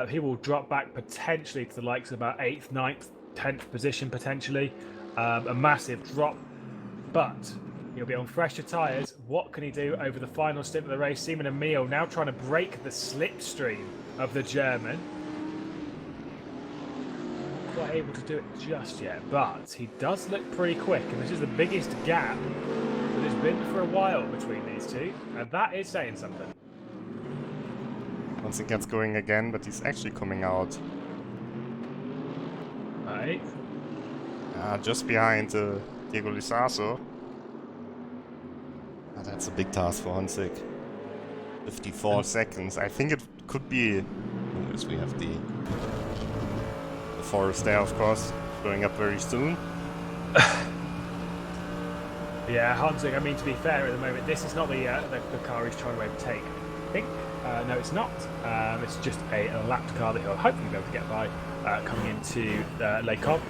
He will drop back potentially to the likes of about 8th, 9th, 10th position potentially. A massive drop. But he'll be on fresher tyres. What can he do over the final stint of the race? Simon Emil now trying to break the slipstream of the German. Not quite able to do it just yet, but he does look pretty quick, and this is the biggest gap that has been for a while between these two, and that is saying something. Once he gets going again, but he's actually coming out Right. just behind Diego Lizaso. That's a big task for Honzik. 54 seconds. I think it could be... Oh, yes, we have the Forest there, of course, going up very soon. Yeah, Honzik, I mean, to be fair at the moment, this is not the car he's trying to overtake. I think. No, it's not. It's just a lapped car that he'll hopefully be able to get by coming into Le Coq,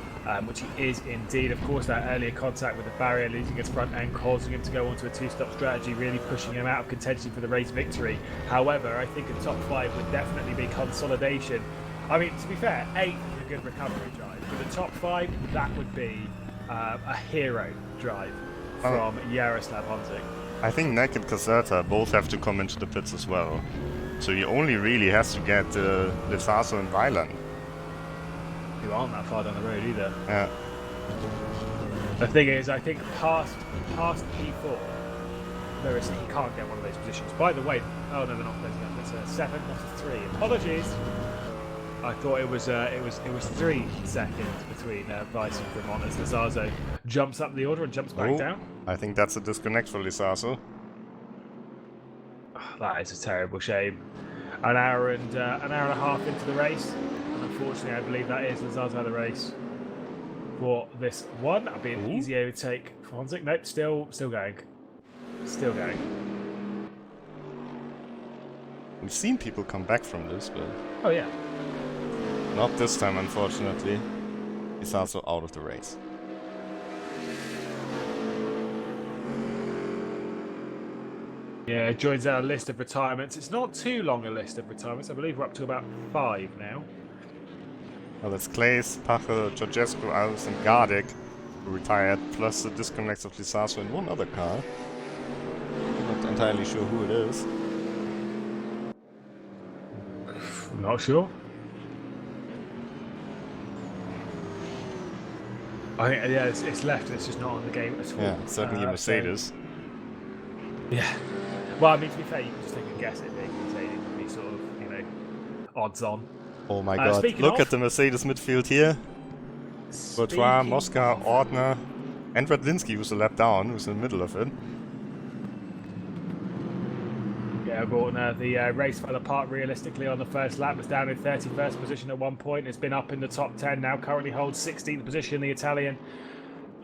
which he is indeed. Of course, that earlier contact with the barrier, losing his front end, causing him to go onto a two-stop strategy, really pushing him out of contention for the race victory. However, I think a top 5 would definitely be consolidation. I mean, to be fair, 8th is a good recovery drive. For the top 5, that would be a hero drive from Jaroslav Honzik. I think Neck and Caserta both have to come into the pits as well. So he only really has to get Lizaso and Weiland. Who aren't that far down the road either. Yeah. The thing is, I think past P4, there is, he can't get one of those positions. By the way, oh no, they're not closing up. It's a 7, not a 3. Apologies. I thought it was 3 seconds between Weiss and Vermont as Lizaso jumps up the order and jumps back down. I think that's a disconnect for Lizaso. Oh, that is a terrible shame. An hour and a half into the race, and unfortunately, I believe that is Lizaso out of the race for this one. That'll be an easy overtake for Honzik. Nope, still going, still going. We've seen people come back from this, but Oh yeah. not this time, unfortunately. Lizaso out of the race. Yeah, joins our list of retirements. It's not too long a list of retirements. I believe we're up to about 5 now. Well, that's Claes, Pachel, Georgescu, Alves, and Gardek who retired, plus the disconnects of Lizaso and one other car. Not entirely sure who it is. I'm not sure. I think, yeah, it's left. It's just not on the game at all. Yeah, certainly a Mercedes. Yeah. Well, I mean, to be fair, you can just take a guess at being Mercedes would be sort of, you know, odds on. Oh my god, look at the Mercedes midfield here. Bourtois, Mosca, Ordner, and Radlinski, who's a lap down, who's in the middle of it. Yeah, Ordner, the race fell apart realistically on the first lap. Was down in 31st position at one point. It's been up in the top 10 now. Currently holds 16th position, the Italian.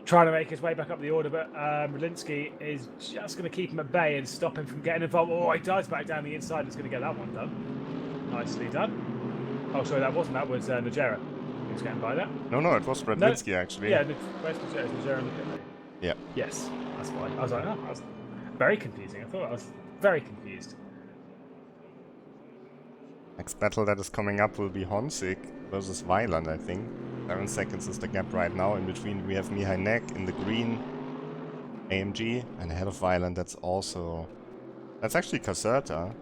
Trying to make his way back up the order, but Radlinski is just going to keep him at bay and stop him from getting involved. Oh, he dives back down the inside. He's going to get that one done. Nicely done. Oh, sorry, that wasn't. That was Nogera. He was getting by that. No, it was Radlinski, actually. Yeah, where's Nogera? Is Nogera in the pit lane? Yeah. Yes, that's why. I was like, oh, that was very confusing. I thought I was very confused. Next battle that is coming up will be Honzik versus Weiland, I think. 7 seconds is the gap right now. In between we have Mihai Nek in the green AMG, and ahead of Weiland that's actually Caserta.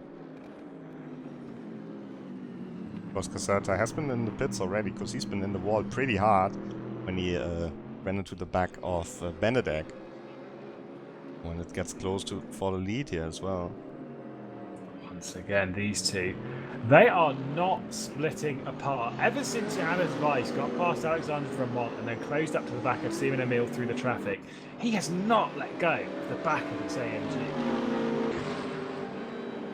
Because Caserta has been in the pits already, because he's been in the wall pretty hard when he ran into the back of Benedek. When it gets close for the lead here as well. once again, these two. They are not splitting apart. Ever since Johannes Weiss got past Alexander Vermont and then closed up to the back of Simon Emil through the traffic, he has not let go of the back of his AMG.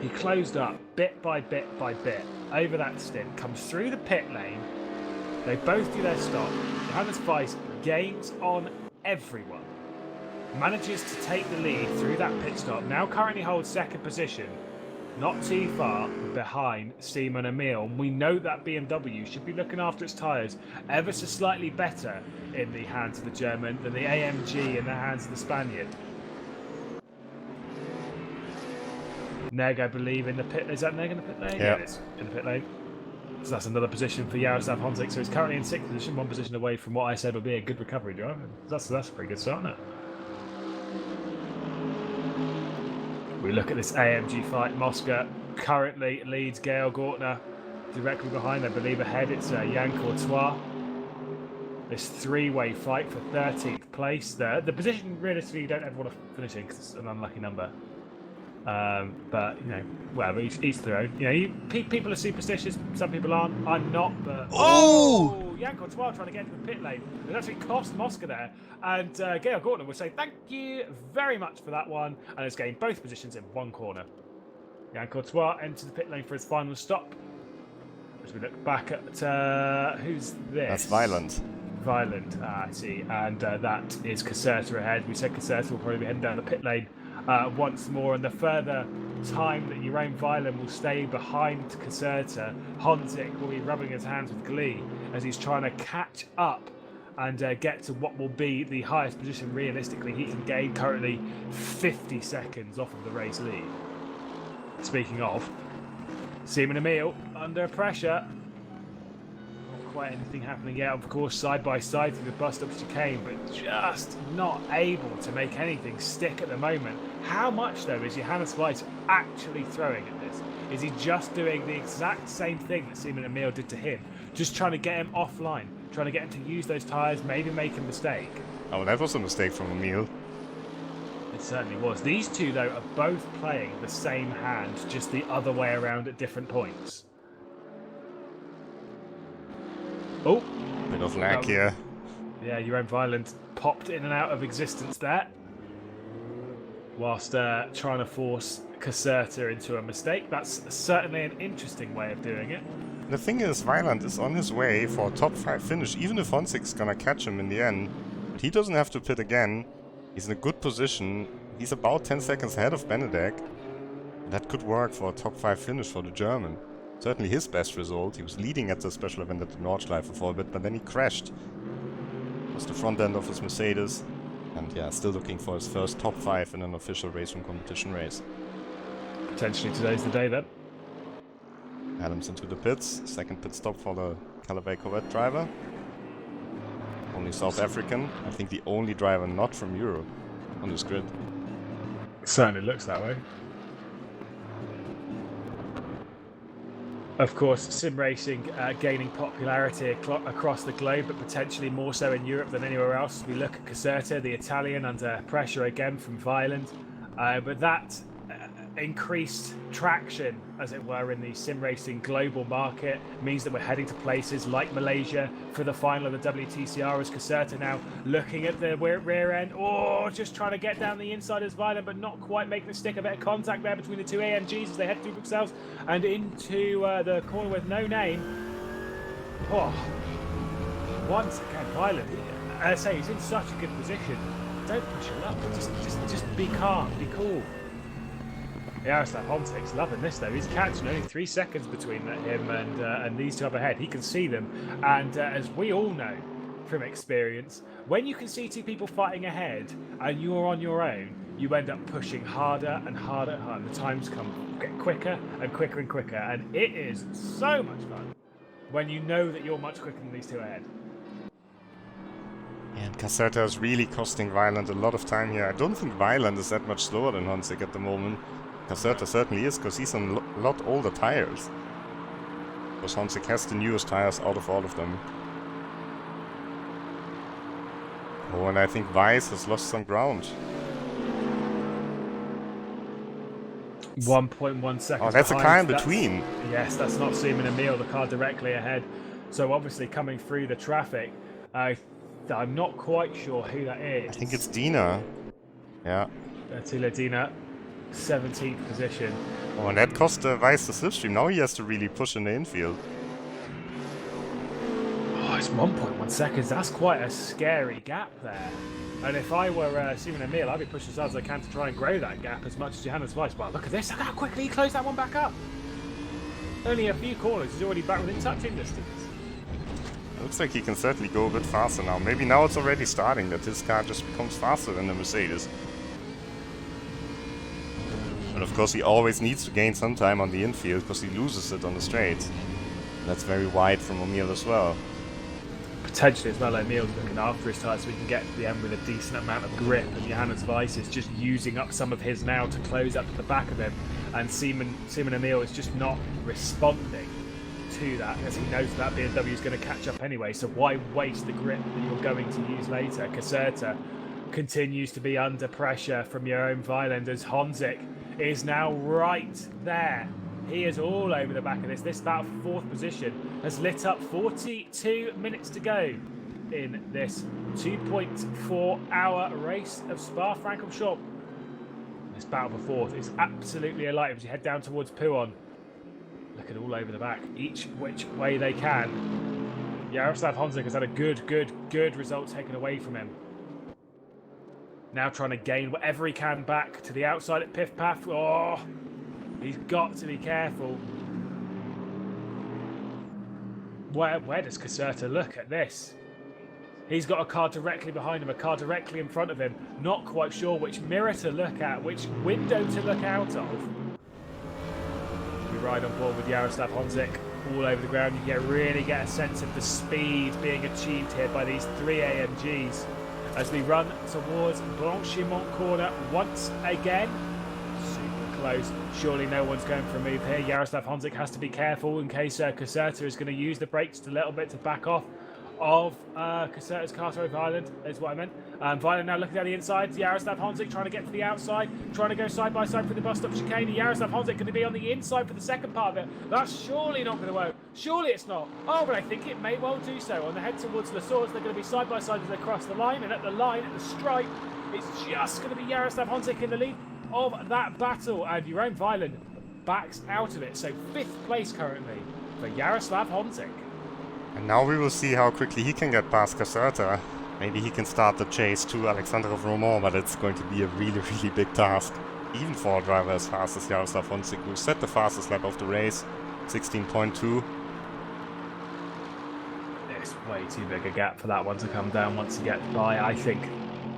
He closed up bit by bit by bit over that stint, comes through the pit lane. They both do their stop. Johannes Weiss gains on everyone. Manages to take the lead through that pit stop. Now currently holds second position. Not too far behind Simon Emil. And we know that BMW should be looking after its tyres ever so slightly better in the hands of the German than the AMG in the hands of the Spaniard. Neg, I believe, in the pit. Is that Neg in the pit lane? Yeah, it is in the pit lane. So that's another position for Jaroslav Honzik. So he's currently in sixth position, one position away from what I said would be a good recovery drive. That's a pretty good start, isn't it? We look at this AMG fight. Mosca currently leads Gael Gortner directly behind. I believe ahead it's Jan Courtois. This three-way fight for 13th place. The position realistically you don't ever want to finish in because it's an unlucky number. But you know, whatever. Each their own. You know, people are superstitious. Some people aren't. I'm not. But Jan Courtois trying to get into the pit lane. It actually cost Mosca there. And Gael Gortner would say thank you very much for that one. And has gained both positions in one corner. Jan Courtois enters the pit lane for his final stop. As we look back at who's this? That's Violent. Violent. I see. And that is Caserta ahead. We said Caserta will probably be heading down the pit lane once more, and the further time that Jeroen Violent will stay behind Caserta, Honzik will be rubbing his hands with glee as he's trying to catch up and get to what will be the highest position realistically he can gain, currently 50 seconds off of the race lead. Speaking of, Simon Emil under pressure. Not quite anything happening yet, of course, side by side through the bus stop chicane, but just not able to make anything stick at the moment. How much, though, is Johannes Weiss actually throwing at this? Is he just doing the exact same thing that Simon Emil did to him? Just trying to get him offline, trying to get him to use those tyres, maybe make a mistake? Oh, that was a mistake from Emil. It certainly was. These two, though, are both playing the same hand, just the other way around at different points. Oh! Bit of lag here. Yeah, Jeroen Violent popped in and out of existence there. Whilst trying to force Caserta into a mistake. That's certainly an interesting way of doing it. The thing is, Violent is on his way for a top 5 finish, even if Honzik's gonna catch him in the end. But he doesn't have to pit again. He's in a good position. He's about 10 seconds ahead of Benedek. That could work for a top 5 finish for the German. Certainly his best result. He was leading at the special event at the Nordschleife for a bit, but then he crashed. It was the front end of his Mercedes. And yeah, still looking for his first top 5 in an official RaceRoom competition race. Potentially today's the day then. Adams into the pits. Second pit stop for the Calaway Corvette driver. Only South African. I think the only driver not from Europe on this grid. It certainly looks that way. Of course, sim racing gaining popularity across the globe, but potentially more so in Europe than anywhere else. We look at Caserta, the Italian, under pressure again from Violent. But that increased traction, as it were, in the sim racing global market means that we're heading to places like Malaysia for the final of the WTCR as Caserta now looking at the rear end. Oh, just trying to get down the inside as Violent, but not quite making a stick. A bit of contact there between the two AMGs as they head through themselves and into the corner with no name. Oh, once again, Violent. I say he's in such a good position. Don't push him up. Just be calm, be cool. Jaroslav Honzik's loving this though. He's catching only 3 seconds between him and these two up ahead. He can see them, and as we all know from experience, when you can see two people fighting ahead and you're on your own, you end up pushing harder and harder and harder. The times get quicker and quicker and quicker, and it is so much fun when you know that you're much quicker than these two ahead. And Caserta is really costing Violent a lot of time here. I don't think Violent is that much slower than Honzik at the moment. Caserta certainly is, because he's on a lot older tires. Because Honzik has the newest tires out of all of them. Oh, and I think Weiss has lost some ground. 1.1 seconds. Oh, that's a behind. car in That's- between. Yes, that's not Seaman Emil, the car directly ahead. So obviously coming through the traffic, I'm not quite sure who that is. I think it's Dina. Yeah. Attila Dina, 17th position. Oh, and that cost Weiss the slipstream. Now he has to really push in the infield. Oh, it's 1.1 seconds. That's quite a scary gap there. And if I were Seaman Emil, I'd be pushing as hard as I can to try and grow that gap as much as Johannes Weiss. Well, look at this. Look how quickly he closed that one back up. Only a few corners. He's already back within touching distance. Looks like he can certainly go a bit faster now. Maybe now it's already starting that his car just becomes faster than the Mercedes. But of course he always needs to gain some time on the infield because he loses it on the straights. That's very wide from Emil as well. Potentially as well, Emil's looking after his tyres so we can get to the end with a decent amount of grip, and Johannes Weiss is just using up some of his now to close up to the back of him, and Seaman Emil is just not responding to that as he knows that BMW is going to catch up anyway, so why waste the grip that you're going to use later? Caserta continues to be under pressure from your own Violend as Honzik is now right there. He is all over the back of this. This about 4th position has lit up 42 minutes to go in this 2.4 hour race of Spa-Francorchamps. This battle for 4th is absolutely alight as you head down towards Pouhon. Look at all over the back, each which way they can. Jaroslav Honzik has had a good result taken away from him. Now trying to gain whatever he can back to the outside at Piff Paff. Oh, he's got to be careful. Where does Caserta look at this? He's got a car directly behind him, a car directly in front of him. Not quite sure which mirror to look at, which window to look out of. We ride on board with Jaroslav Honzik all over the ground. You really get a sense of the speed being achieved here by these 3 AMGs. As we run towards Blanchimont corner once again. Super close. Surely no one's going for a move here. Jaroslav Honzik has to be careful in case Caserta is going to use the brakes a little bit to back off of Caserta's car. Sorry, Violent is what I meant. Violent now looking down the inside. Jaroslav Honzik trying to get to the outside, trying to go side by side for the bus stop chicane. Jaroslav Honzik going to be on the inside for the second part of it. That's surely not going to work. Surely it's not. Oh, but I think it may well do so. On the head towards La Source, they're going to be side by side as they cross the line, and at the line, at the stripe, it's just going to be Jaroslav Honzik in the lead of that battle, and your own Violent backs out of it. So 5th place currently for Jaroslav Honzik. And now we will see how quickly he can get past Caserta. Maybe he can start the chase to Alexander of Romont, but it's going to be a really big task. Even for a driver as fast as Jaroslav Honzik, who set the fastest lap of the race, 16.2. It's way too big a gap for that one to come down once you get by. I think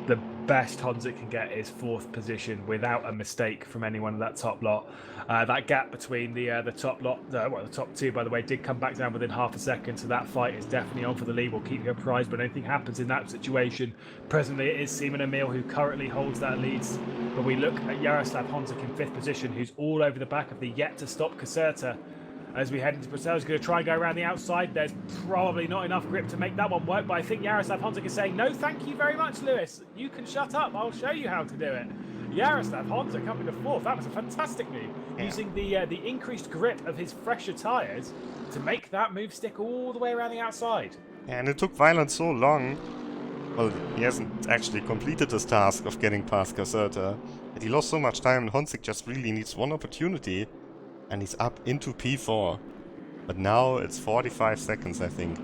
the best Honzik can get is 4th position without a mistake from anyone in that top lot. That gap between the top lot, the top 2, by the way, did come back down within half a second, so that fight is definitely on for the lead. We'll keep you apprised when anything happens in that situation. Presently, it is Seaman Emil who currently holds that lead, but we look at Jaroslav Honzik in 5th position, who's all over the back of the yet-to-stop Caserta. As we head into Brazil, he's going to try and go around the outside. There's probably not enough grip to make that one work, but I think Jaroslav Honzik is saying, no, thank you very much, Lewis. You can shut up. I'll show you how to do it. Jaroslav Honzik coming to 4th. That was a fantastic move. Yeah. Using the increased grip of his fresher tyres to make that move stick all the way around the outside. Yeah, and it took Violent so long. Well, he hasn't actually completed this task of getting past Caserta. And he lost so much time, and Honzik just really needs one opportunity. And he's up into P4. But now it's 45 seconds, I think.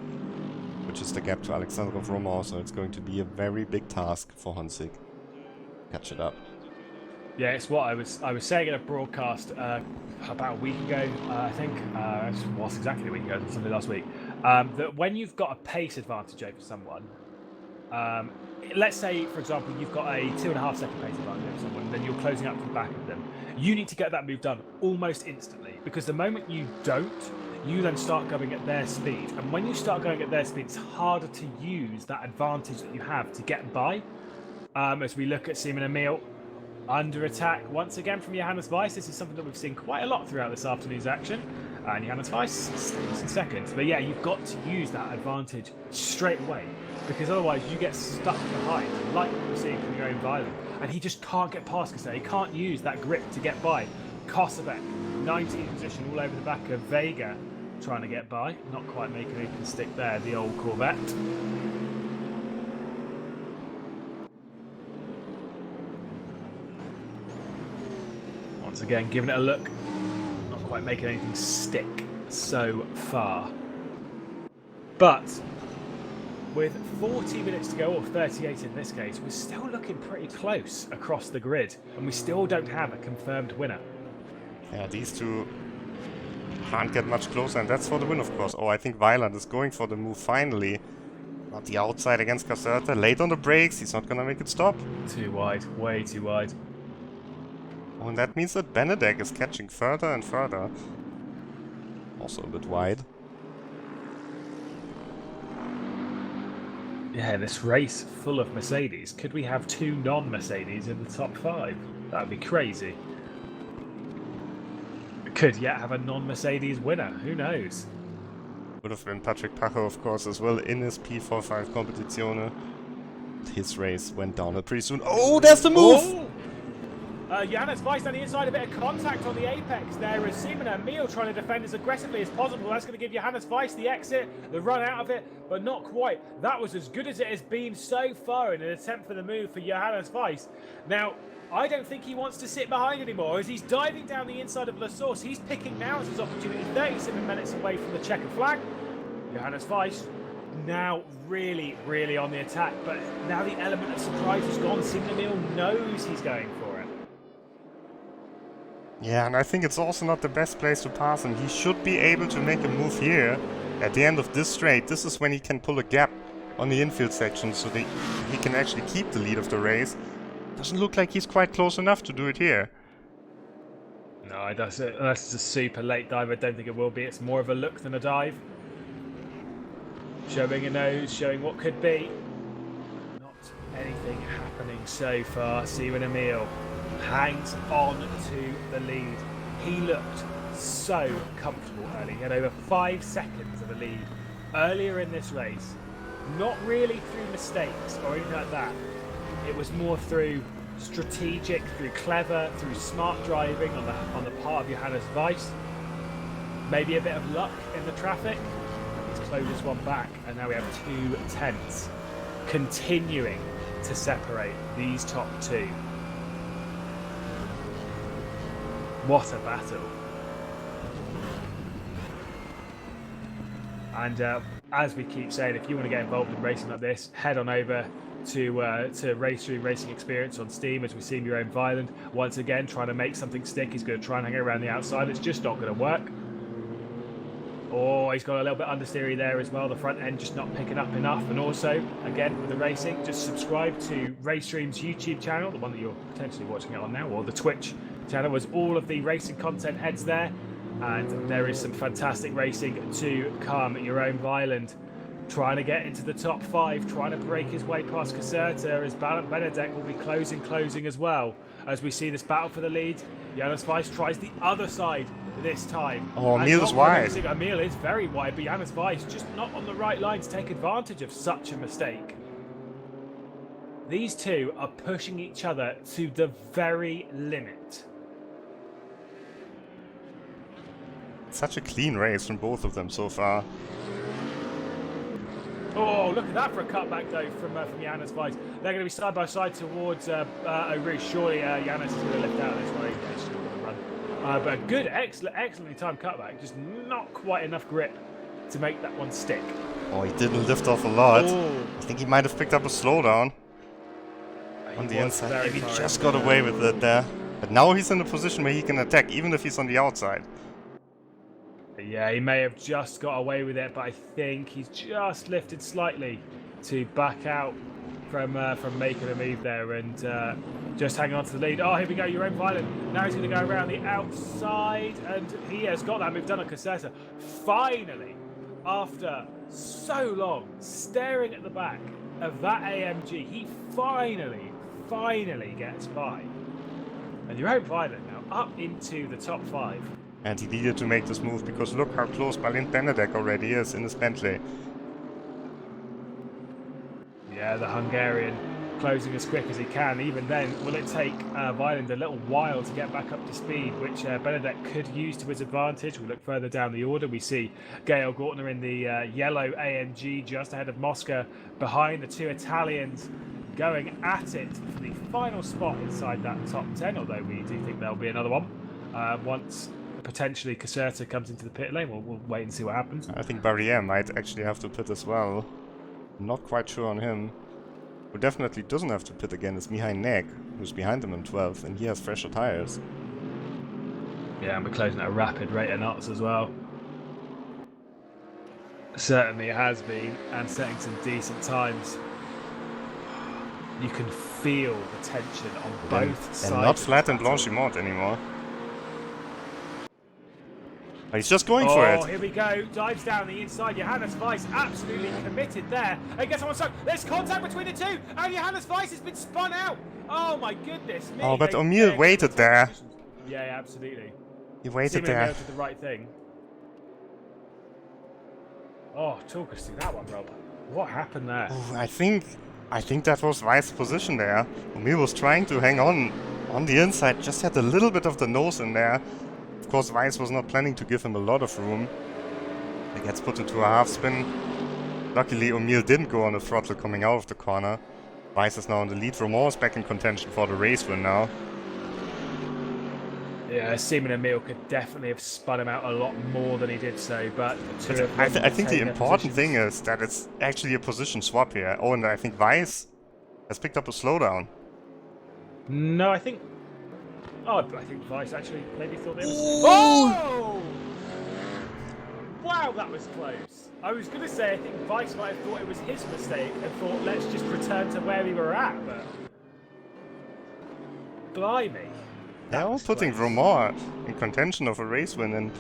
Which is the gap to Alexander of Romont, so it's going to be a very big task for Honzik. Catch it up. Yeah, it's what I was saying in a broadcast about a week ago, I think. It was exactly a week ago, Sunday last week. That when you've got a pace advantage over someone, let's say, for example, you've got a 2.5 second pace advantage over someone, and then you're closing up from the back of them. You need to get that move done almost instantly, because the moment you don't, you then start going at their speed. And when you start going at their speed, it's harder to use that advantage that you have to get by. As we look at Seaman Emil, under attack once again from Johannes Weiss. This is something that we've seen quite a lot throughout this afternoon's action. And Johannes Weiss stays in second. But yeah, you've got to use that advantage straight away, because otherwise you get stuck behind, like we're seeing from your own Violent. And he just can't get past Caserta. He can't use that grip to get by. Kosovac, 19th position, all over the back of Vega, trying to get by. Not quite making anything stick there, the old Corvette. Once again, giving it a look. Not quite making anything stick so far. But with 40 minutes to go, or 38 in this case, we're still looking pretty close across the grid, and we still don't have a confirmed winner. Yeah, these two can't get much closer, and that's for the win, of course. Oh, I think Weiland is going for the move finally. Not the outside against Caserta. Late on the brakes, he's not gonna make it stop. Too wide, way too wide. Oh, and that means that Benedek is catching further and further. Also a bit wide. Yeah, this race full of Mercedes. Could we have 2 non-Mercedes in the top 5? That would be crazy. We could yet have a non-Mercedes winner. Who knows? Would have been Patrick Pacho, of course, as well in his P45 Competizione. His race went down pretty soon. Oh, there's the move! Oh! Johannes Weiss on the inside, a bit of contact on the apex there as Simon and Emil trying to defend as aggressively as possible. That's going to give Johannes Weiss the exit, the run out of it, but not quite. That was as good as it has been so far in an attempt for the move for Johannes Weiss. Now, I don't think he wants to sit behind anymore as he's diving down the inside of La Source. He's picking now as his opportunity, 37 minutes away from the checkered flag. Johannes Weiss now really, really on the attack, but now the element of surprise is gone. Simon Emil knows he's going for it. Yeah, and I think it's also not the best place to pass him. He should be able to make a move here at the end of this straight. This is when he can pull a gap on the infield section so that he can actually keep the lead of the race. Doesn't look like he's quite close enough to do it here. No, that's a super late dive. I don't think it will be. It's more of a look than a dive. Showing a nose, showing what could be. Not anything happening so far. Simon Emil hangs on to the lead. He looked so comfortable early. He had over 5 seconds of a lead earlier in this race. Not really through mistakes or anything like that. It was more through strategic, through clever, through smart driving on the part of Johannes Weiss. Maybe a bit of luck in the traffic. He's closed this one back, and now we have 2 tenths continuing to separate these top 2. What a battle. And as we keep saying, if you want to get involved in racing like this, head on over to RaceRoom Racing Experience on Steam as we see your own Violent. Once again, trying to make something stick. He's going to try and hang around the outside. It's just not going to work. Oh, he's got a little bit understeery there as well. The front end just not picking up enough. And also, again, with the racing, just subscribe to RaceRoom's YouTube channel, the one that you're potentially watching it on now, or the Twitch channel, as all of the racing content heads there. And there is some fantastic racing to come. Your own Violent trying to get into the top 5, trying to break his way past Caserta as Benedek will be closing as well. As we see this battle for the lead, Johannes Weiss tries the other side this time. Oh, Emil is wide. Emil is very wide, but Johannes Weiss just not on the right line to take advantage of such a mistake. These two are pushing each other to the very limit. Such a clean race from both of them so far. Oh, look at that for a cutback though from Johannes Weiss. They're going to be side by side towards Eau Rouge. Surely Johannes is going to lift out this way. He's still going to run. But a good, excellently timed cutback. Just not quite enough grip to make that one stick. Oh, he didn't lift off a lot. Oh. I think he might have picked up a slowdown on the inside. Maybe he just got away with it there. But now he's in a position where he can attack, even if he's on the outside. Yeah, he may have just got away with it, but I think he's just lifted slightly to back out from making a move there and just hanging on to the lead. Oh, here we go, your own Violent. Now he's going to go around the outside, and he has got that move done on Caserta. Finally, after so long staring at the back of that AMG, he finally gets by. And your own Violent now up into the top 5. And he needed to make this move because look how close Benedek already is in his Bentley. Yeah, the Hungarian closing as quick as he can. Even then, will it take Violin a little while to get back up to speed, which Benedek could use to his advantage? We look further down the order. We see Gail Gortner in the yellow AMG just ahead of Mosca, behind the two Italians going at it for the final spot inside that top 10, although we do think there'll be another one once potentially Caserta comes into the pit lane. We'll wait and see what happens. I think Barriere might actually have to pit as well. Not quite sure on him. Who definitely doesn't have to pit again is Mihai Neg, who's behind him in 12th, and he has fresher tires. Yeah, and we're closing at a rapid rate of knots as well. Certainly it has been, and setting some decent times. You can feel the tension on both sides. And not flat and Blanchimont anymore. He's just going for it. Oh, here we go. Dives down the inside. Johannes Weiss absolutely committed there. And gets someone stuck. There's contact between the two. And Johannes Weiss has been spun out. Oh, my goodness me. Oh, but O'Meal waited there. Yeah, absolutely. He waited Seemingly there. did the right thing. Oh, talk us through that one, Rob. What happened there? Oh, I think that was Weiss' position there. O'Meal was trying to hang on the inside. Just had a little bit of the nose in there. Of course, Weiss was not planning to give him a lot of room. He gets put into a half spin. Luckily, O'Meal didn't go on a throttle coming out of the corner. Weiss is now in the lead. Romont is back in contention for the race win now. Yeah, Simon O'Meal could definitely have spun him out a lot more than he did so, but I think the important thing is that it's actually a position swap here. Oh, and I think Weiss has picked up a slowdown. No, I think Weiss actually maybe thought it was... Oh! Wow, that was close. I was going to say, I think Weiss might have thought it was his mistake and thought, let's just return to where we were at, but... Blimey. They're all putting Romont in contention of a race win, and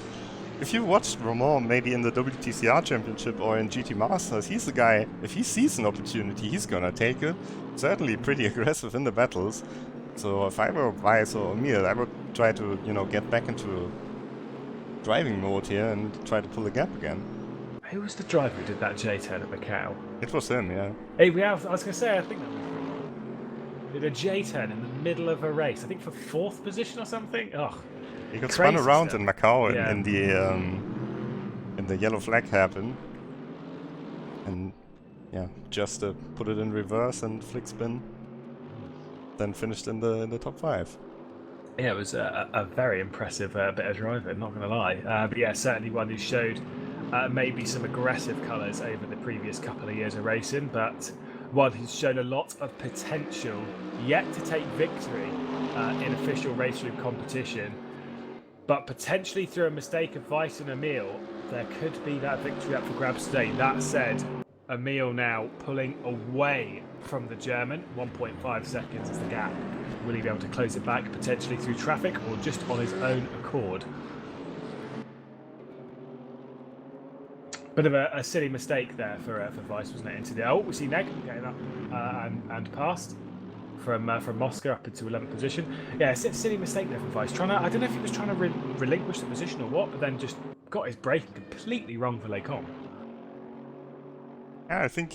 if you watched Romont maybe in the WTCR Championship or in GT Masters, he's the guy, if he sees an opportunity, he's gonna take it. Certainly pretty aggressive in the battles. So if I were Weiss or O'Meal, I would try to, get back into driving mode here and try to pull the gap again. Who was the driver who did that J-turn at Macau? It was him, yeah. Hey, I was going to say, I think that was did a J-turn in the middle of a race. I think for 4th position or something. Ugh. He got spun around in Macau yeah. in the yellow flag hairpin. And yeah, just put it in reverse and flick spin. Then finished in the top 5. Yeah, it was a very impressive bit of driving, not going to lie. But yeah, certainly one who showed maybe some aggressive colours over the previous couple of years of racing, but one who's shown a lot of potential, yet to take victory in official RaceRoom competition. But potentially through a mistake of Weiss and O'Meal, there could be that victory up for grabs today. That said, O'Meal now pulling away from the German. 1.5 seconds is the gap. Will he be able to close it back, potentially through traffic or just on his own accord? Bit of a silly mistake there for Weiss, wasn't it? Into the we see Neg getting up and past from Moscow up into 11th position. Yeah, it's a silly mistake there from Weiss. I don't know if he was trying to relinquish the position or what, but then just got his braking completely wrong for Lecombe. Yeah, I think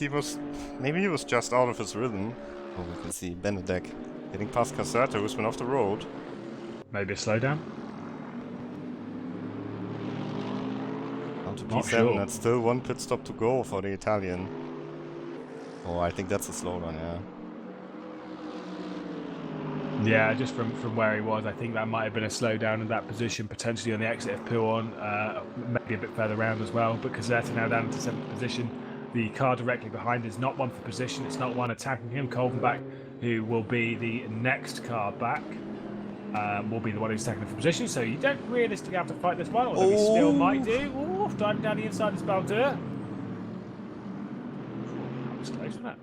maybe he was just out of his rhythm. Oh, we can see Benedek getting past Caserta, who's been off the road. Maybe a slowdown? Down to Not P7, sure. That's still one pit stop to go for the Italian. Oh, I think that's a slowdown, yeah. Yeah, just from where he was, I think that might have been a slowdown in that position, potentially on the exit of Pouon, maybe a bit further round as well, but Caserta now down into 7th position. The car directly behind is not one for position, it's not one attacking him. Colvenbach, who will be the next car back, will be the one who's taking the position, so you don't realistically have to fight this one, although we still might do. Ooh, diving down the inside is Baldur. That was close, wasn't it?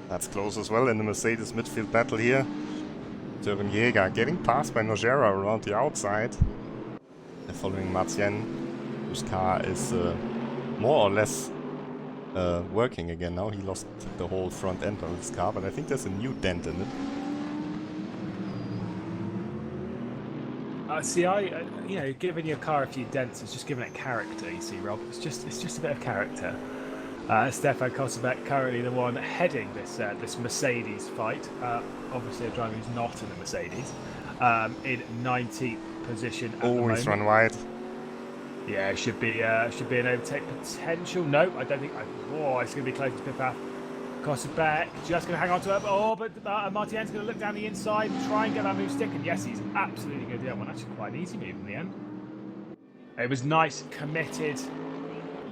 That's close as well in the Mercedes midfield battle here. Sören Jäger getting passed by Nogera around the outside. They're following Martien, whose car is more or less working again now. He lost the whole front end of his car, but I think there's a new dent in it. See, giving your car a few dents is just giving it character. You see, Rob, it's just a bit of character. Stefan Kosovec currently the one heading this this Mercedes fight. Obviously a driver who's not in the Mercedes. In 19th position at the moment. He's run wide. Yeah, should be an overtake potential. No, I don't think. Oh, it's going to be close to pit path. Kosovec just going to hang on to it. Oh, but Martien's going to look down the inside and try and get that move sticking. Yes, he's absolutely going to do that one. Actually, quite an easy move in the end. It was nice, committed,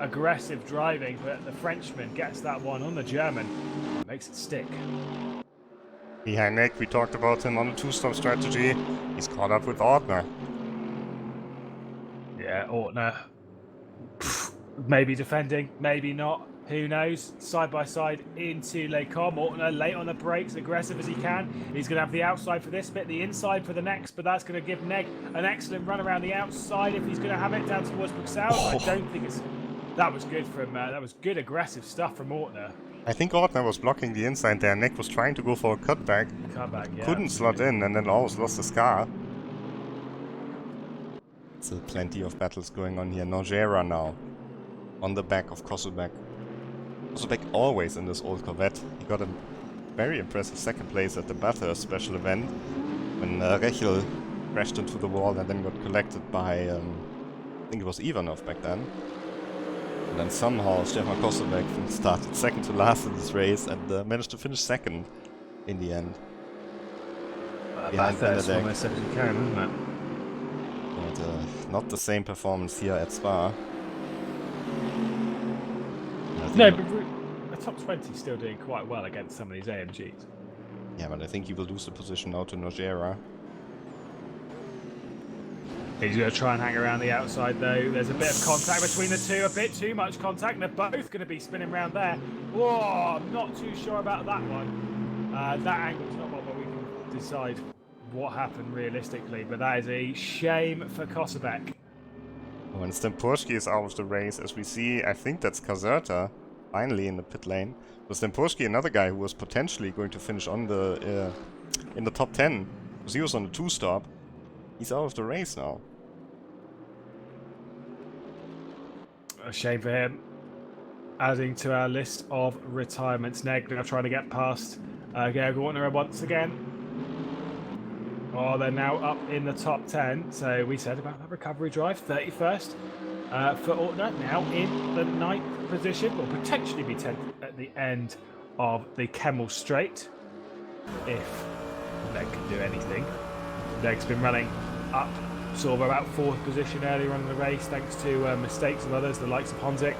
aggressive driving, but the Frenchman gets that one on the German. Makes it stick. Behind Nick, we talked about him on the two-stop strategy. He's caught up with Ortner. Yeah, Ortner. Maybe defending, maybe not. Who knows? Side by side into Les Combes. Ortner late on the brakes, aggressive as he can. He's going to have the outside for this bit, the inside for the next, but that's going to give Neg an excellent run around the outside if he's going to have it down towards Bruxelles. I don't think it's... That was good from... that was good aggressive stuff from Ortner. I think Ortner was blocking the inside there. Nick was trying to go for a cutback. Yeah. Couldn't slot in and then almost lost his car. Still plenty of battles going on here. Nogera now. On the back of Kosovec. Kosovec always in this old Corvette. He got a very impressive second place at the Bathurst special event. When Rechel crashed into the wall and then got collected by... I think it was Ivanov back then. And then somehow Stefan Kosovec started second to last in this race and managed to finish second in the end. Bathurst almost said you can, isn't it? But not the same performance here at Spa. No, but the top 20 is still doing quite well against some of these AMGs. Yeah, but I think he will lose the position now to Nogera. He's going to try and hang around the outside though. There's a bit of contact between the two, a bit too much contact, and they're both going to be spinning around there. Whoa, I'm not too sure about that one. That angle's not one where we can decide what happened realistically, but that is a shame for Kosovec. When Stempurski is out of the race, as we see, I think that's Caserta finally in the pit lane. So Stempurski, another guy who was potentially going to finish on the in the top 10, because he was on the two-stop. He's out of the race now. A shame for him. Adding to our list of retirements. Neg now trying to get past Georg Ortner once again. Oh, they're now up in the top 10. So we said about that recovery drive, 31st for Ortner. Now in the 9th position, or potentially be 10th at the end of the Kemmel Straight. If Neg can do anything. Neg's been running up sort of about 4th position earlier on in the race thanks to mistakes of others, the likes of Honzik.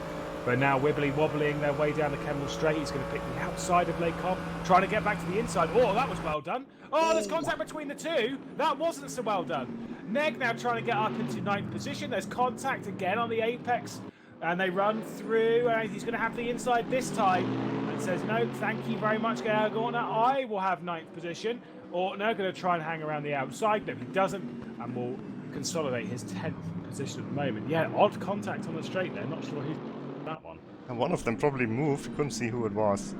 But now wobbling their way down the Kemmel Straight. He's going to pick the outside of Les Combes, trying to get back to the inside. Oh, that was well done. Oh, there's contact between the two. That wasn't so well done. Neg now trying to get up into 9th position. There's contact again on the apex. And they run through, and he's going to have the inside this time. And says, no, thank you very much, Georg Ortner. I will have 9th position. Ortner going to try and hang around the outside. No, he doesn't. And will consolidate his 10th position at the moment. Yeah, odd contact on the straight there. Not sure who that one. And one of them probably moved. Couldn't see who it was.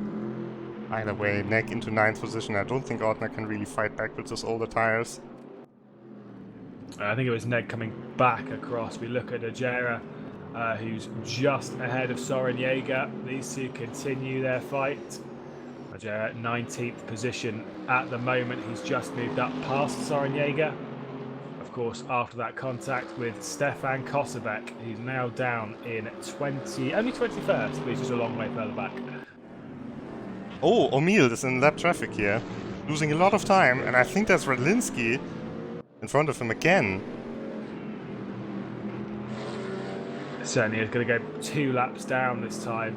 Either way, Neg into 9th position. I don't think Ortner can really fight back with those older tires. I think it was Neg coming back across. We look at Nogera, who's just ahead of Soren Jaeger. These two continue their fight. Nogera, 19th position at the moment. He's just moved up past Soren Jaeger. Of course, after that contact with Stefan Kosovec, who's now down in only 21st, but he's just a long way further back. Oh, O'Meal is in lap traffic here. Losing a lot of time, and I think that's Radlinski in front of him again. Certainly is going to go 2 laps down this time,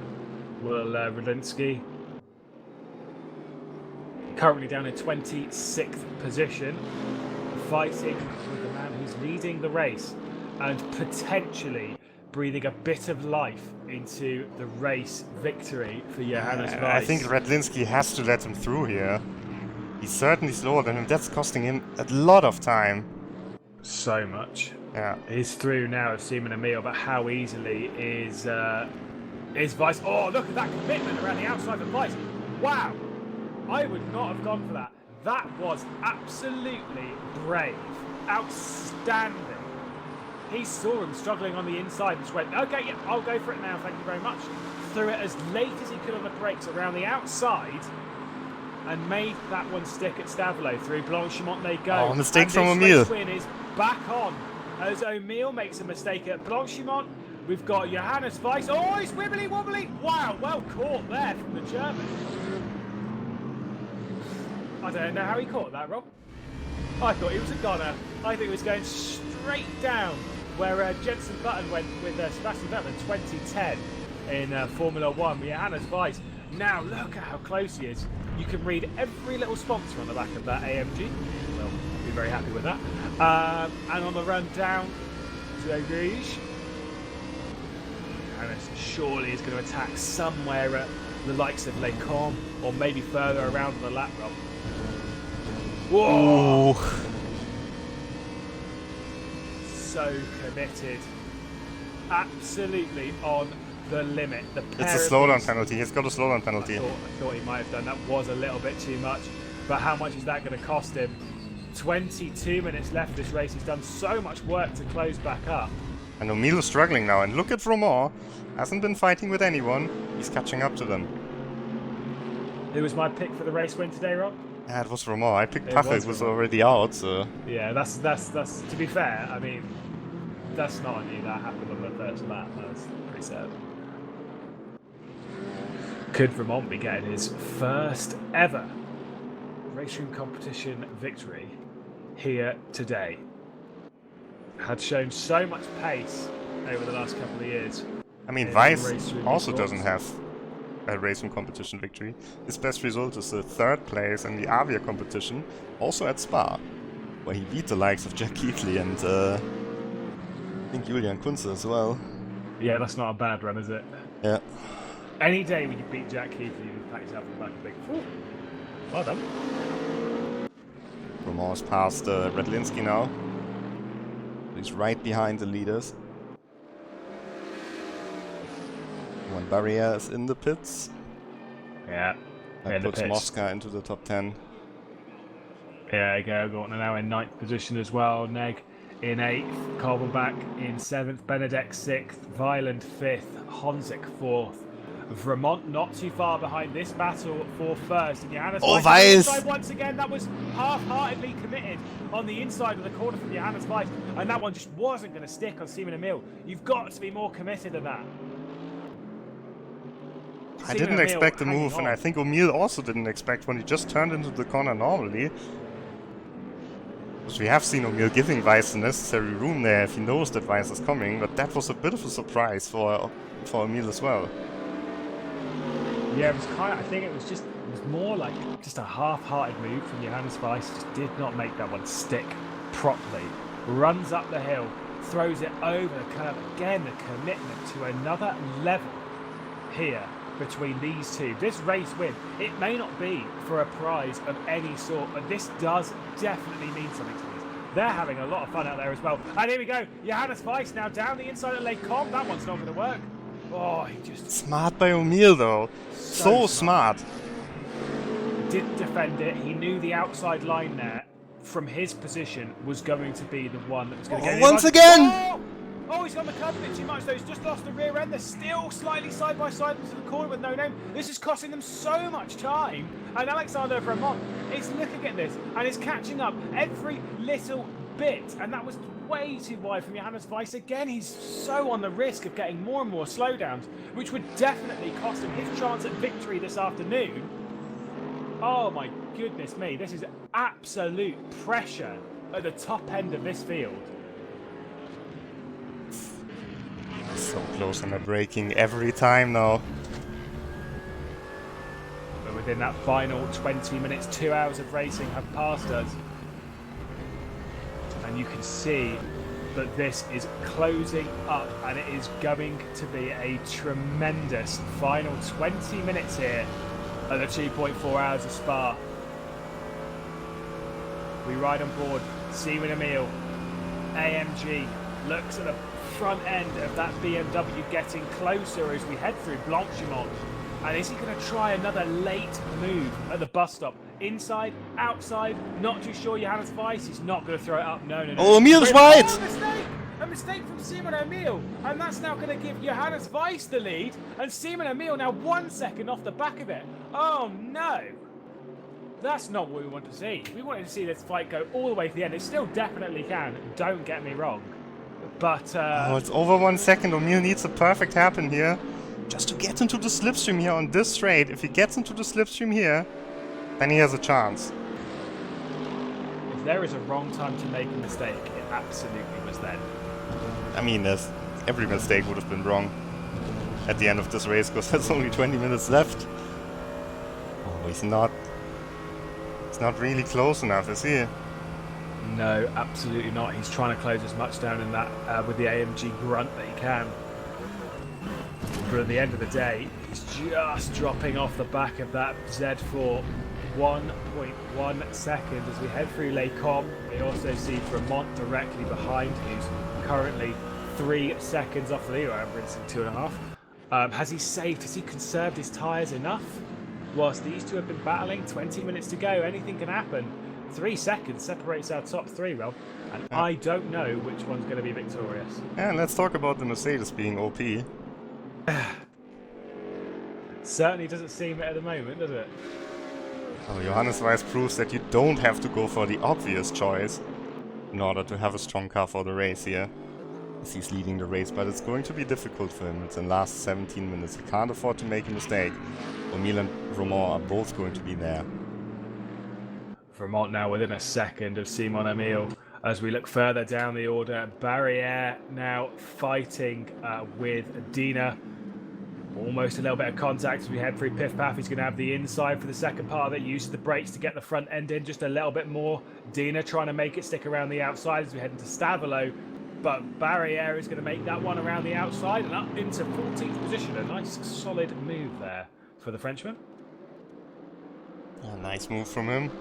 will Radlinski. Currently down in 26th position, fighting with the man who's leading the race and potentially breathing a bit of life into the race victory for Johannes Weiss. I think Radlinski has to let him through here. He's certainly slower than him. That's costing him a lot of time. So much. Yeah. He's through now of Seaman Emil, but how easily is Weiss? Oh, look at that commitment around the outside of Weiss. Wow. I would not have gone for that. That was absolutely brave. Outstanding. He saw him struggling on the inside and just went, okay, yeah, I'll go for it now, thank you very much. threw it as late as he could on the brakes around the outside and made that one stick at Stavelot. Through Blanchimont they go. Oh, mistake and from this O'Meal. race win is back on as O'Meal makes a mistake at Blanchimont. We've got Johannes Weiss. Oh, he's wibbly wobbly. Wow, well caught there from the German. I don't know how he caught that, Rob. I thought he was a goner. I think he was going straight down where Jenson Button went with Sebastian Vettel in 2010 in Formula 1 with Johannes Weiss. Now look at how close he is. You can read every little sponsor on the back of that AMG. Well, I'll be very happy with that. And on the run down to Eau Rouge, Johannes surely is going to attack somewhere at the likes of Les Combes or maybe further around the lap, Rob. Whoa! Ooh. So committed. Absolutely on the limit. The It's a slowdown penalty. He's got a slowdown penalty. I thought he might have done that. Was a little bit too much. But how much is that going to cost him? 22 minutes left this race. He's done so much work to close back up. And O'Meal is struggling now. And look at Romain. Hasn't been fighting with anyone. He's catching up to them. Who was my pick for the race win today, Rob? Yeah, it was Romain. I picked It Pache. was It was Romain. already out, so... Yeah, that's to be fair, I mean, that's not on you. That happened on the first lap. That's pretty sad. Could Vermont be getting his first ever RaceRoom competition victory here today? Had shown so much pace over the last couple of years. I mean, in Weiss RaceRoom also results. doesn't have a RaceRoom competition victory. His best result is the 3rd place in the Avia competition, also at Spa, where he beat the likes of Jack Keighley and I think Julian Kunze as well. Yeah, that's not a bad run, is it? Yeah. Any day when you beat Jack Keighley, you pat yourself on the back and think, "Ooh, well done." Romain is past Redlinski now. He's right behind the leaders. When Barrier is in the pits, Yeah. that in the puts pits. Mosca into the top 10. Yeah, Gordon now in 9th position as well. Neg in 8th. Korbelbach in 7th. Benedek 6th. Violent 5th. Honzik 4th. Vermont not too far behind this battle for first. And Johannes Oh, Weiss on the Weiss! inside once again. That was half-heartedly committed on the inside of the corner from Johannes Weiss. And that one just wasn't going to stick on Simon Emil. You've got to be more committed than that. I Simon didn't Emil expect the hanging move, and on. I think O'Meal also didn't expect when he just turned into the corner normally. Because we have seen O'Meal giving Weiss the necessary room there if he knows that Weiss is coming, but that was a bit of a surprise for O'Meal as well. Yeah, it was kind of, I think it was more like just a half-hearted move from Johannes Weiss. Just did not make that one stick properly. Runs up the hill, throws it over the curb. Again, the commitment to another level here between these two. This race win, it may not be for a prize of any sort, but this does definitely mean something to these. They're having a lot of fun out there as well. And here we go, Johannes Weiss now down the inside of Les Combes. That one's not going to work. Oh, he just Smart by O'Meal though. So smart. didn't defend it. He knew the outside line there from his position was going to be the one that was going to get Once him. again! Oh, he's got the curb a bit too much though. He's just lost the rear end. They're still slightly side by side into the corner with no name. This is costing them so much time. And Alexander Vermont is looking at this and is catching up every little bit. And that was way too wide from Johannes Weiss. Again, he's so on the risk of getting more and more slowdowns, which would definitely cost him his chance at victory this afternoon. Oh my goodness me. This is absolute pressure at the top end of this field. So close and they're braking every time now. But within that final 20 minutes, 2 hours of racing have passed us. And you can see that this is closing up and it is going to be a tremendous final 20 minutes here at the 2.4 hours of Spa. We ride on board, Simon Emil, AMG, looks at the front end of that BMW getting closer as we head through Blanchimont. And is he going to try another late move at the bus stop? Inside, outside, not too sure. Johannes Weiss, he's not going to throw it up. No. Oh, Emil's Wait, wide! oh, mistake! A mistake from Simon O'Meal, and that's now going to give Johannes Weiss the lead, and Simon O'Meal now 1 second off the back of it. Oh no! That's not what we want to see. We wanted to see this fight go all the way to the end. It still definitely can, don't get me wrong. But, oh, it's over 1 second. O'Meal needs a perfect hairpin here. Just to get into the slipstream here on this straight. If he gets into the slipstream here, then he has a chance. If there is a wrong time to make a mistake, it absolutely was then. I mean, every mistake would have been wrong at the end of this race, because there's only 20 minutes left. Oh, he's not really close enough, is he? No, absolutely not. He's trying to close as much down in that with the AMG grunt that he can. But at the end of the day, he's just dropping off the back of that Z4. 1.1 seconds as we head through Les Combes. We also see Vermont directly behind, who's currently 3 seconds off the lead, or averaging 2.5. Has he saved? Has he conserved his tyres enough? Whilst these two have been battling, 20 minutes to go, anything can happen. 3 seconds separates our top three, Rob, and I don't know which one's going to be victorious. Yeah, let's talk about the Mercedes being OP. Certainly doesn't seem it at the moment, does it? Oh, Johannes Weiss proves that you don't have to go for the obvious choice in order to have a strong car for the race here. As he's leading the race, but it's going to be difficult for him. It's in the last 17 minutes. He can't afford to make a mistake. O'Meal and Romand are both going to be there. Vermont now within a second of Simon O'Meal. As we look further down the order, Barriere now fighting with Dina. Almost a little bit of contact as we head through Piff Paff. He's going to have the inside for the second part of it. Uses the brakes to get the front end in just a little bit more. Dina trying to make it stick around the outside as we head into Stavolo. But Barriere is going to make that one around the outside and up into 14th position. A nice solid move there for the Frenchman. A nice move from him.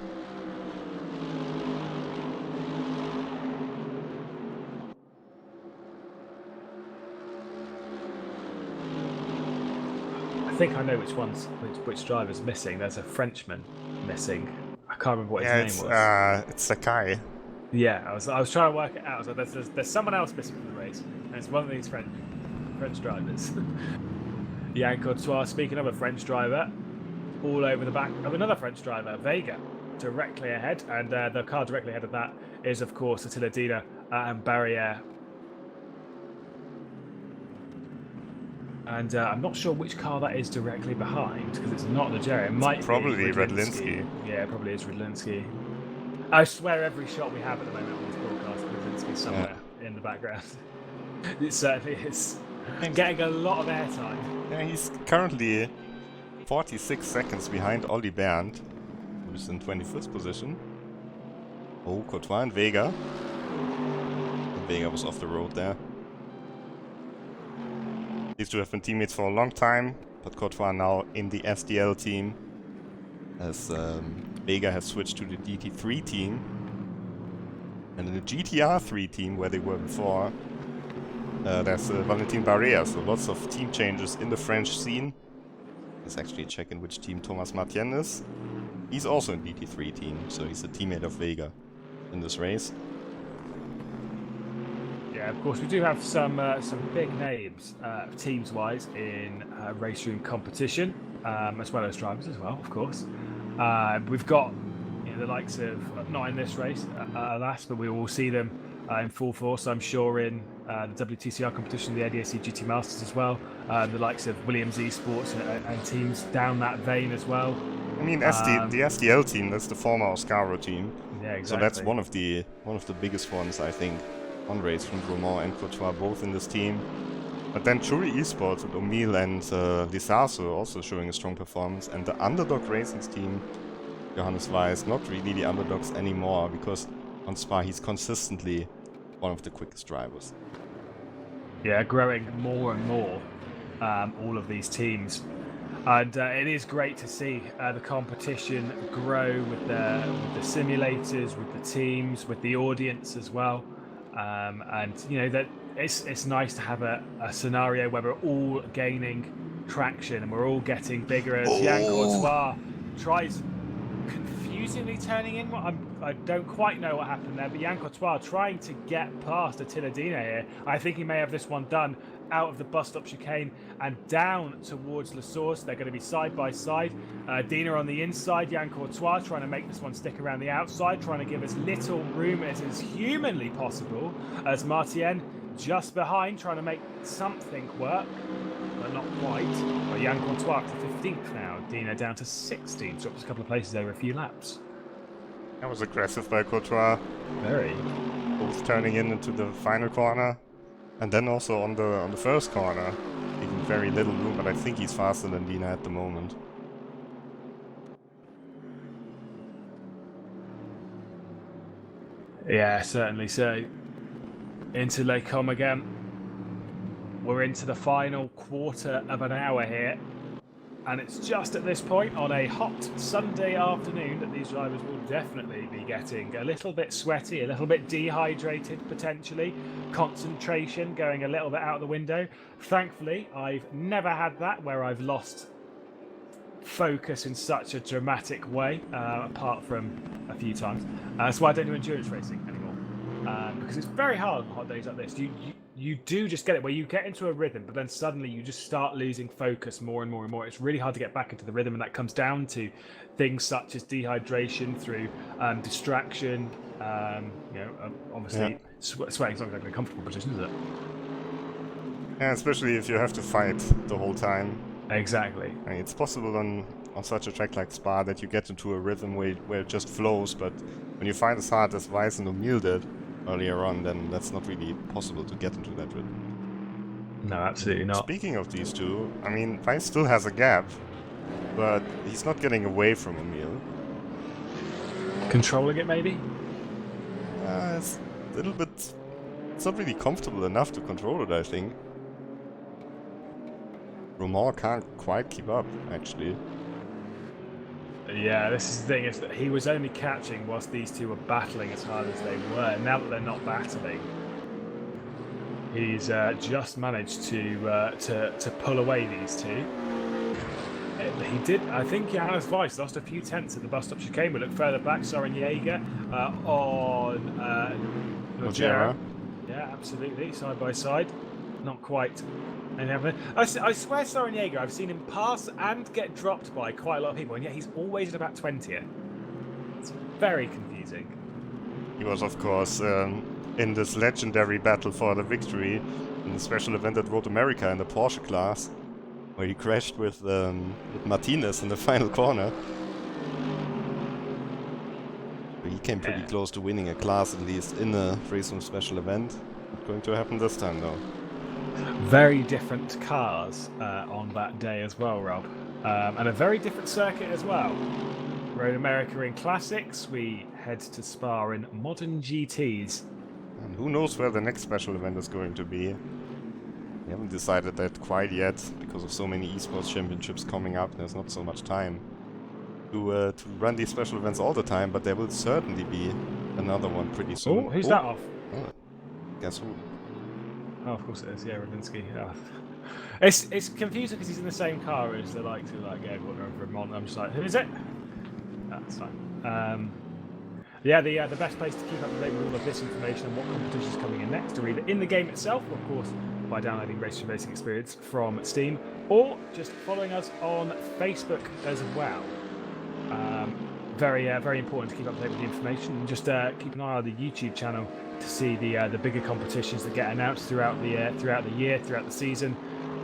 I think I know which driver's missing. There's a Frenchman missing. I can't remember what his name was. It's Sakai. Yeah, I was trying to work it out. So there's someone else missing from the race, and it's one of these French drivers. Yann Courtois, speaking of a French driver, all over the back of another French driver, Vega, directly ahead, and the car directly ahead of that is, of course, Attila Dina and Barriere. And I'm not sure which car that is directly behind, because it's not Nigeria. It might probably be Redlinski. Yeah, it probably is Redlinski. I swear every shot we have at the moment on this broadcast, Redlinski's somewhere in the background. It certainly is. And getting a lot of airtime. Yeah, he's currently 46 seconds behind Ollie Bernd, who's in 25th position. Oh, Courtois and Vega. And Vega was off the road there. These two have been teammates for a long time, but Courtois now in the SDL team, as Vega has switched to the DT3 team. And in the GTR3 team, where they were before, there's Valentin Barriere, so lots of team changes in the French scene. Let's actually check in which team Thomas Martien is. He's also in DT3 team, so he's a teammate of Vega in this race. Yeah, of course, we do have some big names, teams-wise, in RaceRoom competition, as well as drivers as well, of course. We've got the likes of, not in this race, alas, but we will see them in full force, I'm sure, in the WTCR competition, the ADAC GT Masters as well. The likes of Williams Esports and teams down that vein as well. I mean, the SDL team, that's the former Oscaro team. Yeah, exactly. So that's one of the biggest ones, I think, on RaceRoom. Romand and Courtois both in this team. But then Churi Esports with O'Meal and Lisaso also showing a strong performance. And the Underdog Racing's team, Johannes Weiss, not really the underdogs anymore, because on Spa he's consistently one of the quickest drivers. Yeah, growing more and more, all of these teams. And it is great to see the competition grow with the simulators, with the teams, with the audience as well. And you know that it's nice to have a scenario where we're all gaining traction and we're all getting bigger as Yann Courtois tries confusingly turning in. I don't quite know what happened there, but Jan Courtois trying to get past Attila Dina here. I think he may have this one done out of the bus stop chicane and down towards La Source. They're going to be side by side. Dina on the inside, Jan Courtois trying to make this one stick around the outside, trying to give as little room as is humanly possible, as Martien just behind, trying to make something work, but not quite. But Jan Courtois up to 15th now. Dina down to 16th, drops a couple of places over a few laps. That was aggressive by Courtois. Very. Both turning in into the final corner, and then also on the first corner, leaving very little room. But I think he's faster than Dina at the moment. Yeah, certainly. So into Les Combes again. We're into the final quarter of an hour here. And it's just at this point on a hot Sunday afternoon that these drivers will definitely be getting a little bit sweaty, a little bit dehydrated potentially. Concentration going a little bit out the window. Thankfully, I've never had that where I've lost focus in such a dramatic way, apart from a few times. That's why I don't do endurance racing anymore. Because it's very hard on hot days like this. You do just get it where you get into a rhythm, but then suddenly you just start losing focus more and more and more. It's really hard to get back into the rhythm, and that comes down to things such as dehydration through distraction. Obviously, sweating's not exactly a comfortable position, is it? Yeah, especially if you have to fight the whole time. Exactly. I mean, it's possible on such a track like Spa that you get into a rhythm where it just flows, but when you fight as hard as Wiesenmüller did earlier on, then that's not really possible to get into that rhythm. No, absolutely not. Speaking of these two, I mean, Weiss still has a gap, but he's not getting away from Emil. Controlling it, maybe? It's a little bit... It's not really comfortable enough to control it, I think. Romain can't quite keep up, actually. Yeah, this is the thing, is that he was only catching whilst these two were battling as hard as they were. Now that they're not battling, he's just managed to pull away these two. He did, I think Johannes Weiss lost a few tenths at the bus stop chicane. We look further back, Soren Jaeger on Nogera. Yeah, absolutely, side by side. Not quite. I swear Soren Jaeger, I've seen him pass and get dropped by quite a lot of people, and yet he's always at about 20th. It's very confusing. He was, of course, in this legendary battle for the victory in the special event at Road America in the Porsche class, where he crashed with Martinez in the final corner. He came pretty close to winning a class, at least in a RaceRoom special event. Not going to happen this time, though. Very different cars on that day as well, Rob. And a very different circuit as well. Road America in classics, we head to Spa in modern GTs. And who knows where the next special event is going to be. We haven't decided that quite yet, because of so many esports championships coming up. There's not so much time to run these special events all the time, but there will certainly be another one pretty soon. Oh, who's that off? Oh, guess who? Oh, of course it is. Yeah, Ravinsky. Oh. It's confusing because he's in the same car as the likes of everyone over in Mont. I'm just like, who is it? That's fine. Yeah, the best place to keep up to date with all of this information and what competition is coming in next are either in the game itself, or of course by downloading RaceRoom Racing Experience from Steam, or just following us on Facebook as well. Very important to keep up to date with the information, and just keep an eye on the YouTube channel to see the bigger competitions that get announced throughout the year, throughout the season.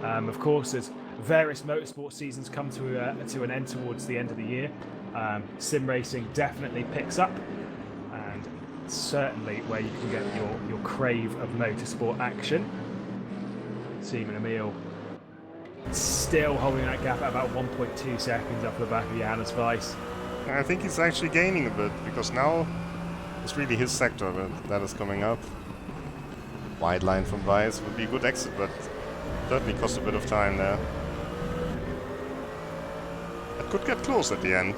Of course, as various motorsport seasons come to an end towards the end of the year, sim racing definitely picks up, and certainly where you can get your crave of motorsport action. Seaman Emil still holding that gap at about 1.2 seconds off the back of Johannes Weiss. I think he's actually gaining a bit, because now it's really his sector that is coming up. Wide line from Weiss would be a good exit, but certainly cost a bit of time there. It could get close at the end.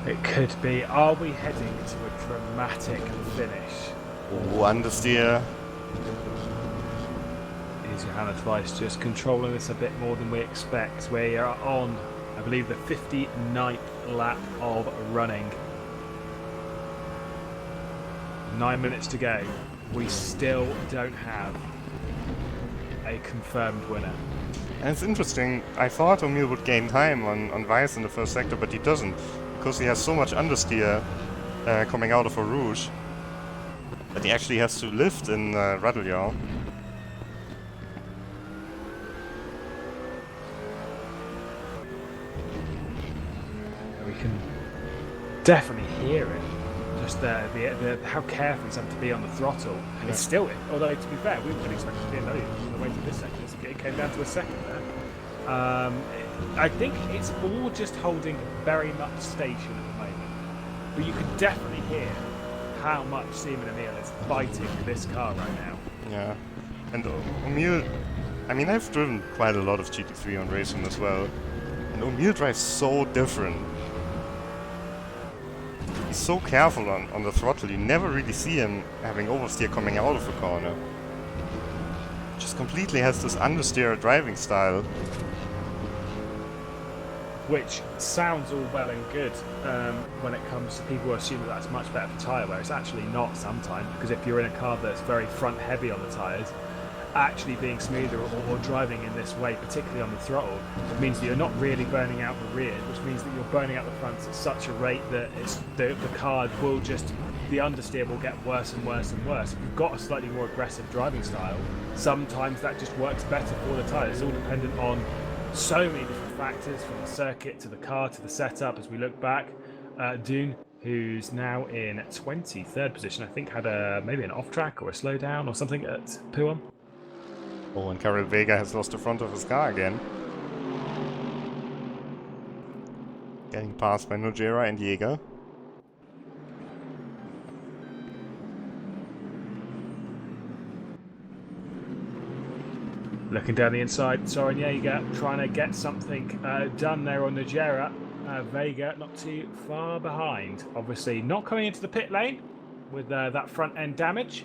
It could be. Are we heading to a dramatic finish? Oh, understeer. Here's Johannes Weiss just controlling this a bit more than we expect. We are on, I believe, the 59th lap of running. 9 minutes to go. We still don't have a confirmed winner. And it's interesting, I thought O'Meal would gain time on Weiss in the first sector, but he doesn't, because he has so much understeer coming out of a Rouge that he actually has to lift in Radelyard. We can definitely hear it. Just how careful he's having to be on the throttle. Yeah. It's still, although to be fair, we would expect to be in on the way to this sector. It came down to a second there. I think it's all just holding very much station at the moment. But you can definitely hear how much Seaman O'Meal is fighting this car right now. Yeah, and O'Meal, I mean, I've driven quite a lot of GT3 on RaceRoom as well, and O'Meal drives so different. He's so careful on the throttle, you never really see him having oversteer coming out of the corner. Just completely has this understeer driving style. Which sounds all well and good when it comes to people who assume that that's much better for tyre wear. It's actually not sometimes, because if you're in a car that's very front heavy on the tyres, actually being smoother or driving in this way, particularly on the throttle, it means that you're not really burning out the rear, which means that you're burning out the fronts at such a rate that the car will just, the understeer will get worse and worse and worse. If you've got a slightly more aggressive driving style, sometimes that just works better for the tyres. It's all dependent on so many different factors, from the circuit to the car to the setup. As we look back, Dune, who's now in 23rd position, I think had maybe an off track or a slowdown or something at Puam. Oh, and Karel Vega has lost the front of his car again. Getting passed by Nojera and Jäger. Looking down the inside, Soren Jäger trying to get something done there on Nojera. Vega not too far behind. Obviously not coming into the pit lane with that front end damage.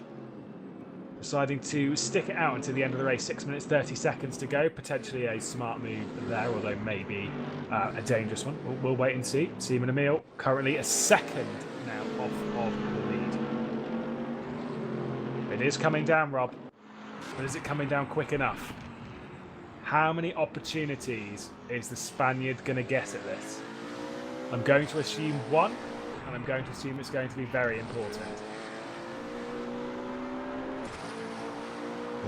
Deciding to stick it out until the end of the race. 6 minutes 30 seconds to go. Potentially a smart move there, although maybe a dangerous one. We'll wait and see. Seaman O'Meal currently a second now off of the lead. It is coming down, Rob. But is it coming down quick enough? How many opportunities is the Spaniard going to get at this? I'm going to assume one, and I'm going to assume it's going to be very important.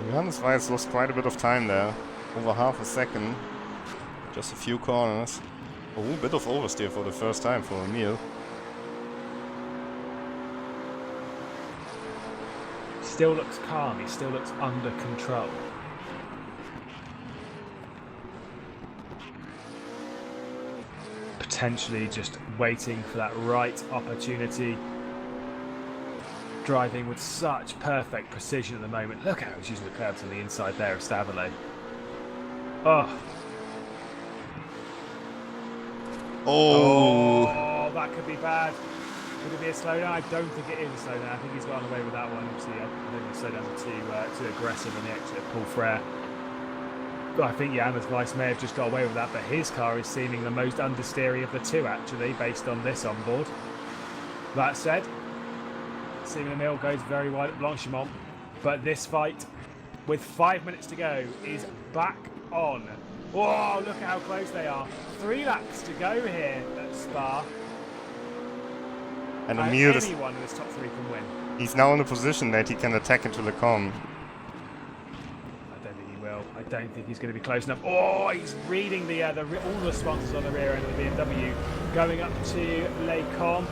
Johannes Weiss lost quite a bit of time there. Over half a second. Just a few corners. A bit of oversteer for the first time for O'Meal. Still looks calm, he still looks under control. Potentially just waiting for that right opportunity. Driving with such perfect precision at the moment. Look how he's using the curbs on the inside there of Stavelot. Oh, that could be bad. Could it be a slowdown? I don't think it is a slowdown. I think he's gotten away with that one. Obviously, I think the slowdowns are too aggressive on the exit of Paul Frere. But I think Johannes Weiss may have just got away with that, but his car is seeming the most understeery of the two, actually, based on this onboard. That said, Seaman O'Meal goes very wide at Blanchimont, but this fight, with 5 minutes to go, is back on. Whoa, look at how close they are. 3 laps to go here at Spa. And O'Meal is, anyone in this top 3 can win. he's now in a position that he can attack into Le Com. I don't think he will. I don't think he's going to be close enough. Oh, he's reading all the sponsors on the rear end of the BMW. Going up to Le Com.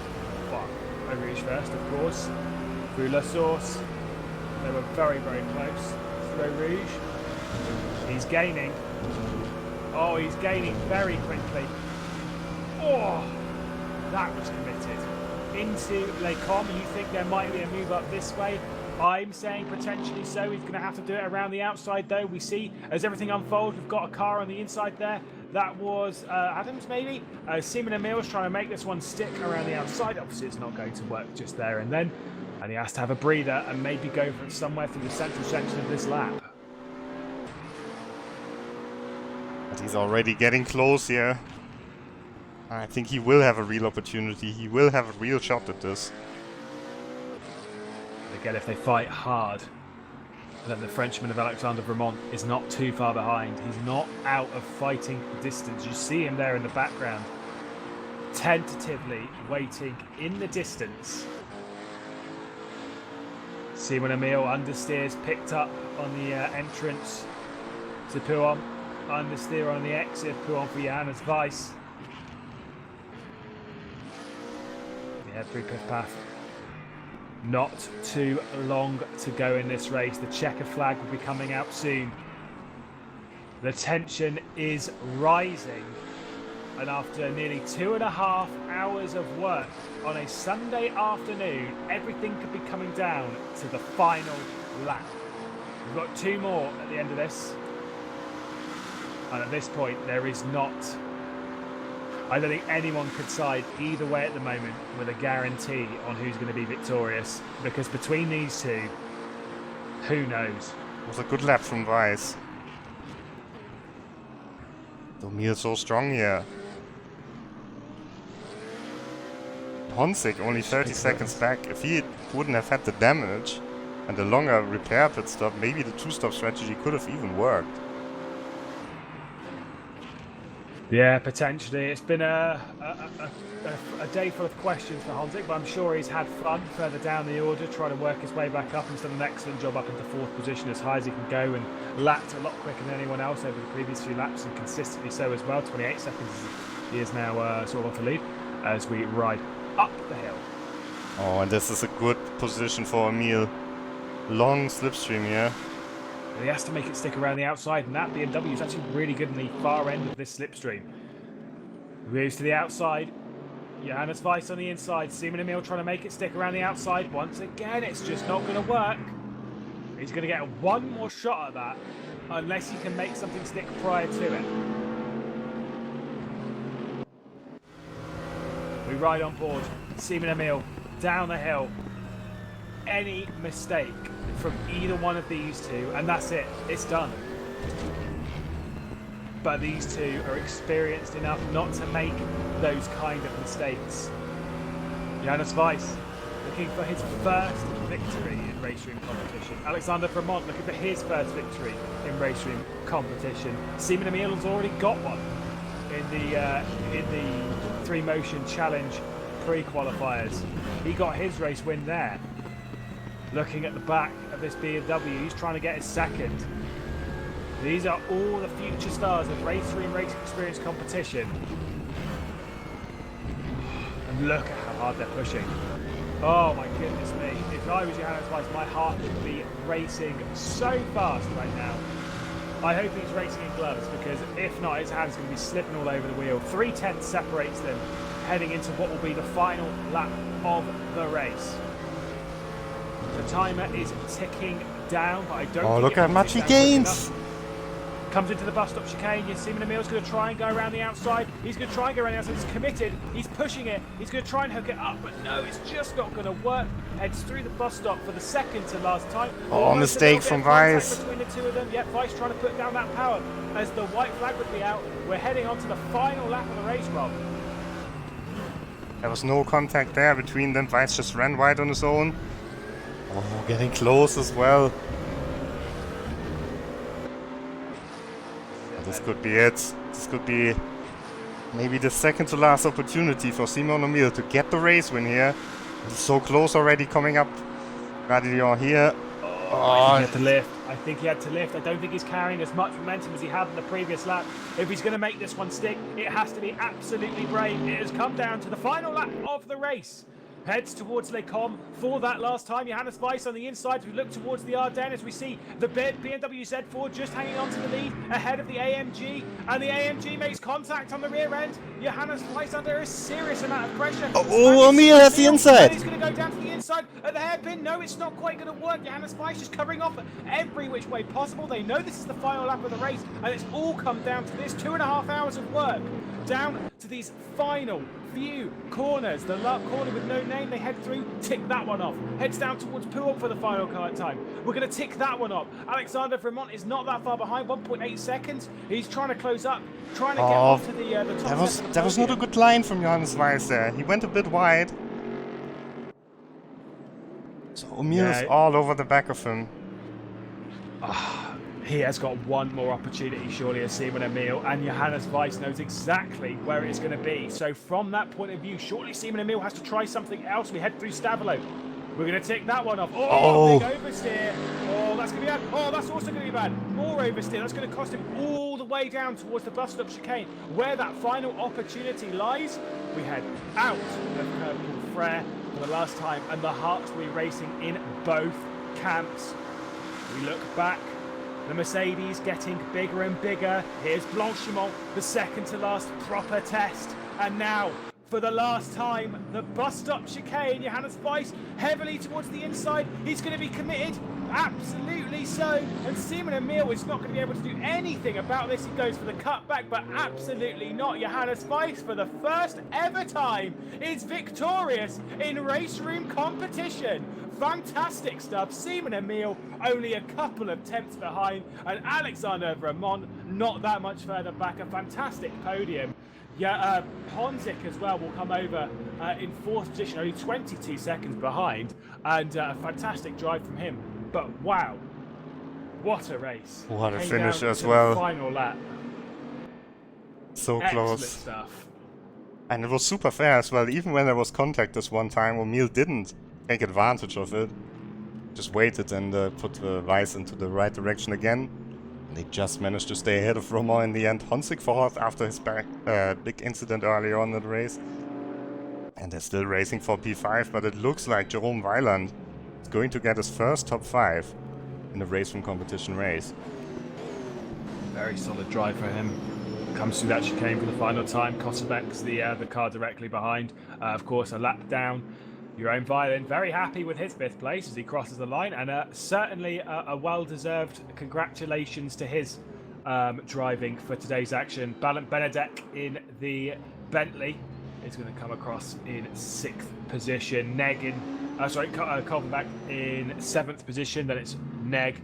Well, Eau Rouge first, of course. Through La Source. They were very, very close. Through Eau Rouge. He's gaining. Oh, he's gaining very quickly. Oh, that was committed. Into Le Com, you think there might be a move up this way? I'm saying potentially so. He's going to have to do it around the outside, though. We see as everything unfolds, we've got a car on the inside there. That was Adams, maybe. Seaman O'Meal is trying to make this one stick around the outside. Obviously, it's not going to work just there and then. And he has to have a breather and maybe go for somewhere through the central section of this lap. He's already getting close here. I think he will have a real opportunity. He will have a real shot at this. Again, if they fight hard, then the Frenchman of Alexander Vermont is not too far behind. He's not out of fighting distance. You see him there in the background, tentatively waiting in the distance. Simon Emil understeers, picked up on the entrance to Pouhon. Understeer on the exit, Pouhon for Johannes Weiss. Yeah, through Piff Path. Not too long to go in this race. The checker flag will be coming out soon. The tension is rising. And after nearly 2.5 hours of work on a Sunday afternoon, everything could be coming down to the final lap. We've got 2 more at the end of this. And at this point, there is not... I don't think anyone could side either way at the moment with a guarantee on who's going to be victorious. Because between these two, who knows? It was a good lap from Weiss. Domir so strong here. Honzig only 30 seconds back. If he wouldn't have had the damage and the longer repair pit stop, maybe the 2-stop strategy could have even worked. Yeah, potentially. It's been a day full of questions for Honzig, but I'm sure he's had fun further down the order, trying to work his way back up. He's done an excellent job up into 4th position, as high as he can go, and lapped a lot quicker than anyone else over the previous few laps, and consistently so as well. 28 seconds he is now sort of off the lead as we ride up the hill. Oh, and this is a good position for Emil. Long slipstream here. He has to make it stick around the outside, and that BMW is actually really good in the far end of this slipstream. Moves to the outside. Johannes Weiss on the inside. Simon Emil trying to make it stick around the outside. Once again, it's just not going to work. He's going to get one more shot at that, unless he can make something stick prior to it. We ride on board. Simon Emil down the hill. Any mistake from either one of these two, and that's it. It's done. But these two are experienced enough not to make those kind of mistakes. Johannes Weiss looking for his first victory in RaceRoom competition. Alexander Vermont looking for his first victory in RaceRoom competition. Simon Emil has already got one in the 3-motion challenge pre-qualifiers. He got his race win there. Looking at the back of this BMW, he's trying to get his second. These are all the future stars of RaceRoom Race Experience competition. And look at how hard they're pushing. Oh my goodness me. If I was Johannes Weiss, my heart would be racing so fast right now. I hope he's racing in gloves, because if not, his hand's going to be slipping all over the wheel. 3/10 separates them heading into what will be the final lap of the race. The timer is ticking down, but I don't think look how much he gains! Comes into the bus stop chicane. Simon Emil's going to try and go around the outside. He's going to try and go around the outside. He's committed. He's pushing it. He's going to try and hook it up, but no, it's just not going to work. Heads through the bus stop for the second to last time. Oh, mistake from Weiss. Between the two of them. Yep, Weiss trying to put down that power. As the white flag would be out, we're heading on to the final lap of the race, Rob. There was no contact there between them. Weiss just ran wide on his own. Oh, getting close as well. This could be it. This could be maybe the second to last opportunity for Simon Emil to get the race win here. He's so close already coming up. Radillon here. I think he had to lift. I think he had to lift. I don't think he's carrying as much momentum as he had in the previous lap. If he's going to make this one stick, it has to be absolutely brave. It has come down to the final lap of the race. Heads towards Les Combes for that last time. Johannes Weiss on the inside. We look towards the Ardennes as we see the BMW Z4 just hanging on to the lead ahead of the AMG. And the AMG makes contact on the rear end. Johannes Weiss under a serious amount of pressure. Oh, Emil has the inside. He's going to go down to the inside at the hairpin. No, it's not quite going to work. Johannes Weiss just covering off every which way possible. They know this is the final lap of the race, and it's all come down to this 2.5 hours of work. Down to these final few corners. The corner with no name, they head through, tick that one off. Heads down towards Pool for the final time. We're going to tick that one off. Alexander Vermont is not that far behind, 1.8 seconds. He's trying to close up, trying to get onto the top. That was not a good line from Johannes Weiss there. He went a bit wide. So O'Meal is all over the back of him. He has got one more opportunity, surely, as Simon Emil, and Johannes Weiss knows exactly where it's going to be. So from that point of view, surely Simon Emil has to try something else. We head through Stavilo. We're going to tick that one off. Oh, big oversteer. Oh, that's going to be bad. Oh, that's also going to be bad. More oversteer. That's going to cost him all the way down towards the bus stop chicane. Where that final opportunity lies, we head out of Purple Frere for the last time, and the Hearts will be racing in both camps. We look back. The Mercedes getting bigger and bigger. Here's Blanchimont, the second to last proper test. And now, for the last time, the bus stop chicane. Johannes Weiss heavily towards the inside. He's going to be committed. Absolutely so. And Simon Emil is not going to be able to do anything about this. He goes for the cutback, but absolutely not. Johannes Weiss, for the first ever time, is victorious in race room competition. Fantastic stuff. Simon Emil only a couple of tenths behind, and Alexander Vermont not that much further back. A fantastic podium. Yeah, Honzik as well will come over in fourth position, only 22 seconds behind, and a fantastic drive from him. But wow, what a race. What a Came finish down as to well. The final lap. So Excellent close. Stuff. And it was super fair as well. Even when there was contact this one time, O'Meal didn't take advantage of it. Just waited and put Weiss into the right direction again. And they just managed to stay ahead of Romain in the end. Honzik fourth after his big incident earlier on in the race. And they're still racing for P5, but it looks like Jerome Weiland is going to get his first top 5 in the race from competition race. Very solid drive for him. Comes through that chicane for the final time. Kosovek's the car directly behind. Of course, a lap down. Jerome Weiland very happy with his 5th place as he crosses the line, and certainly a well-deserved congratulations to his driving for today's action. Balint Benedek in the Bentley is going to come across in 6th position. Neg in, Kolbenbach in 7th position. Then it's Neg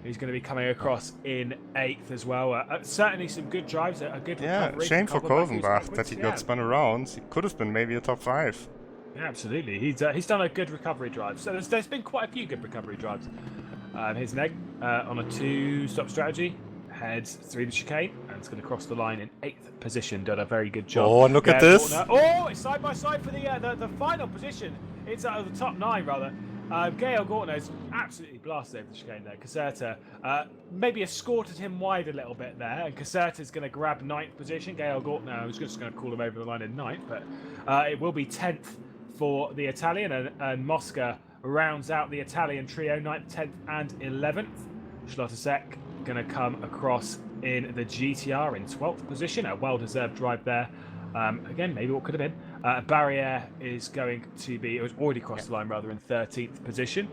who's going to be coming across in 8th as well. Certainly some good drives, a good recovery. Shame for Kolbenbach that he got spun around. He could have been maybe a top 5. Yeah, absolutely. He's done a good recovery drive. So there's been quite a few good recovery drives. Here's Neg on a 2-stop strategy. Heads through the chicane and it's going to cross the line in 8th position. Done a very good job. Oh, and look at this. Oh, it's side by side for the final position. It's out of the top 9 rather. Gael Gortner's absolutely blasted over the chicane there. Caserta maybe escorted him wide a little bit there, and Caserta's going to grab 9th position. Gael Gortner, I was just going to call him over the line in 9th, but it will be 10th for the Italian, and Mosca rounds out the Italian trio, 9th, 10th, and 11th. Schlotterbeck going to come across in the GTR in 12th position, a well-deserved drive there. Again, maybe what could have been. Barriere is going to be, it was already crossed the line rather, in 13th position.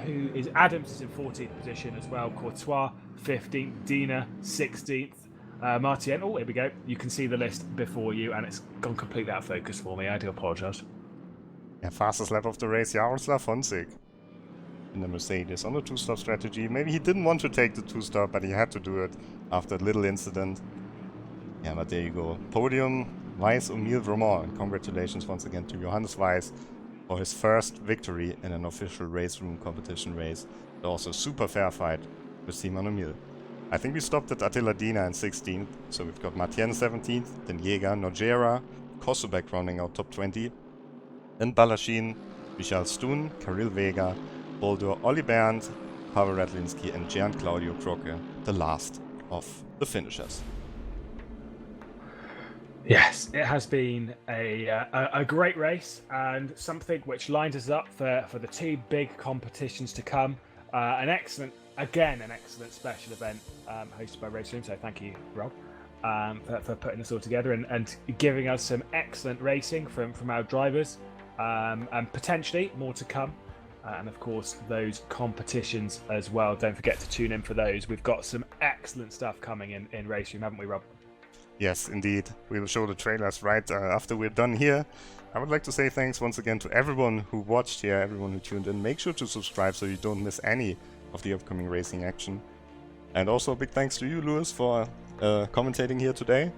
Who is Adams is in 14th position as well. Courtois 15th, Dina 16th. Martien, oh, here we go. You can see the list before you, and it's gone completely out of focus for me. I do apologise. Yeah, fastest lap of the race, Jaroslav Honzik in the Mercedes on the 2-stop strategy. Maybe he didn't want to take the 2-stop, but he had to do it after a little incident. Yeah, but there you go. Podium, Weiss, O'Meal, Romain. Congratulations once again to Johannes Weiss for his first victory in an official race room competition race. Also super fair fight with Simon O'Meal. I think we stopped at Attila Dina in 16th, so we've got Matien 17th, then Jäger, Nogera, Kosovek rounding out top 20, then Balashin, Michal Stun, Karel Vega, Boldor, Olli Bernd, Pavel Radlinski, and Gian Claudio Croce, the last of the finishers. Yes, it has been a great race and something which lines us up for the 2 big competitions to come. An excellent special event hosted by RaceRoom, so thank you, Rob, for putting this all together and giving us some excellent racing from our drivers, and potentially more to come. And of course, those competitions as well. Don't forget to tune in for those. We've got some excellent stuff coming in RaceRoom, haven't we, Rob? Yes, indeed. We will show the trailers right after we're done here. I would like to say thanks once again to everyone who watched here, everyone who tuned in. Make sure to subscribe so you don't miss any of the upcoming racing action. And also a big thanks to you, Lewis, for commentating here today.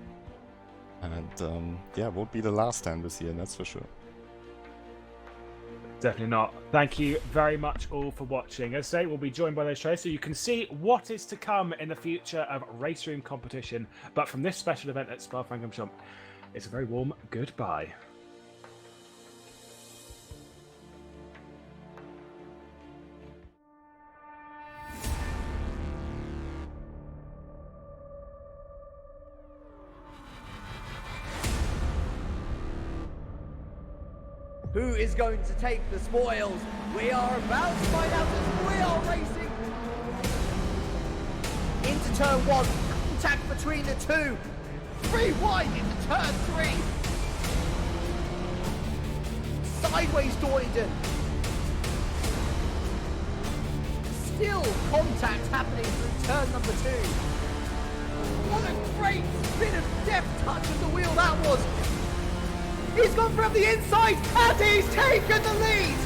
And yeah, won't be the last time this year, that's for sure. Definitely not. Thank you very much all for watching. As I say, we'll be joined by those trailers so you can see what is to come in the future of RaceRoom competition. But from this special event at Spa-Francorchamps, it's a very warm goodbye. Who is going to take the spoils? We are about to find out as we are racing into turn 1. Contact between the two. 3 wide into turn 3. Sideways Dornington. Still contact happening through turn number 2. What a great bit of deft touch of the wheel that was. He's gone from the inside and he's taken the lead!